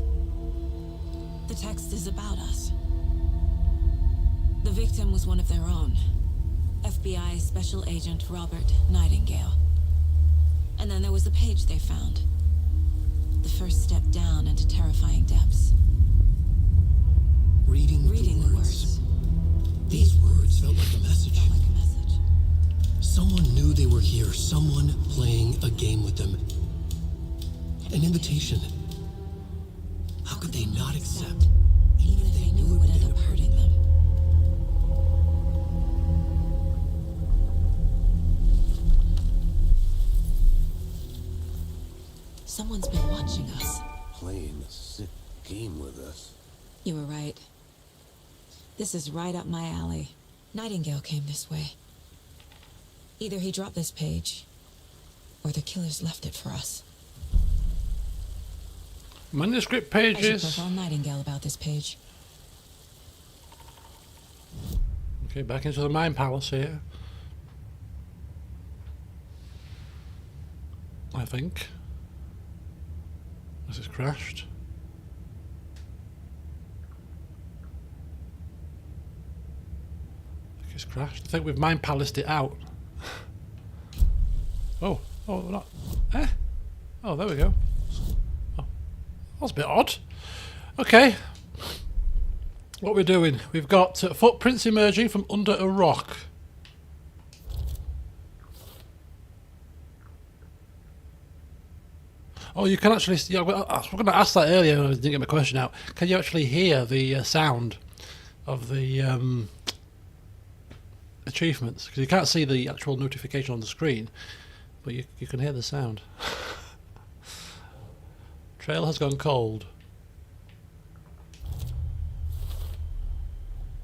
S3: The text is about us. The victim was one of their own. FBI Special Agent Robert Nightingale. And then there was the page they found. The first step down into terrifying depths.
S2: Reading the words. These words felt like a message. Someone knew they were here. Someone playing a game with them. An invitation. How could they not accept?
S3: Even if they knew it would end up hurting them. Someone's been watching us.
S5: Playing a sick game with us.
S3: You were right. This is right up my alley. Nightingale came this way. Either he dropped this page, or the killers left it for us.
S1: Manuscript
S3: I should
S1: pages.
S3: profile Nightingale about this page.
S1: Okay, back into the Mind Palace here. I think. This is crashed. I think it's crashed. I think we've mind palaced it out. Oh, we're not. Eh? Oh, there we go. Oh, that's a bit odd. Okay. What we're doing? We've got footprints emerging from under a rock. Oh, you can actually. Yeah, we're going to ask that earlier. I didn't get my question out. Can you actually hear the sound of the achievements? Because you can't see the actual notification on the screen, but you can hear the sound. Trail has gone cold.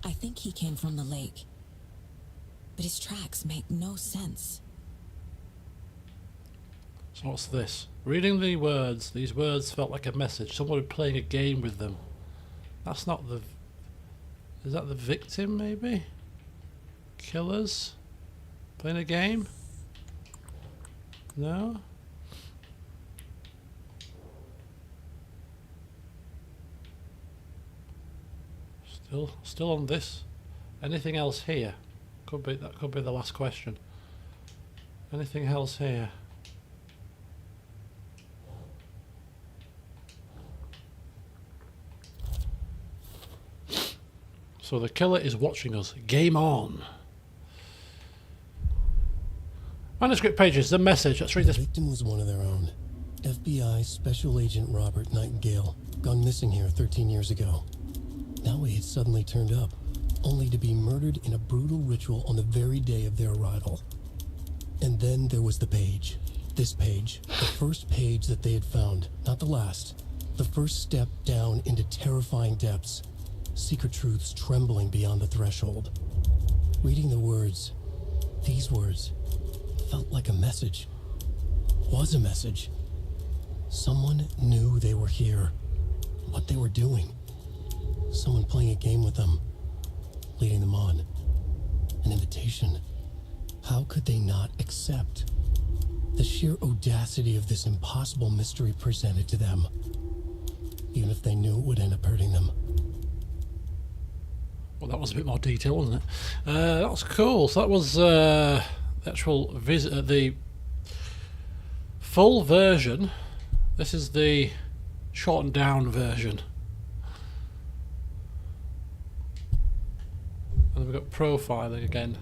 S3: I think he came from the lake, but his tracks make no sense.
S1: So what's this? Reading the words, these words felt like a message. Someone playing a game with them. That's not the... Is that the victim, maybe? Killers? Playing a game? No? Still on this. Anything else here? That could be the last question. Anything else here? So the killer is watching us. Game on. Manuscript pages, the message. Let's read this.
S2: The victim was one of their own. FBI Special Agent Robert Nightingale, gone missing here 13 years ago. Now he had suddenly turned up, only to be murdered in a brutal ritual on the very day of their arrival. And then there was the page. This page, the first page that they had found, not the last. The first step down into terrifying depths. Secret truths trembling beyond the threshold. Reading the words, these words, felt like a message. Was a message. Someone knew they were here, what they were doing. Someone playing a game with them, leading them on. An invitation. How could they not accept? The sheer audacity of this impossible mystery presented to them, even if they knew it would end up hurting them.
S1: Well, that was a bit more detail, wasn't it? That was cool. So that was the actual visit, the full version. This is the shortened down version. And we've got profiling again.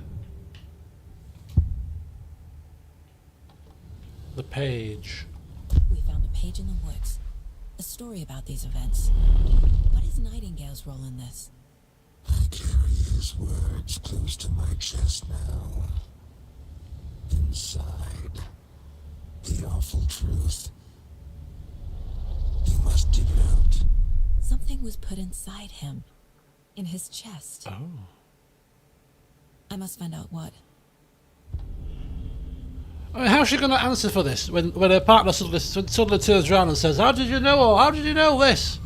S1: The page.
S3: We found a page in the woods. A story about these events. What is Nightingale's role in this?
S9: I carry his words close to my chest now. Inside, the awful truth. You must dig it out.
S3: Something was put inside him. In his chest.
S1: Oh.
S3: I must find out what.
S1: I mean, how's she going to answer for this when her partner suddenly turns around and says, "How did you know? How did you know this?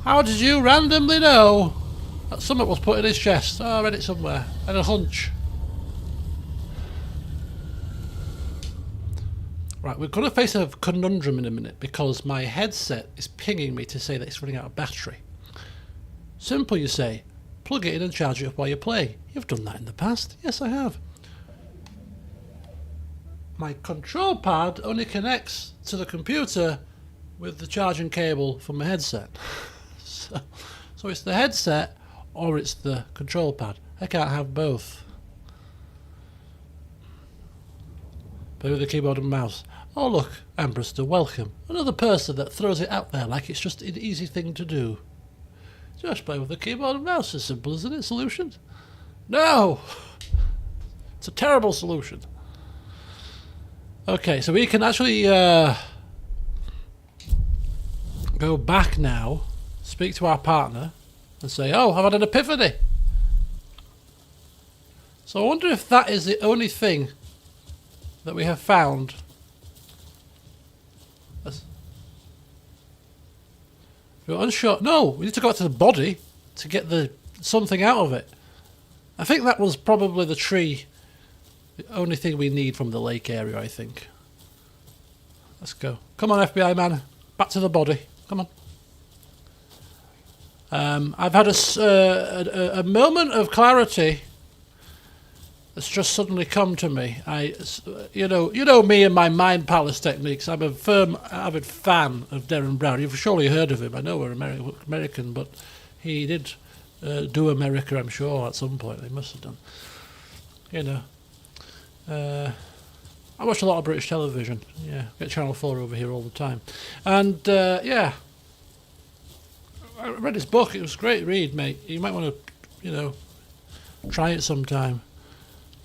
S1: How did you randomly know that something was put in his chest?" Oh, I read it somewhere. I had a hunch. Right, we're going to face a conundrum in a minute because my headset is pinging me to say that it's running out of battery. Simple, you say. Plug it in and charge it up while you're playing. You've done that in the past. Yes, I have. My control pad only connects to the computer with the charging cable from my headset. So it's the headset or it's the control pad. I can't have both. Play with the keyboard and mouse. Oh look, Ambrister, welcome. Another person that throws it out there like it's just an easy thing to do. Just play with the keyboard and mouse. As simple, isn't it? Solution? No! It's a terrible solution. Okay, so we can actually go back now, speak to our partner, and say, "Oh, I've had an epiphany." So I wonder if that is the only thing that we have found. We're unsure. No, we need to go back to the body to get something out of it. I think that was probably the tree. The only thing we need from the lake area, I think. Let's go. Come on, FBI man. Back to the body. Come on. I've had a moment of clarity that's just suddenly come to me. You know me and my mind palace techniques. I'm a firm, avid fan of Derren Brown. You've surely heard of him. I know we're American, but he did do America, I'm sure, at some point. He must have done. You know. I watch a lot of British television. Yeah, get Channel 4 over here all the time. And, yeah. I read his book. It was a great read, mate. You might want to, try it sometime.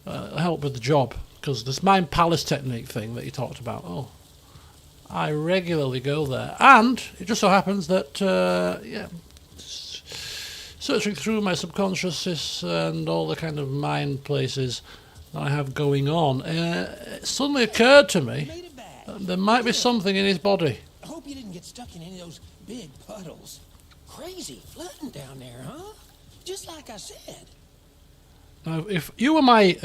S1: Help with the job. Because this mind palace technique thing that he talked about, I regularly go there. And it just so happens that, searching through my subconscious and all the kind of mind places that I have going on, it suddenly occurred to me that there might be something in his body.
S8: I hope you didn't get stuck in any of those big puddles. Crazy flooding down there, huh? Just like I said.
S1: Now, if you were my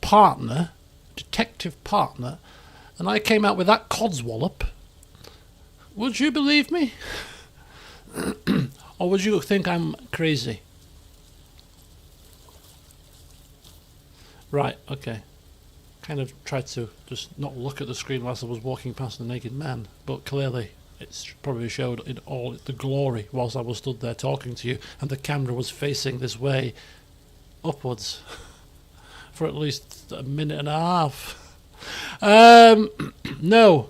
S1: partner, detective partner, and I came out with that codswallop, would you believe me? Or would you think I'm crazy? Right, okay. Kind of tried to just not look at the screen whilst I was walking past the naked man, but clearly it's probably showed in all the glory whilst I was stood there talking to you, and the camera was facing this way upwards for at least a minute and a half. No,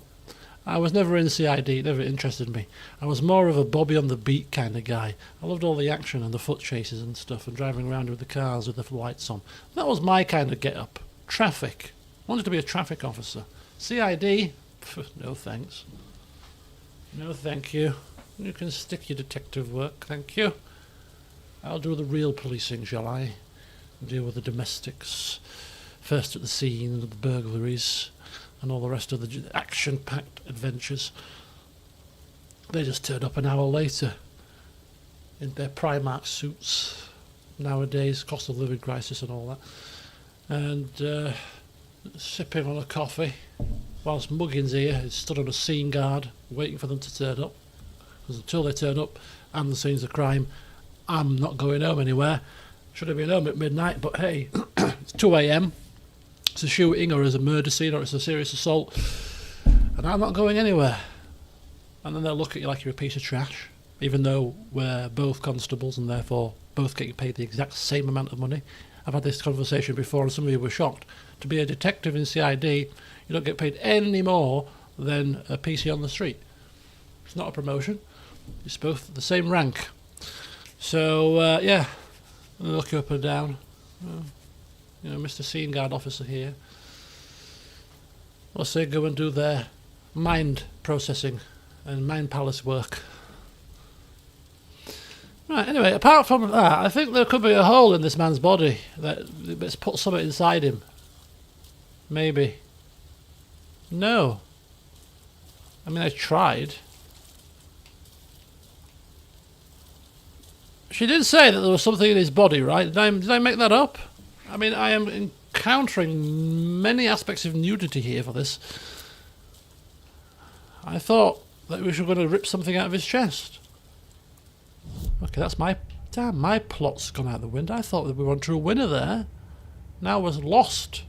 S1: I was never in CID, it never interested me. I was more of a Bobby on the beat kind of guy. I loved all the action and the foot chases and stuff and driving around with the cars with the lights on. That was my kind of get-up. Traffic. Wanted to be a traffic officer. CID? Pff, no thanks. No thank you. You can stick your detective work, thank you. I'll do the real policing, shall I? Deal with the domestics. First at the scene, the burglaries, and all the rest of the action-packed adventures. They just turned up an hour later in their Primark suits. Nowadays, cost of living crisis and all that. And sipping on a coffee, whilst Muggins here is stood on a scene guard, waiting for them to turn up. Because until they turn up and the scenes of crime, I'm not going home anywhere. Should have been home at midnight, but hey, it's 2 a.m. It's a shooting, or it's a murder scene, or it's a serious assault, and I'm not going anywhere. And then they'll look at you like you're a piece of trash, even though we're both constables and therefore both getting paid the exact same amount of money. I've had this conversation before, and some of you were shocked. To be a detective in CID, you don't get paid any more than a PC on the street. It's not a promotion. It's both the same rank. So, yeah, they look you up and down. Mr. Scene Guard officer here. Let's say go and do their mind processing and mind palace work. Right, anyway, apart from that, I think there could be a hole in this man's body that's put something inside him. Maybe. No. I mean, I tried. She did say that there was something in his body, right? Did I make that up? I mean, I am encountering many aspects of nudity here for this. I thought that we were going to rip something out of his chest. Okay, that's my plot's gone out the window. I thought that we were on true winner there. Now we're lost.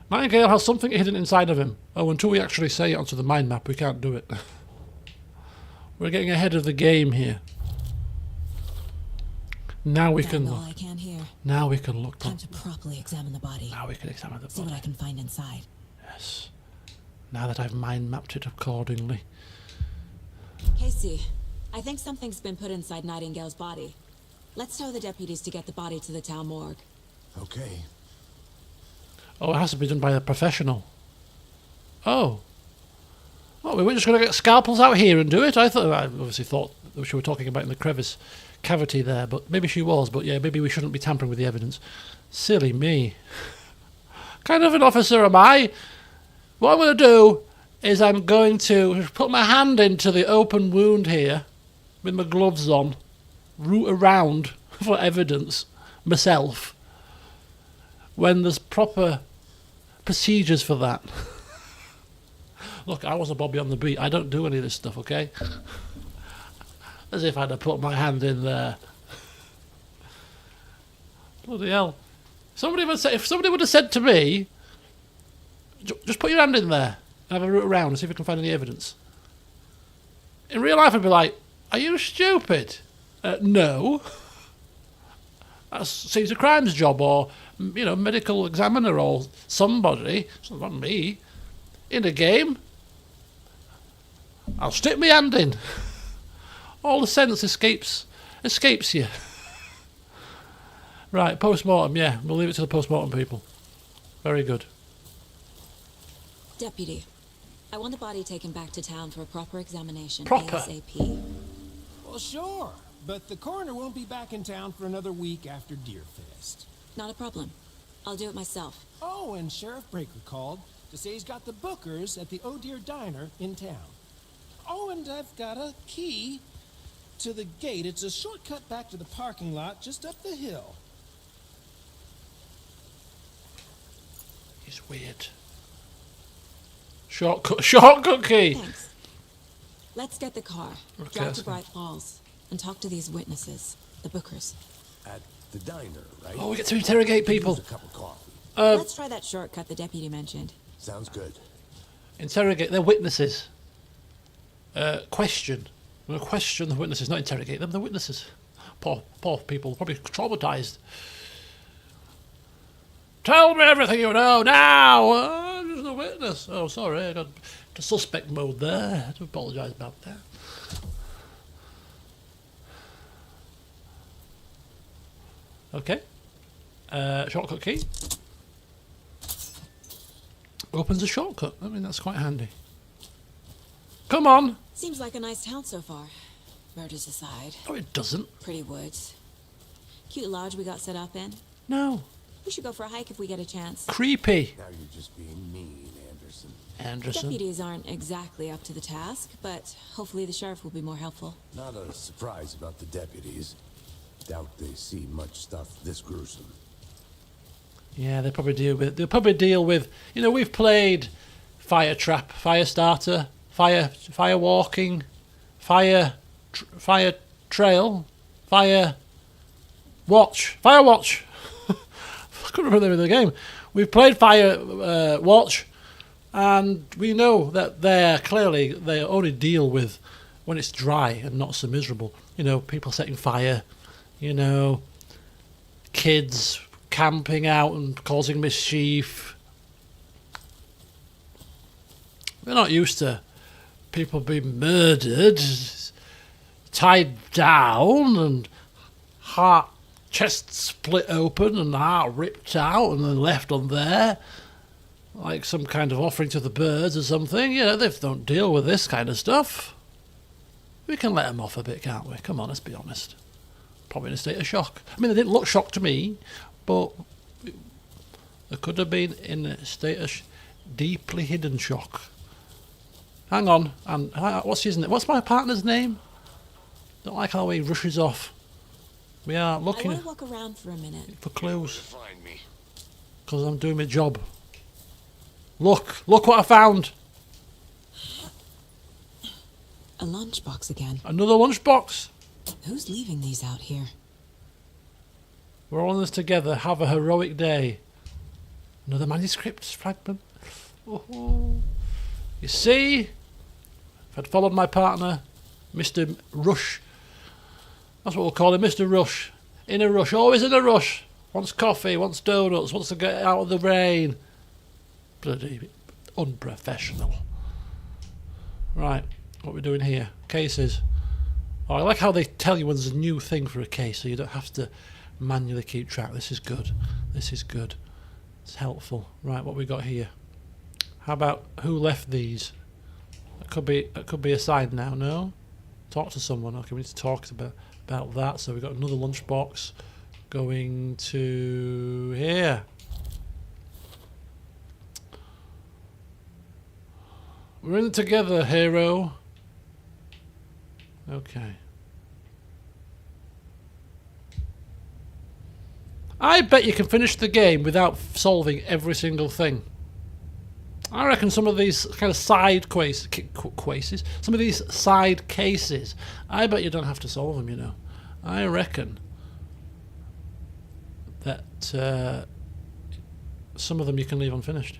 S1: Nightingale has something hidden inside of him. Oh, until we actually say it onto the mind map, we can't do it. We're getting ahead of the game here. Now we can look.
S3: I can't hear.
S1: Now we can look.
S3: Time to properly examine the body.
S1: Now we can examine the body.
S3: See what I can find inside.
S1: Yes. Now that I've mind mapped it accordingly.
S3: Casey, I think something's been put inside Nightingale's body. Let's tell the deputies to get the body to the town morgue.
S5: Okay.
S1: Oh, it has to be done by a professional. Oh. Oh, we weren't just going to get scalpels out here and do it. I obviously thought that she were talking about in the crevice cavity there, but maybe she was. But yeah, maybe we shouldn't be tampering with the evidence. Silly me. Kind of an officer am I? What I'm going to do is I'm going to put my hand into the open wound here with my gloves on, root around for evidence myself when there's proper procedures for that. Look, I wasn't Bobby on the beat. I don't do any of this stuff, okay? As if I'd have put my hand in there. Bloody hell. If somebody would have said to me, just put your hand in there and have a root around and see if you can find any evidence. In real life, I'd be like, are you stupid? No. That's Caesar Crime's job, or, medical examiner, or somebody. It's not me. In a game, I'll stick my hand in. All the sense escapes you. Right, post-mortem, yeah. We'll leave it to the post-mortem people. Very good.
S3: Deputy, I want the body taken back to town for a proper examination.
S1: Proper?
S3: ASAP.
S8: Well, sure. But the coroner won't be back in town for another week after Deerfest.
S3: Not a problem. I'll do it myself.
S8: Oh, and Sheriff Breaker called to say he's got the bookers at the Oh Dear Diner in town. Oh, and I've got a key to the gate. It's a shortcut back to the parking lot just up the hill.
S1: He's weird. Shortcut key.
S3: Thanks. Let's get the car.
S1: Okay,
S3: Drive
S1: that's
S3: to Bright Falls and talk to these witnesses, the bookers.
S5: At the diner, right?
S1: Oh, we get to interrogate people.
S5: Use a cup of coffee.
S3: Let's try that shortcut the deputy mentioned.
S5: Sounds good.
S1: Interrogate their witnesses. Question. We're gonna question the witnesses, not interrogate them. The witnesses. Poor people, probably traumatized. Tell me everything you know now. I'm just a witness. Oh, sorry, I got to suspect mode there. I have to apologise about that. Okay. Shortcut key. Opens a shortcut. I mean, that's quite handy. Come on.
S3: Seems like a nice town so far. Murders aside.
S1: No, it doesn't.
S3: Pretty woods. Cute lodge we got set up in.
S1: No.
S3: We should go for a hike if we get a chance.
S1: Creepy.
S5: Now you're just being mean, Anderson.
S1: Anderson.
S3: Deputies aren't exactly up to the task, but hopefully the sheriff will be more helpful.
S5: Not a surprise about the deputies. Doubt they see much stuff this gruesome.
S1: Yeah, they'll probably deal with. We've played fire trap, fire starter, fire walking, fire trail, fire watch. I couldn't remember the name of the game. We've played fire watch, and we know that they only deal with when it's dry and not so miserable. People setting fire. Kids camping out and causing mischief. We're not used to people being murdered, tied down, and chest split open and heart ripped out and then left on there, like some kind of offering to the birds or something. They don't deal with this kind of stuff. We can let them off a bit, can't we? Come on, let's be honest. Probably in a state of shock. I mean, they didn't look shocked to me, but they could have been in a state of deeply hidden shock. Hang on, and what's his name? What's my partner's name? Don't like how he rushes off. We are looking
S3: I want to walk around for a minute.
S1: for clues,
S9: Find me.
S1: because I'm doing my job. Look what I found.
S3: A lunchbox again.
S1: Another lunchbox.
S3: Who's leaving these out here?
S1: We're all in this together. Have a heroic day. Another manuscript fragment. Oh. You see, if I'd followed my partner, Mr. Rush. That's what we'll call him, Mr. Rush. In a rush, always in a rush. Wants coffee, wants donuts, wants to get out of the rain. Bloody unprofessional. Right, what are we doing here? Cases. Oh, I like how they tell you when there's a new thing for a case, so you don't have to manually keep track. This is good. This is good. It's helpful. Right, what we got here? How about who left these? That could be a sign now. No, talk to someone. Okay, we need to talk about that. So we've got another lunchbox going to here. We're in it together, hero. Okay. I bet you can finish the game without solving every single thing. I reckon some of these kind of side cases, some of these side cases, I bet you don't have to solve them, you know. I reckon that some of them you can leave unfinished.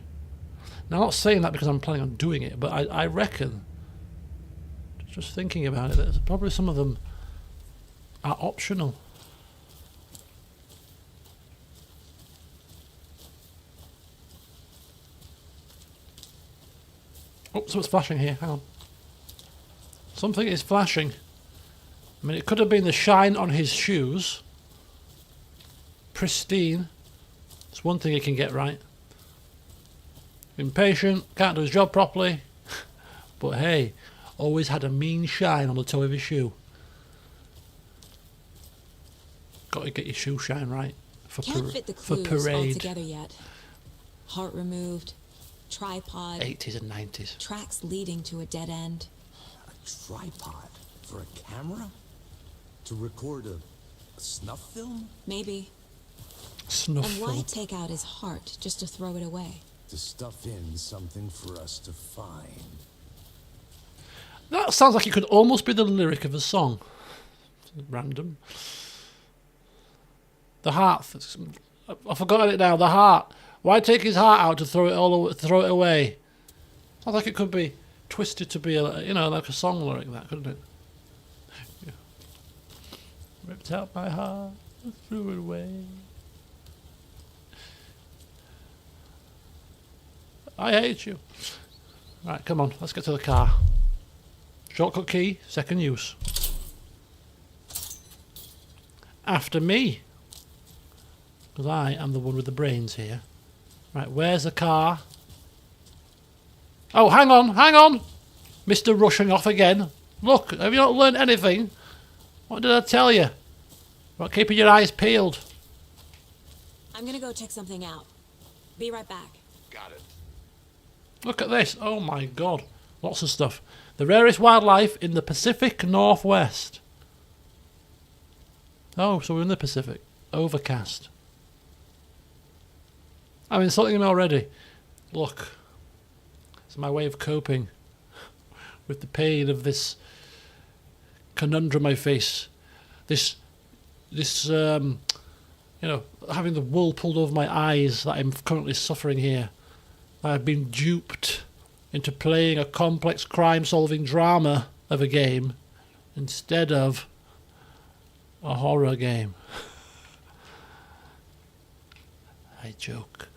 S1: Now, I'm not saying that because I'm planning on doing it, but I reckon, just thinking about it, that probably some of them are optional. Oh, something's flashing here. Hang on. Something is flashing. I mean, it could have been the shine on his shoes. Pristine. It's one thing he can get right. Impatient, can't do his job properly. But hey, always had a mean shine on the toe of his shoe. Got to get your shoe shine right for
S3: Can't fit the
S1: for
S3: clues all
S1: parade.
S3: together yet. Heart removed, tripod,
S1: 80s and 90s.
S3: tracks leading to a dead end.
S5: A tripod for a camera? To record a snuff film?
S3: Maybe.
S1: Snuff
S3: And why
S1: film.
S3: take out his heart just to throw it away?
S5: To stuff in something for us to find.
S1: That sounds like it could almost be the lyric of a song. Random. The heart. I've forgotten it now. The heart. Why take his heart out to throw it away? Sounds like it could be twisted to be a, you know, like a song lyric, that, couldn't it? Yeah. Ripped out my heart, threw it away. I hate you. Right, come on, let's get to the car. Shortcut key, second use. After me. Because I am the one with the brains here. Right, where's the car? Oh, hang on, hang on! Mr. Rushing off again. Look, have you not learned anything? What did I tell you? About keeping your eyes peeled.
S3: I'm gonna go check something out. Be right back.
S5: Got it.
S1: Look at this. Oh my god. Lots of stuff. The rarest wildlife in the Pacific Northwest. Oh, so we're in the Pacific. Overcast. I'm insulting him already. Look. It's my way of coping with the pain of this conundrum I face. This you know, having the wool pulled over my eyes that I'm currently suffering here. I've been duped into playing a complex crime-solving drama of a game instead of a horror game. I joke.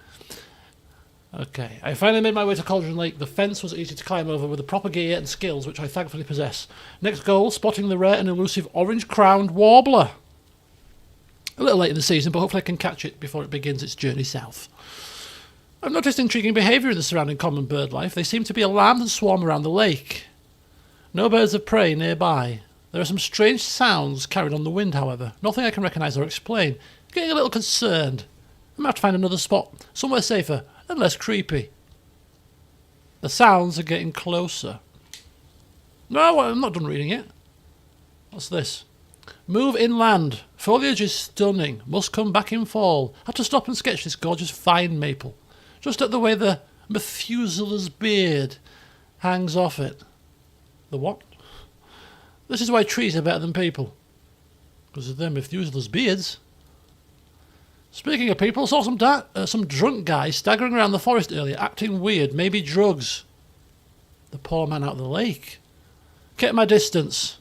S1: Okay, I finally made my way to Cauldron Lake. The fence was easy to climb over with the proper gear and skills, which I thankfully possess. Next goal, spotting the rare and elusive orange-crowned warbler. A little late in the season, but hopefully I can catch it before it begins its journey south. I've noticed intriguing behaviour in the surrounding common bird life. They seem to be alarmed and swarm around the lake. No birds of prey nearby. There are some strange sounds carried on the wind, however. Nothing I can recognise or explain. Getting a little concerned. I'm going to have to find another spot, somewhere safer and less creepy. The sounds are getting closer. No, I'm not done reading it. What's this? Move inland. Foliage is stunning. Must come back in fall. Have to stop and sketch this gorgeous fine maple. Just at the way the Methuselah's beard hangs off it. The what? This is why trees are better than people. Because of their Methuselah's beards. Speaking of people, saw some drunk guy staggering around the forest earlier, acting weird, maybe drugs. The poor man out of the lake. Kept my distance.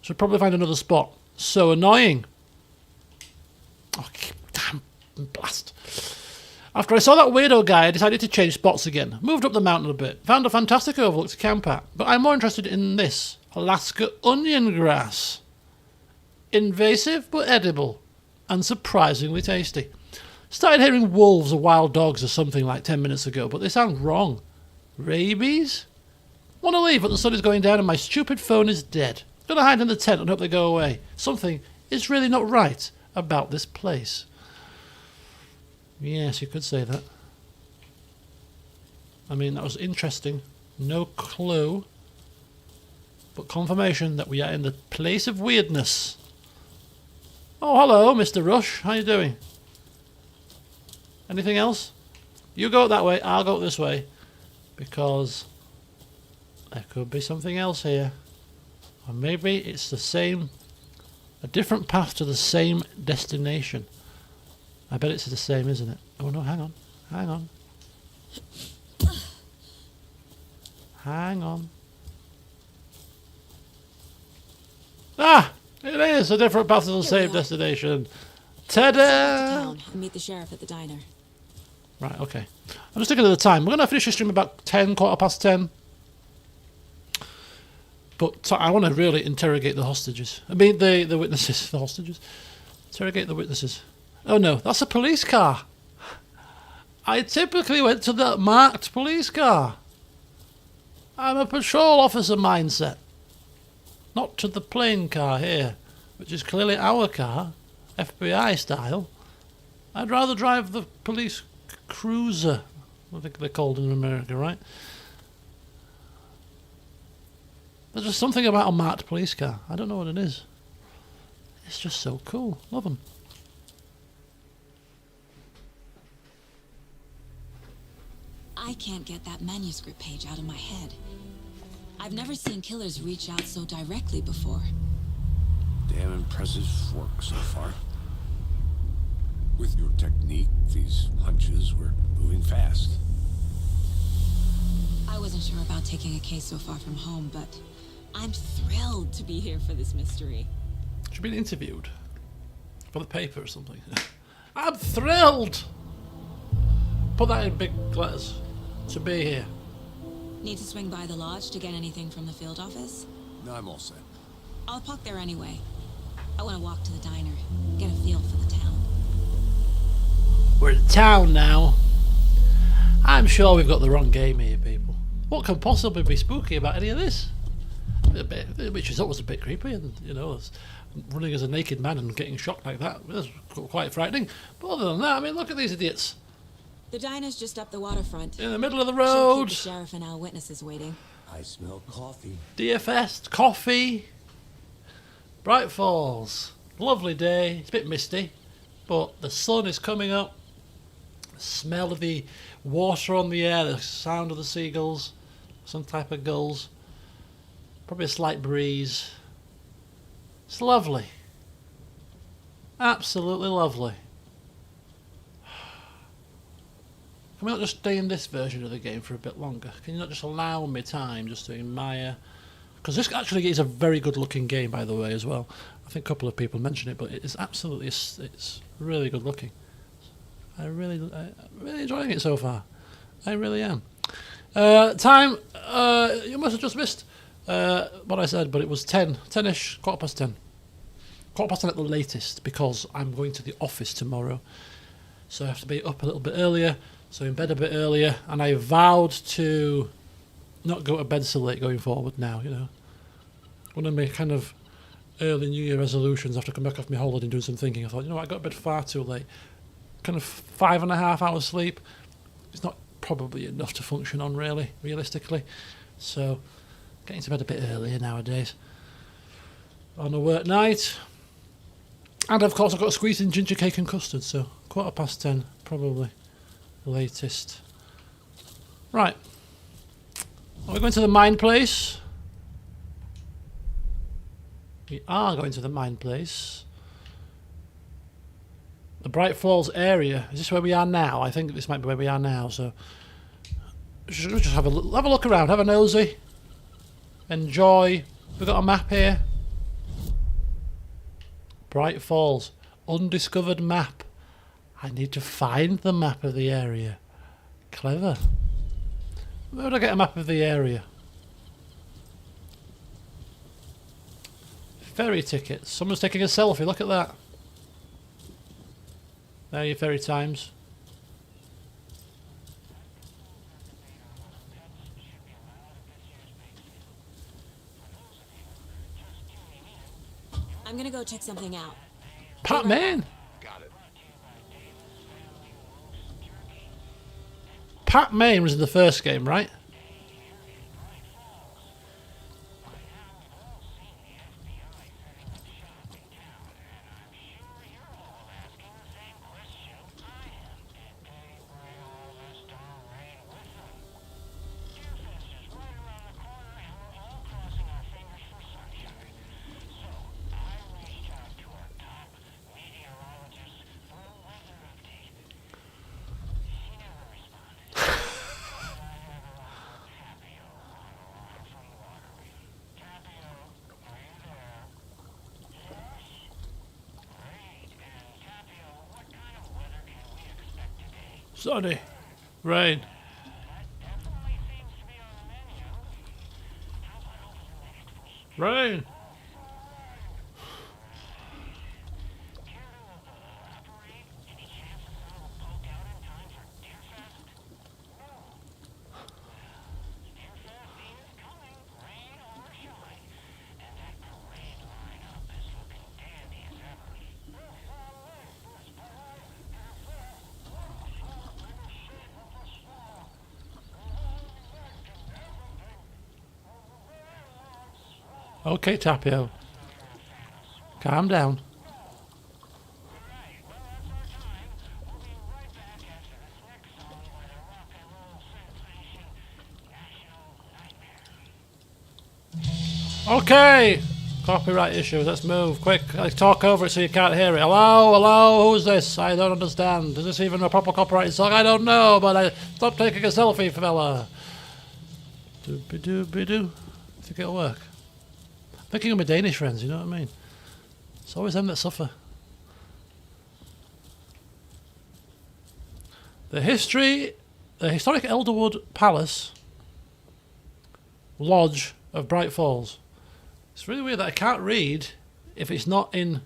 S1: Should probably find another spot. So annoying. Oh, damn blast. After I saw that weirdo guy, I decided to change spots again. Moved up the mountain a bit. Found a fantastic overlook to camp at. But I'm more interested in this. Alaska onion grass. Invasive but edible. And surprisingly tasty. Started hearing wolves or wild dogs or something like 10 minutes ago, but they sound wrong. Rabies? Want to leave, but the sun is going down and my stupid phone is dead. Gonna hide in the tent and hope they go away. Something is really not right about this place. Yes, you could say that. I mean, that was interesting. No clue. But confirmation that we are in the place of weirdness. Oh, hello, Mr. Rush. How you doing? Anything else? You go that way, I'll go this way. because there could be something else here. Or maybe it's a different path to the same destination. I bet it's the same, isn't it? Oh no, hang on. Hang on. Hang on. Ah! It is a different path to the same destination. Ta-da!
S3: Town and meet the sheriff at the diner.
S1: Right, okay. I'm just looking at the time. We're going to finish the stream about 10, quarter past 10. But I want to really interrogate the hostages. I mean, the witnesses. The hostages. Interrogate the witnesses. Oh no, that's a police car. I typically went to the marked police car. I'm a patrol officer mindset. Not to the plain car here, which is clearly our car, FBI style. I'd rather drive the police cruiser. I think they're called in America, right? There's just something about a marked police car. I don't know what it is. It's just so cool. Love them.
S3: I can't get that manuscript page out of my head. I've never seen killers reach out so directly before.
S5: Damn impressive work so far. With your technique, these hunches were moving fast.
S3: I wasn't sure about taking a case so far from home, but I'm thrilled to be here for this mystery.
S1: She's been interviewed for the paper or something. I'm thrilled! Put that in big letters. To be here.
S3: Need to swing by the lodge to get anything from the field office?
S5: No, I'm all set.
S3: I'll park there anyway. I want to walk to the diner, get a feel for the town.
S1: We're in town now. I'm sure we've got the wrong game here, people. What can possibly be spooky about any of this? Which is always a bit creepy, and you know, running as a naked man and getting shocked like that is quite frightening. But other than that, I mean, look at these idiots.
S3: The diner's just up the waterfront.
S1: In the middle of the
S3: Shouldn't
S1: road.
S3: keep the sheriff and our witnesses waiting.
S5: I smell coffee.
S1: DFS, coffee, Bright Falls. Lovely day. It's a bit misty, but the sun is coming up. The smell of the water on the air, the sound of the seagulls, some type of gulls. Probably a slight breeze. It's lovely. Absolutely lovely. Can we not just stay in this version of the game for a bit longer? Can you not just allow me time just to admire? Because this actually is a very good looking game, by the way, as well. I think a couple of people mentioned it, but it is absolutely, it's really good looking. I'm really enjoying it so far. I really am. Time, you must have just missed what I said, but it was 10-ish, quarter past 10. Quarter past 10 at the latest, because I'm going to the office tomorrow. So I have to be up a little bit earlier. So in bed a bit earlier, and I vowed to not go to bed so late going forward now, you know. One of my kind of early New Year resolutions after coming back off my holiday and doing some thinking, I thought, you know what, I got to bed far too late. Kind of 5.5 hours sleep. It's not probably enough to function on, really, realistically. So getting to bed a bit earlier nowadays. On a work night. And of course I've got to squeeze in ginger cake and custard, so quarter past 10 probably. Latest. Right. Are we going to the mine place? We are going to the mine place. The Bright Falls area. Is this where we are now? I think this might be where we are now, so just have a look around, have a nosy. Enjoy. We've got a map here. Bright Falls. Undiscovered map. I need to find the map of the area. Clever. Where would I get a map of the area? Ferry tickets. Someone's taking a selfie. Look at that. There are your ferry times.
S3: I'm gonna go check something out.
S1: Pat Man.
S5: Got it.
S1: Pat Main was in the first game, right? Sunny. Rain. Rain. Okay, Tapio. Calm down. Okay! Copyright issues, let's move. Quick, let's talk over it so you can't hear it. Hello? Hello? Who's this? I don't understand. Is this even a proper copyrighted song? I don't know, but I... Stop taking a selfie, fella. Doobie-doobie-doo. Think it'll work. Thinking of my Danish friends, you know what I mean? It's always them that suffer. The historic Elderwood Palace Lodge of Bright Falls. It's really weird that I can't read if it's not in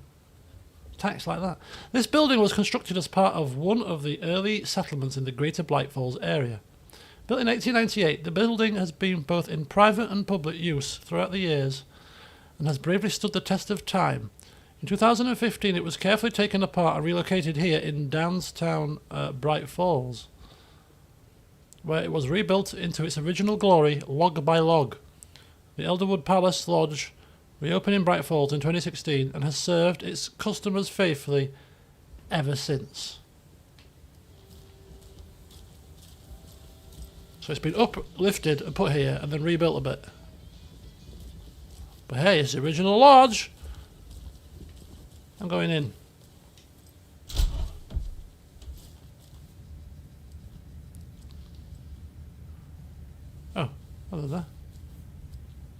S1: text like that. This building was constructed as part of one of the early settlements in the Greater Bright Falls area. Built in 1898, the building has been both in private and public use throughout the years and has bravely stood the test of time. In 2015, it was carefully taken apart and relocated here in Downstown, Bright Falls, where it was rebuilt into its original glory, log by log. The Elderwood Palace Lodge reopened in Bright Falls in 2016 and has served its customers faithfully ever since. So it's been uplifted and put here and then rebuilt a bit. But hey, it's the original lodge. I'm going in. Oh, hello there.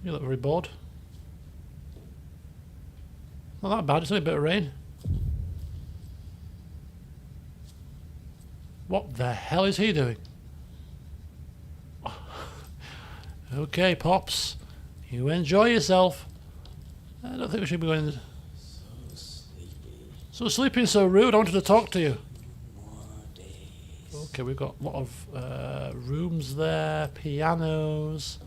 S1: You look very bored. Not that bad, it's only a bit of rain. What the hell is he doing? Okay, Pops. You enjoy yourself. I don't think we should be going... So sleepy and so rude, I wanted to talk to you. Okay, we've got a lot of rooms there, pianos.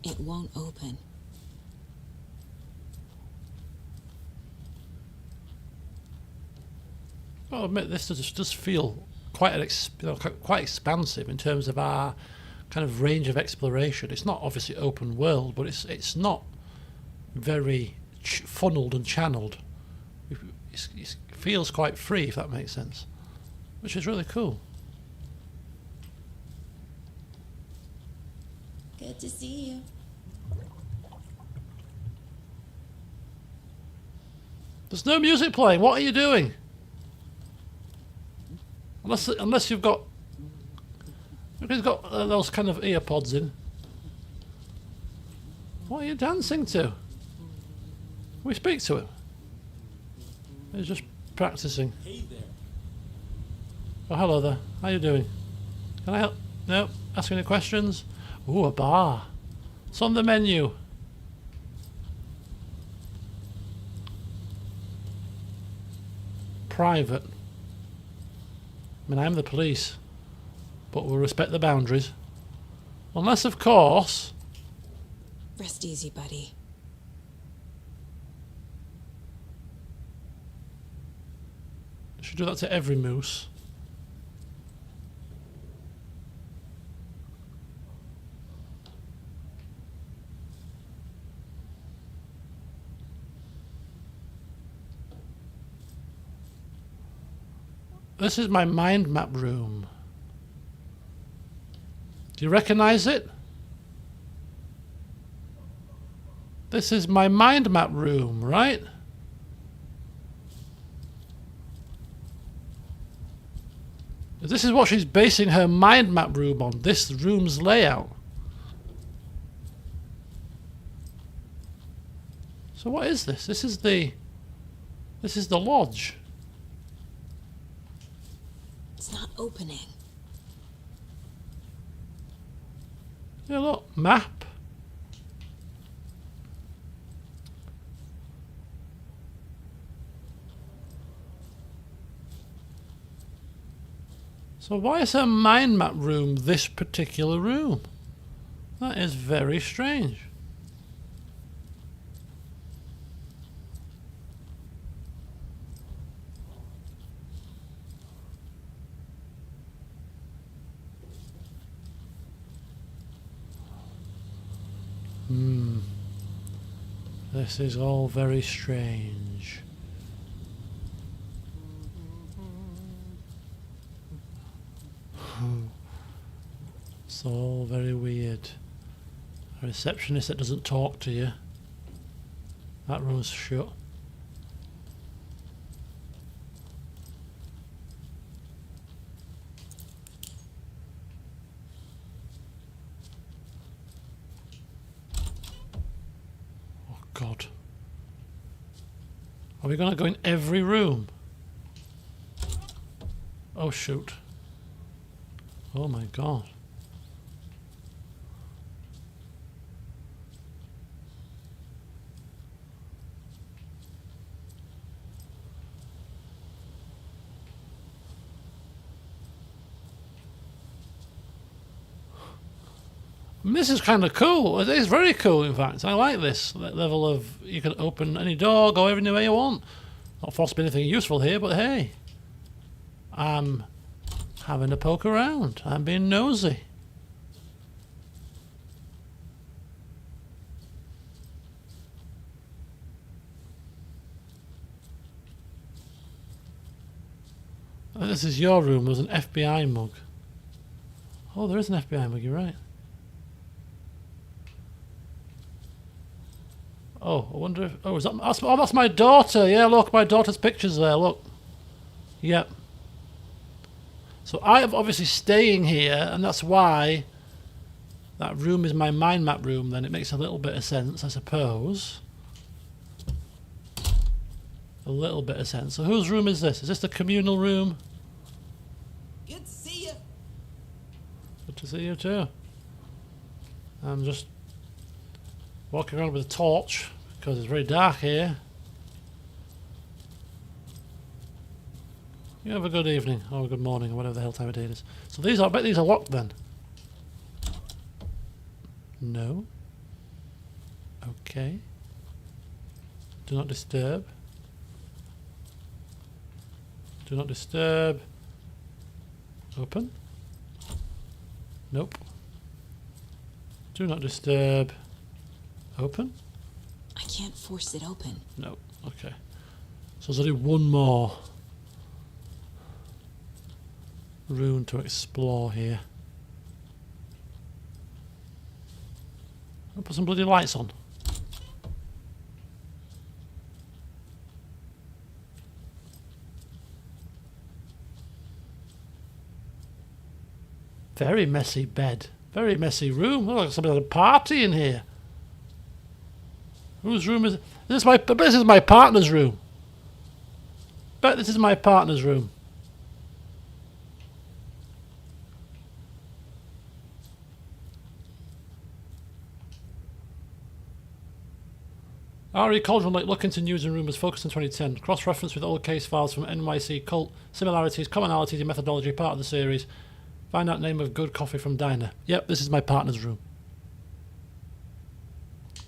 S3: It won't open.
S1: I'll admit this does feel quite quite expansive in terms of our kind of range of exploration. It's not obviously open world, but it's not very funneled and channeled. It feels quite free, if that makes sense, which is really cool.
S3: Good to see you.
S1: There's no music playing. What are you doing? Unless you've got... He's got those kind of ear pods in. What are you dancing to? Can we speak to him? He's just practicing.
S8: Hey there.
S1: Oh, hello there. How you doing? Can I help? No? Ask any questions? Ooh, a bar. It's on the menu. Private. I mean, I'm the police, but we'll respect the boundaries. Unless, of course...
S3: Rest easy, buddy.
S1: I should do that to every moose. This is my mind map room. Do you recognize it? This is my mind map room, right? This is what she's basing her mind map room on, this room's layout. So what is this? This is the lodge.
S3: It's not opening.
S1: Yeah, look, map. So why is a mind map room this particular room? That is very strange. This is all very strange. It's all very weird. A receptionist that doesn't talk to you. That room's shut. Oh God. Are we gonna go in every room? Oh shoot. Oh my God. This is kind of cool. It is very cool, in fact. I like this that level of you can open any door, go anywhere you want. Not forced to be anything useful here, but hey, I'm having a poke around. I'm being nosy. This is your room. There's an FBI mug. Oh, there is an FBI mug. You're right. Oh, I wonder if... Oh, that's my daughter. Yeah, look, my daughter's picture's there. Look. Yep. So I am obviously staying here, and that's why that room is my mind map room. Then it makes a little bit of sense, I suppose. A little bit of sense. So whose room is this? Is this the communal room?
S10: Good to see you.
S1: Good to see you too. I'm just walking around with a torch because it's very dark here. You have a good evening or good morning or whatever the hell time of day it is. So these are, I bet these are locked then. No. Okay. Do not disturb. Do not disturb. Open. Nope. Do not disturb. Open.
S3: I can't force it open.
S1: No. Okay. So there's only one more room to explore here. I'll put some bloody lights on. Very messy bed. Very messy room. Oh, somebody had a party in here. Whose room is it? This is my partner's room. Bet this is my partner's room. RE Cauldron like look into news and rumours focused on 2010. Cross-reference with old case files from NYC cult. Similarities, commonalities in methodology, part of the series. Find out name of good coffee from diner. Yep, this is my partner's room.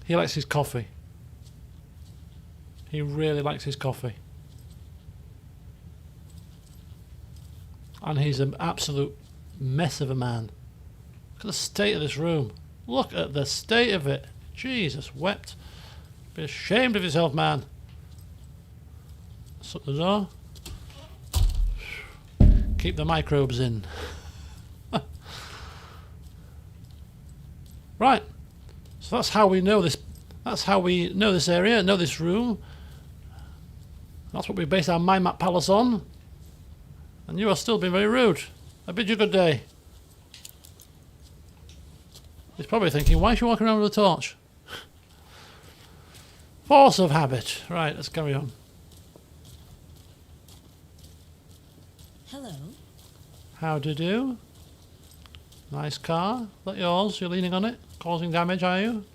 S1: He likes his coffee. He really likes his coffee. And he's an absolute mess of a man. Look at the state of this room. Look at the state of it. Jesus wept. Be ashamed of yourself, man. Shut the door. Keep the microbes in. Right. So that's how we know this. That's how we know this area, know this room. That's what we base our mind map palace on. And you are still being very rude. I bid you good day. He's probably thinking, why is she walking around with a torch? Force of habit. Right, let's carry on.
S3: Hello.
S1: How do you do? Nice car. Is that yours? You're leaning on it? Causing damage, are you?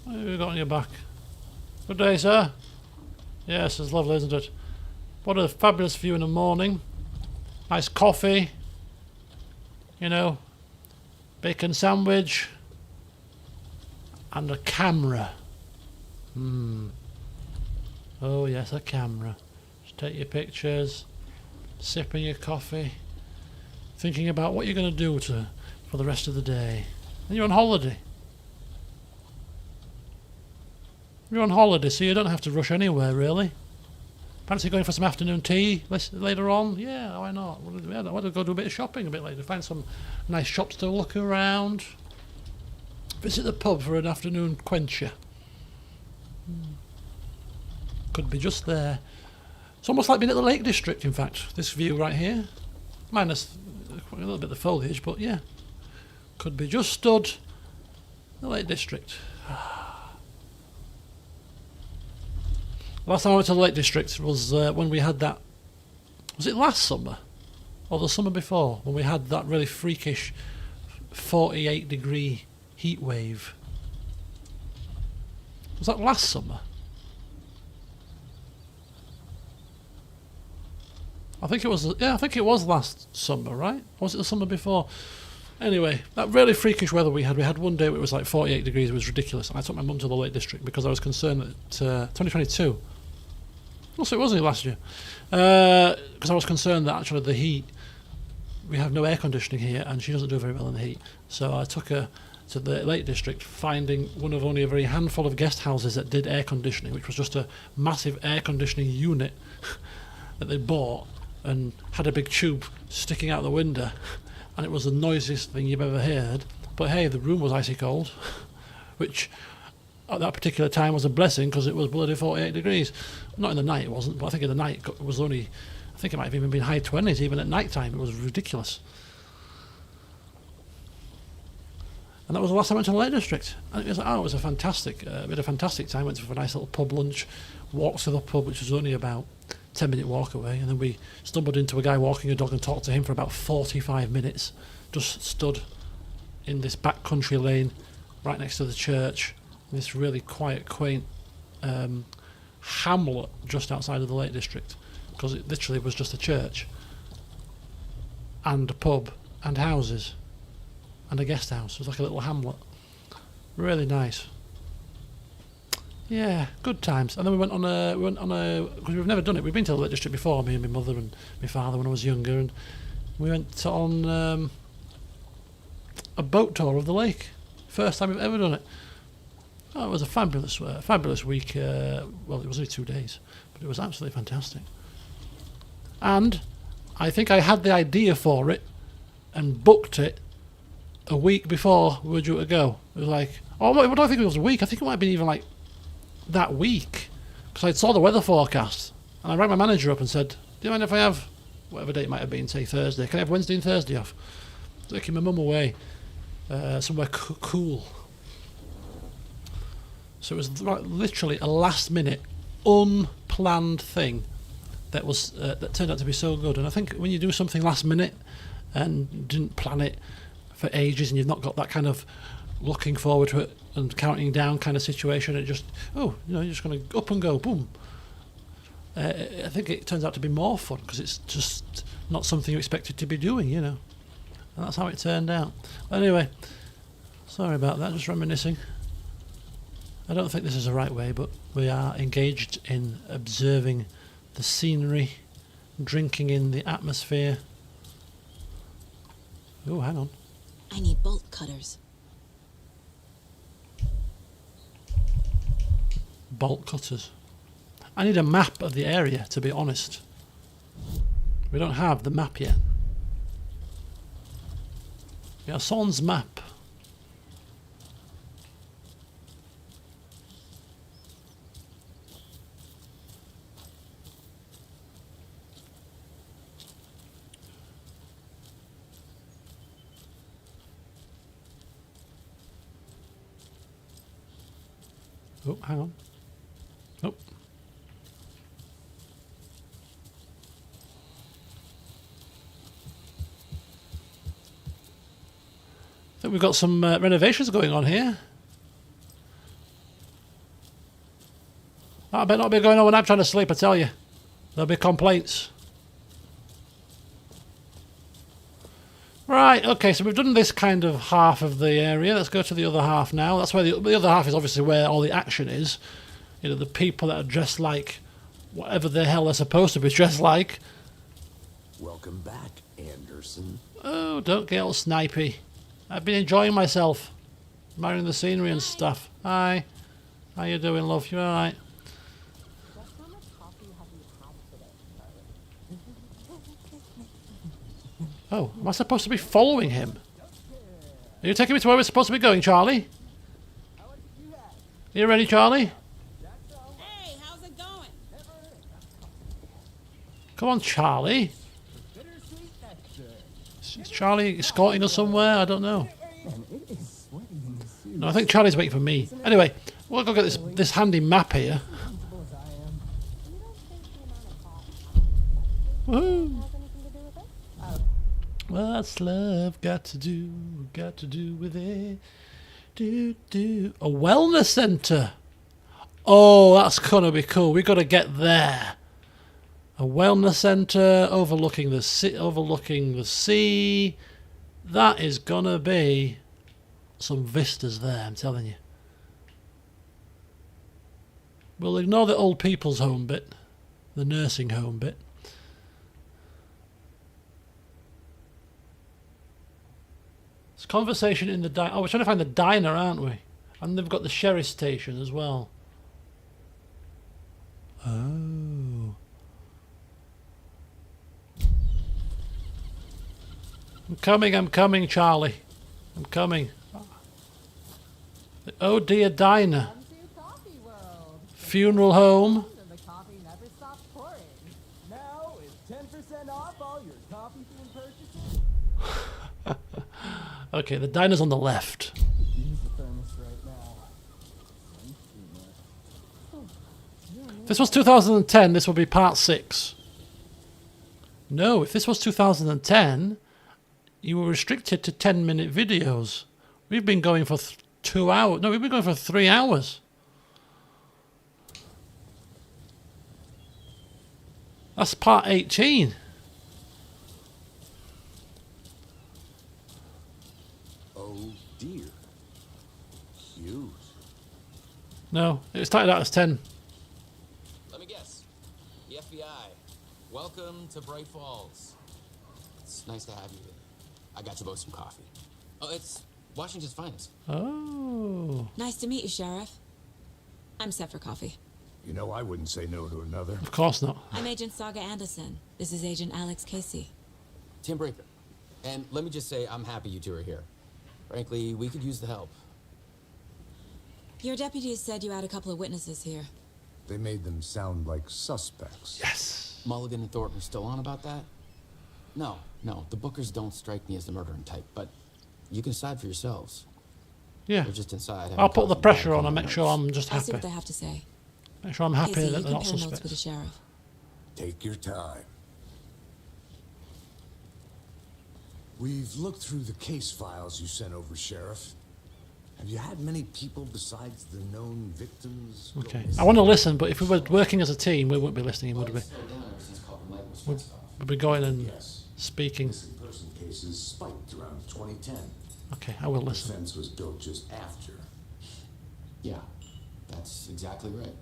S1: What have you got on your back? Good day, sir. Yes, it's lovely, isn't it? What a fabulous view in the morning. Nice coffee. You know, bacon sandwich. And a camera. Oh yes, a camera. Just take your pictures, sipping your coffee, thinking about what you're going to do for the rest of the day. And you're on holiday. You're on holiday, so you don't have to rush anywhere, really. Fancy going for some afternoon tea later on? Yeah, why not? I want to go do a bit of shopping a bit later. Find some nice shops to look around. Visit the pub for an afternoon quencher. Could be just there. It's almost like being at the Lake District, in fact. This view right here. Minus a little bit of the foliage, but yeah. Could be just stood in the Lake District. Last time I went to the Lake District was when we had that... Was it last summer? Or the summer before? When we had that really freakish 48-degree heat wave. Was that last summer? I think it was. Yeah, I think it was last summer, right? Or was it the summer before? Anyway, that really freakish weather we had one day where it was like 48 degrees. It was ridiculous. And I took my mum to the Lake District because I was concerned that 2022. Also, it wasn't last year. Because I was concerned that actually the heat, we have no air conditioning here and she doesn't do very well in the heat. So I took her to the Lake District, finding one of only a very handful of guest houses that did air conditioning, which was just a massive air conditioning unit that they bought and had a big tube sticking out the window, and it was the noisiest thing you've ever heard. But hey, the room was icy cold, which at that particular time was a blessing because it was bloody 48 degrees. Not in the night it wasn't, but I think in the night it was only, I think it might have even been high 20s even at night time. It was ridiculous. And that was the last time I went to the Lake District. And it was a fantastic, we had a fantastic time. Went for a nice little pub lunch, walked to the pub, which was only about 10-minute walk away, and then we stumbled into a guy walking a dog and talked to him for about 45 minutes. Just stood in this back country lane right next to the church, this really quiet, quaint hamlet just outside of the Lake District, because it literally was just a church and a pub and houses and a guest house. It was like a little hamlet. Really nice. Yeah, good times. And then we went on a because we've never done it. We've been to the Lake District before, me and my mother and my father when I was younger, and we went on a boat tour of the lake. First time we've ever done it. Oh, it was a fabulous week. Well, it was only 2 days, but it was absolutely fantastic. And I think I had the idea for it and booked it a week before we were due to go. It was like, oh, what do I think it was a week? I think it might have been even like that week, because I saw the weather forecast and I rang my manager up and said, do you mind if I have whatever date it might have been, say Thursday, can I have Wednesday and Thursday off? Taking my mum away somewhere cool. So it was literally a last minute unplanned thing that was that turned out to be so good. And I think when you do something last minute and didn't plan it for ages and you've not got that kind of looking forward to it and counting down kind of situation, it just, you're just going to up and go, boom. I think it turns out to be more fun because it's just not something you expected to be doing, and that's how it turned out. Anyway, sorry about that, just reminiscing. I don't think this is the right way, but we are engaged in observing the scenery, drinking in the atmosphere. Oh, hang on.
S3: I need bolt cutters.
S1: Bolt cutters. I need a map of the area, to be honest. We don't have the map yet. We have Son's map. Oh, hang on. Oh. I think we've got some renovations going on here. That better not be going on when I'm trying to sleep, I tell you. There'll be complaints. Right, okay, so we've done this kind of half of the area. Let's go to the other half now. That's where the other half is obviously where all the action is. You know, the people that are dressed like whatever the hell they're supposed to be dressed like.
S5: Welcome back, Anderson.
S1: Oh, don't get all snipey. I've been enjoying myself. Admiring the scenery and stuff. Hi. How you doing, love? You alright? Oh, am I supposed to be following him? Are you taking me to where we're supposed to be going, Charlie? You ready, Charlie?
S10: Hey, how's it going?
S1: Come on, Charlie. Is Charlie escorting us somewhere? I don't know. No, I think Charlie's waiting for me. Anyway, we'll go get this handy map here. Woohoo! What's love got to do with it? A wellness centre. Oh, that's gonna be cool. We gotta get there. A wellness centre overlooking the sea. That is gonna be some vistas there, I'm telling you. We'll ignore the old people's home bit, the nursing home bit. It's conversation in the diner. Oh, we're trying to find the diner, aren't we? And they've got the sheriff's station as well. Oh. I'm coming, Charlie. I'm coming. The Oh Dear Diner. Funeral home.
S11: The coffee never stops pouring. Now it's 10% off all your coffee bean purchases.
S1: Okay, the diner's on the left.
S11: Use the thermos right now.
S1: If this was 2010, this would be part 6. No, if this was 2010, you were restricted to 10-minute videos. We've been going for 2 hours. No, we've been going for 3 hours. That's part 18.
S5: Oh dear. Huge.
S1: No, it started out as 10.
S12: Let me guess. The FBI. Welcome to Bright Falls. It's nice to have you here. I got you both some coffee. Oh, it's Washington's finest.
S1: Oh.
S3: Nice to meet you, Sheriff. I'm set for coffee.
S5: You know, I wouldn't say no to another.
S1: Of course not.
S3: I'm Agent Saga Anderson. This is Agent Alex Casey.
S12: Tim Breaker. And let me just say, I'm happy you two are here. Frankly, we could use the help.
S3: Your deputies said you had a couple of witnesses here.
S5: They made them sound like suspects.
S1: Yes.
S12: Mulligan and Thornton are still on about that? No, the Bookers don't strike me as the murdering type, but you can decide for yourselves.
S1: Yeah.
S12: They're just inside.
S1: I'll put the pressure on and make sure I'm just
S3: I'll see
S1: happy.
S3: what they have to say.
S1: Make sure I'm happy
S3: Casey,
S1: that
S3: you
S1: they're not
S3: compare notes with the
S1: suspects.
S3: sheriff.
S5: Take your time. We've looked through the case files you sent over, Sheriff. Have you had many people besides the known victims? go
S1: Okay.
S5: missing?
S1: I want to listen, but if we were working as a team, we wouldn't be listening, would we? We'd be going and
S5: Yes.
S1: speaking.
S5: Missing person cases spiked around 2010.
S1: Okay, I will
S5: The
S1: listen.
S5: fence was built just after.
S12: Yeah, that's exactly right.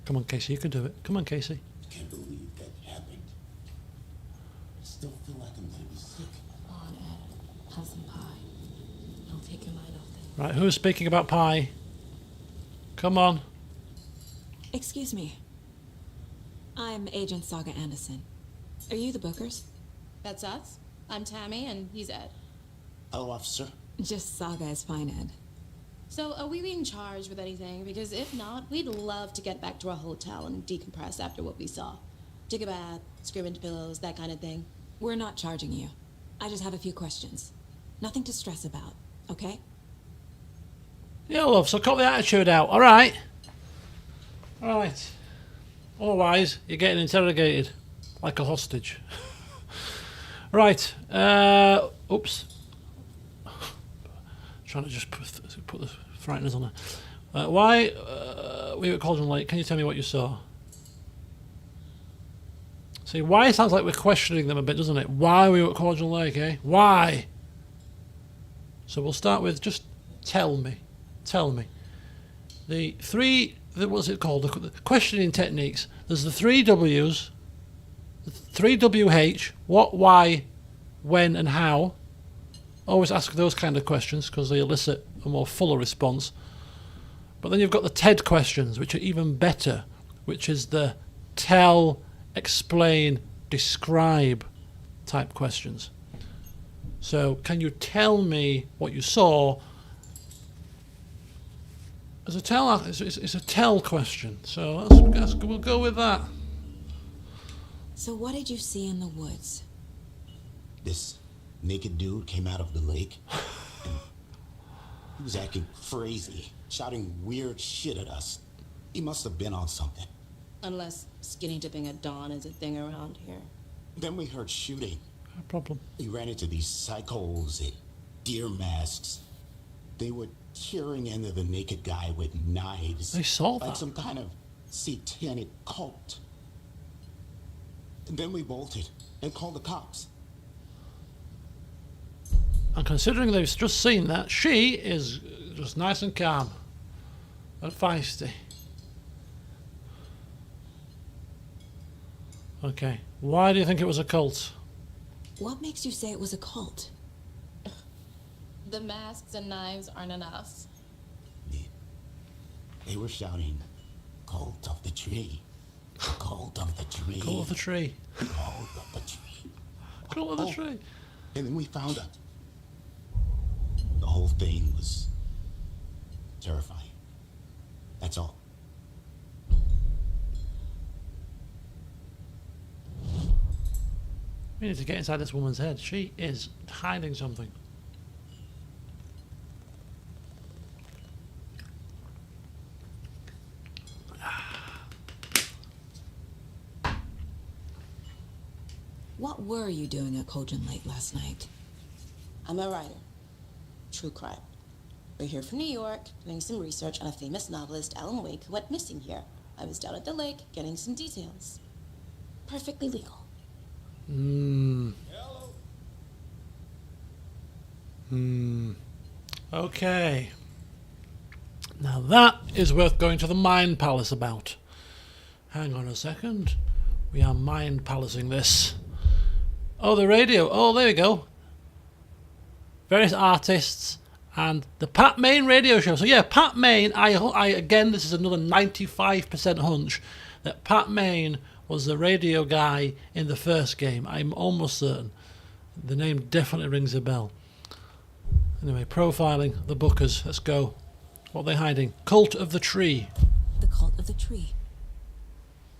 S1: Come on, Casey, you can do it. Come on, Casey.
S9: Can't believe that happened. I still feel like I'm gonna be sick.
S3: Come on, Ed. Have some pie. Don't take your mind off things.
S1: Right, who's speaking about pie? Come on.
S3: Excuse me. I'm Agent Saga Anderson. Are you the Bookers?
S13: That's us. I'm Tammy, and he's Ed.
S9: Hello, officer.
S3: Just Saga is fine, Ed.
S13: So, are we being charged with anything? Because if not, we'd love to get back to our hotel and decompress after what we saw. Take a bath, scream into pillows, that kind of thing.
S3: We're not charging you. I just have a few questions. Nothing to stress about, okay?
S1: Yeah, love, so cut the attitude out, alright? Alright. Otherwise, you're getting interrogated like a hostage. Right, oops. Trying to just put the frighteners on there. Why we were at Cauldron Lake? Can you tell me what you saw? See, why sounds like we're questioning them a bit, doesn't it? Why we were at Cauldron Lake, eh? Why? So we'll start with just tell me. Tell me. The three, what's it called? The questioning techniques. There's the three W's, the three WH, what, why, when, and how. Always ask those kind of questions because they elicit a more fuller response. But then you've got the TED questions, which are even better, which is the tell, explain, describe type questions. So, can you tell me what you saw? As a tell, it's a tell question. So we'll go with that.
S3: So what did you see in the woods?
S9: This naked dude came out of the lake. And he was acting crazy, shouting weird shit at us. He must have been on something.
S13: Unless skinny dipping at dawn is a thing around here.
S9: Then we heard shooting.
S1: No problem.
S9: We ran into these psychos in deer masks. They were tearing into the naked guy with knives.
S1: They saw that.
S9: Like some kind of satanic cult. And then we bolted and called the cops.
S1: And considering they've just seen that, she is just nice and calm and feisty. Okay, why do you think it was a cult?
S3: What makes you say it was a cult?
S13: The masks and knives aren't enough.
S9: They were shouting, "Cult of the tree. Cult of the tree.
S1: Cult of the tree.
S9: Cult of the tree.
S1: Cult of the tree."
S9: And then we found out. The whole thing was terrifying. That's all.
S1: We need to get inside this woman's head. She is hiding something.
S3: What were you doing at Cauldron Lake last night?
S13: I'm a writer. True crime. We're here from New York, doing some research on a famous novelist, Alan Wake, who went missing here. I was down at the lake, getting some details. Perfectly legal.
S1: Okay. Now that is worth going to the Mind Palace about. Hang on a second. We are Mind Palacing this. Oh, the radio. Oh, there we go. Various artists and the Pat Main radio show. So yeah, Pat Main, I again, this is another 95% hunch that Pat Main was the radio guy in the first game. I'm almost certain. The name definitely rings a bell. Anyway, profiling the Bookers. Let's go. What are they hiding? Cult of the Tree.
S3: The Cult of the Tree.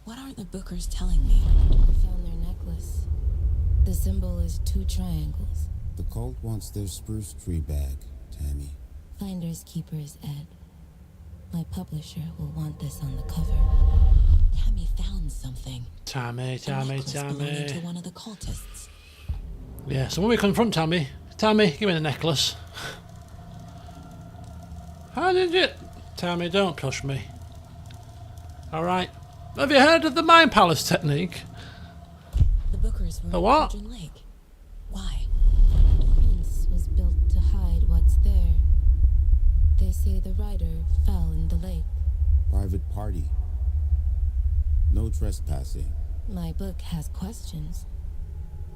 S3: What aren't the Bookers telling me?
S14: I found their necklace. The symbol is 2 triangles.
S15: The cult wants their spruce tree bag, Tammy.
S14: Finders keepers, Ed. My publisher will want this on the cover.
S3: Tammy found something.
S1: Tammy.
S3: Belonging to one of the cultists.
S1: Yeah, so when we confront Tammy, give me the necklace. How did you... Tammy, don't push me. Alright. Have you heard of the Mind Palace technique?
S3: The Bookers were
S1: The
S3: at
S1: what?
S3: Cauldron Lake. Why?
S14: Fence was built to hide what's there. They say the writer fell in the lake.
S15: Private party. No trespassing.
S14: My book has questions.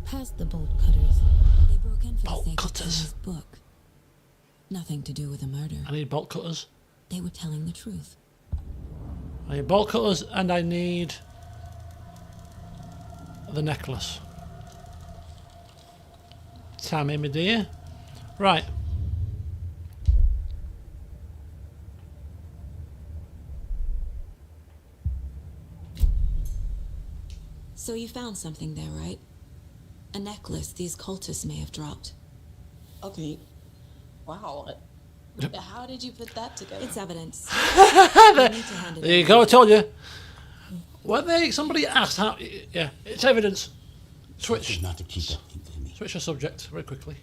S14: Past the bolt cutters.
S3: They broke in for
S1: Bolt
S3: the sake
S1: cutters.
S3: of Tammy's book. Nothing to do with the murder.
S1: I need bolt cutters.
S3: They were telling the truth.
S1: I need bolt cutters and I need the necklace. Tammy, my dear. Right.
S3: So you found something there, right? A necklace these cultists may have dropped.
S13: Okay. Wow. How did you put that together?
S3: It's evidence.
S1: There you go, I told you. When somebody asked how... Yeah, it's evidence. Switch.
S9: Not to keep that thing to me.
S1: Switch the subject very quickly.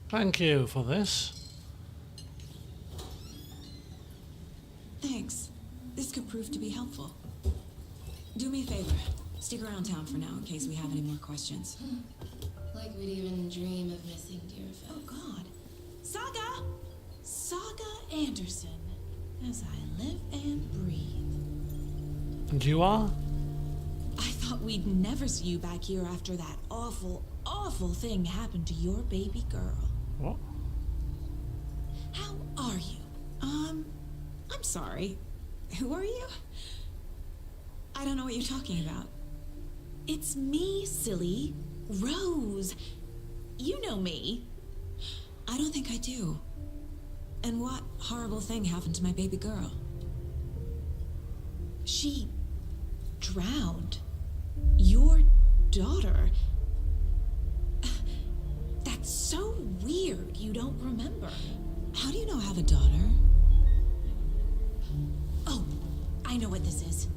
S1: Thank you for this.
S3: Thanks. This could prove to be helpful. Do me a favor. Stick around town for now in case we have any more questions.
S14: Like we'd even dream of missing dear friends.
S3: Oh, God. Saga! Saga Anderson. As I live and breathe.
S1: And you are?
S3: I thought we'd never see you back here after that awful, awful thing happened to your baby girl.
S1: What?
S3: How are you? I'm sorry. Who are you? I don't know what you're talking about. It's me, silly. Rose. You know me. I don't think I do. And what horrible thing happened to my baby girl? She drowned. Your daughter. That's so weird you don't remember. How do you know I have a daughter? Oh, I know what this is.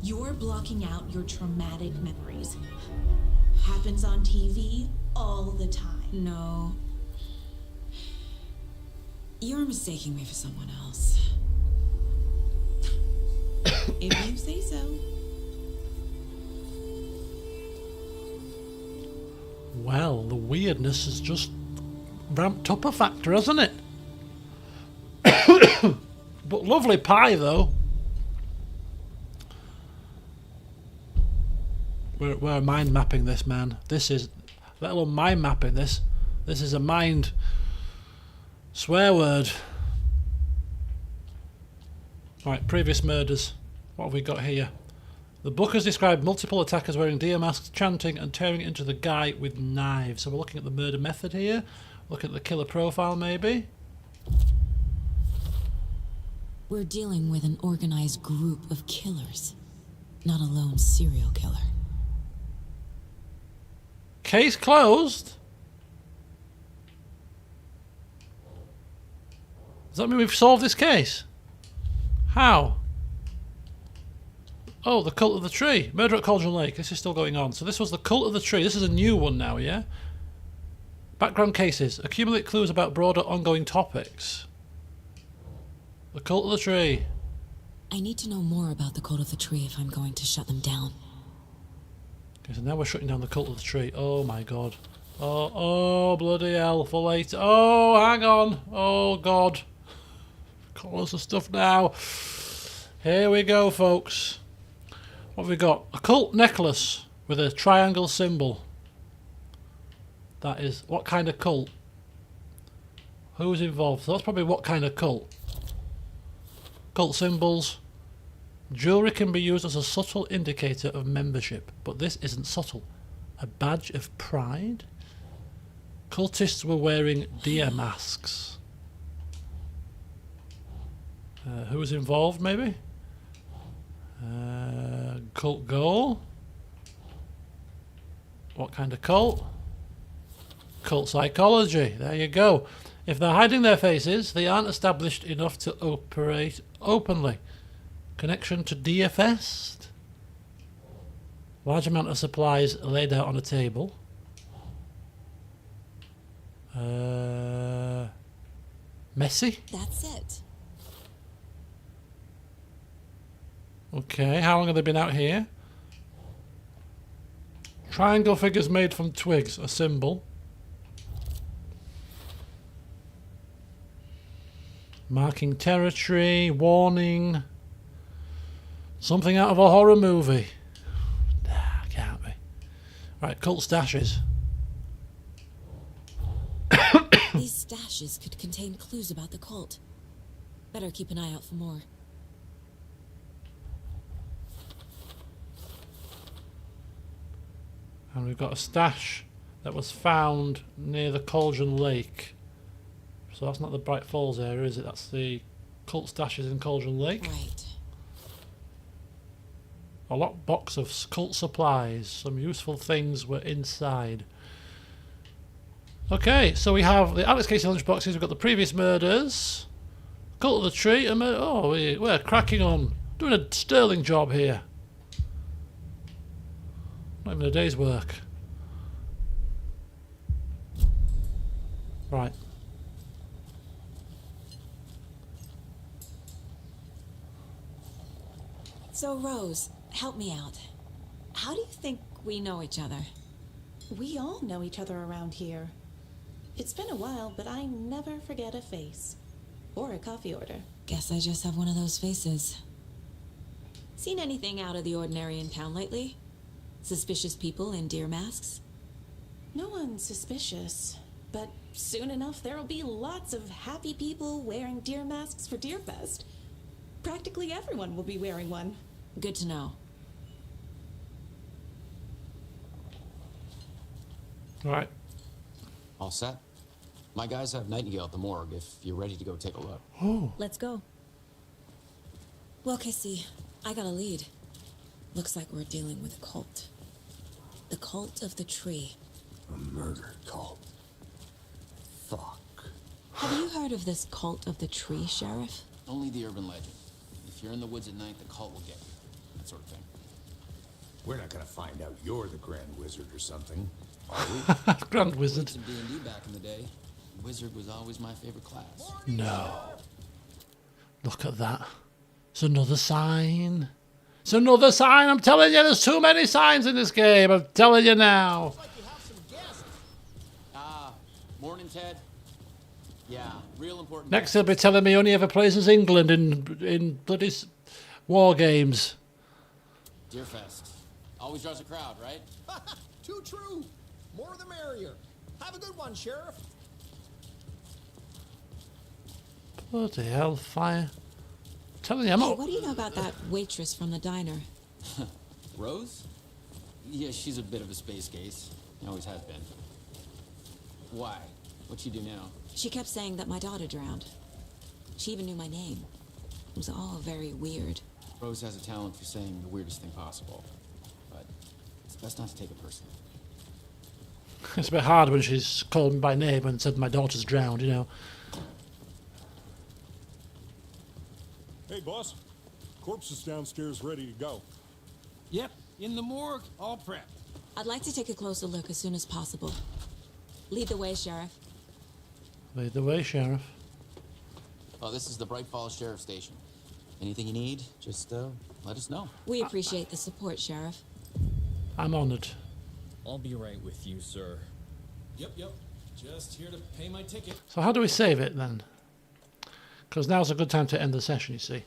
S3: You're blocking out your traumatic memories. Happens on TV all the time. No. You're mistaking me for someone else. If you say so.
S1: Well, the weirdness has just ramped up a factor, hasn't it? But lovely pie, though. We're mind mapping this, man. This is, let alone mind mapping this. This is a mind swear word. Right, previous murders. What have we got here? The book has described multiple attackers wearing deer masks, chanting and tearing into the guy with knives. So we're looking at the murder method here. Looking at the killer profile, maybe.
S3: We're dealing with an organized group of killers, not a lone serial killer.
S1: Case closed? Does that mean we've solved this case? How? Oh, the Cult of the Tree. Murder at Cauldron Lake. This is still going on. So this was the Cult of the Tree. This is a new one now, yeah? Background cases. Accumulate clues about broader ongoing topics. The Cult of the Tree.
S3: I need to know more about the Cult of the Tree if I'm going to shut them down.
S1: Okay, so now we're shutting down the Cult of the Tree. Oh my god. Oh bloody hell. For later. Oh, hang on. Oh god. Got lots of stuff now. Here we go, folks. What have we got? A cult necklace with a triangle symbol. That is, what kind of cult? Who's involved? So that's probably what kind of cult. Cult symbols. Jewellery can be used as a subtle indicator of membership, but this isn't subtle. A badge of pride? Cultists were wearing deer masks. Who was involved, maybe? Cult goal. What kind of cult? Cult psychology. There you go. If they're hiding their faces, they aren't established enough to operate openly. Connection to DFS. Large amount of supplies laid out on a table. Messy?
S3: That's it.
S1: Okay, how long have they been out here? Triangle figures made from twigs, a symbol. Marking territory, warning. Something out of a horror movie. Nah, can't be. Right, cult stashes.
S3: These stashes could contain clues about the cult. Better keep an eye out for more.
S1: And we've got a stash that was found near the Cauldron Lake. So that's not the Bright Falls area, is it? That's the cult stashes in Cauldron Lake.
S3: Right.
S1: A locked box of cult supplies. Some useful things were inside. Okay, so we have the Alex Casey lunchboxes, we've got the previous murders, Cult of the Tree, and we're cracking on. Doing a sterling job here. Not even a day's work. Right.
S3: So, Rose, help me out. How do you think we know each other?
S13: We all know each other around here. It's been a while, but I never forget a face. Or a coffee order.
S3: Guess I just have one of those faces. Seen anything out of the ordinary in town lately? Suspicious people in deer masks?
S13: No one's suspicious. But soon enough, there'll be lots of happy people wearing deer masks for Deerfest. Practically everyone will be wearing one.
S3: Good to know.
S1: Right.
S12: All set? My guys have Nightingale at the morgue if you're ready to go take a look.
S1: Oh.
S3: Let's go. Well, Casey, I got a lead. Looks like we're dealing with a cult. The Cult of the Tree.
S5: A murder cult. Fuck.
S3: Have you heard of this Cult of the Tree, Sheriff?
S12: Only the urban legend. If you're in the woods at night, the cult will get you. That sort of thing.
S5: We're not gonna find out you're the Grand Wizard or something, are we?
S1: Grand Wizard.
S12: Some D&D back in the day. Wizard was always my favorite class.
S1: No. Look at that. It's another sign. It's another sign. I'm telling you, there's too many signs in this game. I'm telling you now.
S12: Morning, Ted. Yeah, real important.
S1: Next he'll be telling me he only ever plays as England in bloody war games.
S12: Deerfest. Always draws a crowd, right?
S8: Too true. More the merrier. Have a good one, Sheriff.
S1: Bloody hellfire. I'm telling you, I'm
S3: Hey,
S1: not...
S3: what do you know about that waitress from the diner?
S12: Rose? Yeah, she's a bit of a space case. Always has been. Why? What'd she do now?
S3: She kept saying that my daughter drowned. She even knew my name. It was all very weird.
S12: Rose has a talent for saying the weirdest thing possible. But it's best not to take it personally.
S1: It's a bit hard when she's called me by name and said my daughter's drowned, you know.
S6: Hey, boss. Corpse is downstairs ready to go.
S8: Yep, in the morgue, all prepped.
S3: I'd like to take a closer look as soon as possible. Lead the way, Sheriff.
S1: Lead the way, Sheriff.
S12: Oh, this is the Bright Falls Sheriff Station. Anything you need, just let us know.
S3: We appreciate the support, Sheriff.
S1: I'm honoured.
S11: I'll be right with you, sir. Yep. Just here to pay my ticket.
S1: So how do we save it then? Because now's a good time to end the session, you see.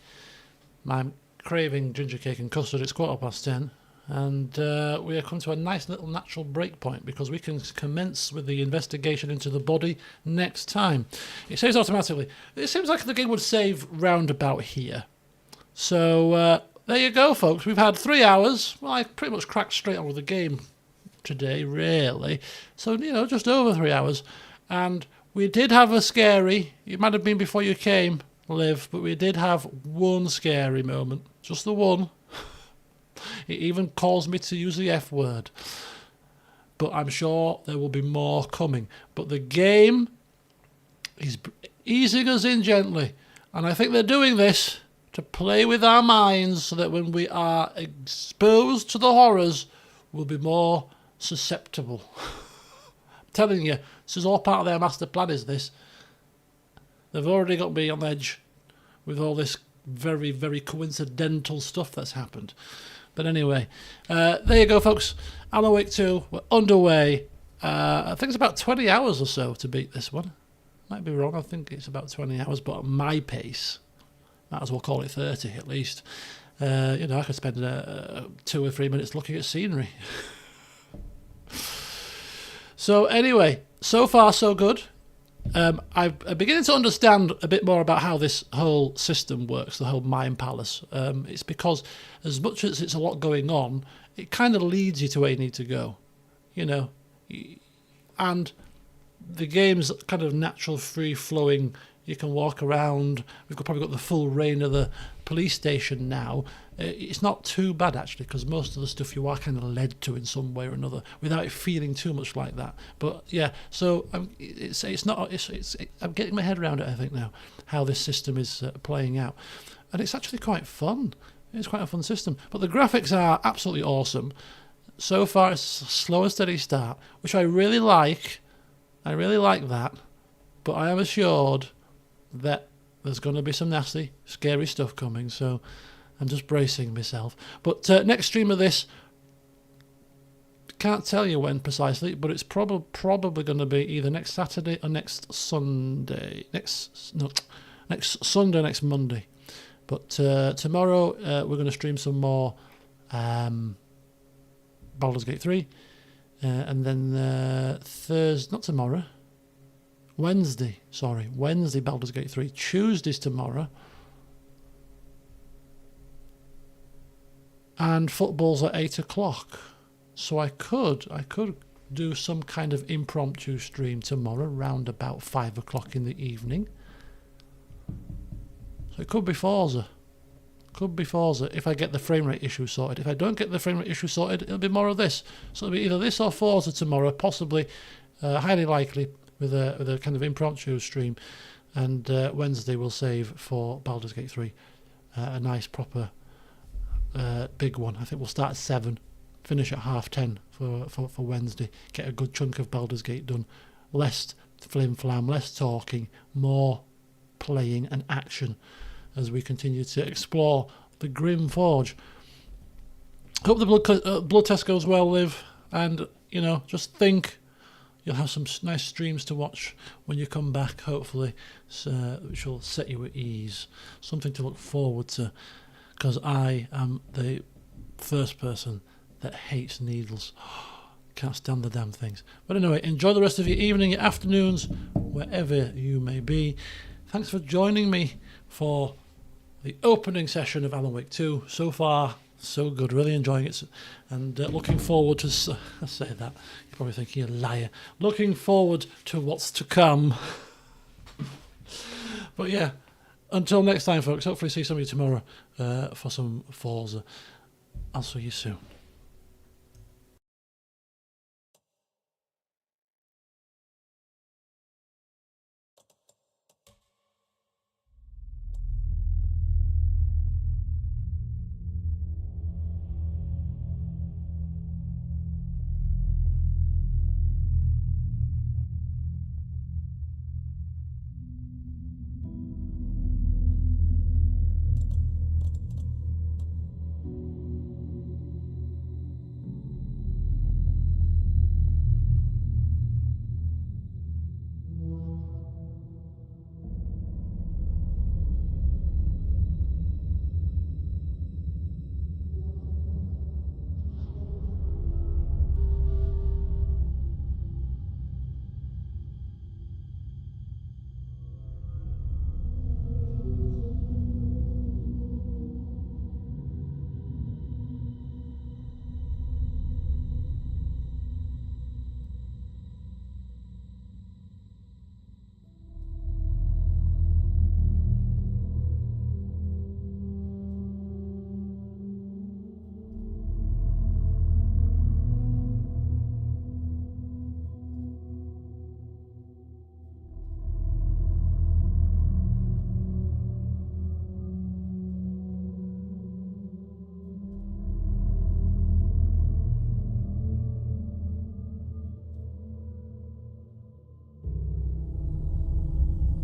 S1: I'm craving ginger cake and custard. It's 10:15. And we are come to a nice little natural break point because we can commence with the investigation into the body next time. It saves automatically. It seems like the game would save round about here. So there you go, folks. We've had 3 hours. Well, I pretty much cracked straight on with the game today, really. So, you know, just over 3 hours. And we did have a scary. It might have been before you came, Liv, but we did have one scary moment. Just the one. It even calls me to use the F word. But I'm sure there will be more coming. But the game is easing us in gently. And I think they're doing this to play with our minds so that when we are exposed to the horrors, we'll be more susceptible. I'm telling you, this is all part of their master plan, is this. They've already got me on edge with all this very, very coincidental stuff that's happened. But anyway, there you go, folks. Alan Wake 2, we're underway. I think it's about 20 hours or so to beat this one. Might be wrong, I think it's about 20 hours, but at my pace, might as well call it 30 at least. You know, I could spend 2 or 3 minutes looking at scenery. So anyway, so far so good. I'm beginning to understand a bit more about how this whole system works, the whole Mind Palace. It's because as much as it's a lot going on, it kind of leads you to where you need to go, you know. And the game's kind of natural, free-flowing You can walk around. We've probably got the full reign of the police station now. It's not too bad actually, because most of the stuff you are kind of led to in some way or another, without it feeling too much like that. But yeah, so it's not. I'm getting my head around it, I think, now, how this system is playing out, and it's actually quite fun. It's quite a fun system. But the graphics are absolutely awesome. So far, it's a slow and steady start, which I really like. I really like that. But I am assured that there's going to be some nasty, scary stuff coming, so I'm just bracing myself. But next stream of this, can't tell you when precisely, but it's probably going to be either next Saturday or next Sunday. Next Sunday, next Monday. But tomorrow we're going to stream some more Baldur's Gate 3, and then Thursday, not tomorrow, Wednesday Baldur's Gate 3. Tuesday's tomorrow, and football's at 8 o'clock. So I could do some kind of impromptu stream tomorrow round about 5 o'clock in the evening. So it could be Forza. If I get the frame rate issue sorted. If I don't get the frame rate issue sorted, it'll be more of this. So it'll be either this or Forza tomorrow, possibly, highly likely, with a kind of impromptu stream. And Wednesday we'll save for Baldur's Gate 3. A nice, proper, big one. I think we'll start at 7, finish at 10:30 for Wednesday. Get a good chunk of Baldur's Gate done. Less flim-flam, less talking, more playing and action as we continue to explore the Grim Forge. Hope the blood test goes well, Liv, and just think you'll have some nice streams to watch when you come back, hopefully, which will set you at ease. Something to look forward to, because I am the first person that hates needles. Can't stand the damn things. But anyway, enjoy the rest of your evening, your afternoons, wherever you may be. Thanks for joining me for the opening session of Alan Wake 2. So far, so good. Really enjoying it. And looking forward to... I say that. You're probably thinking you're a liar. Looking forward to what's to come. But yeah, until next time, folks. Hopefully see some of you tomorrow for some Forza. I'll see you soon.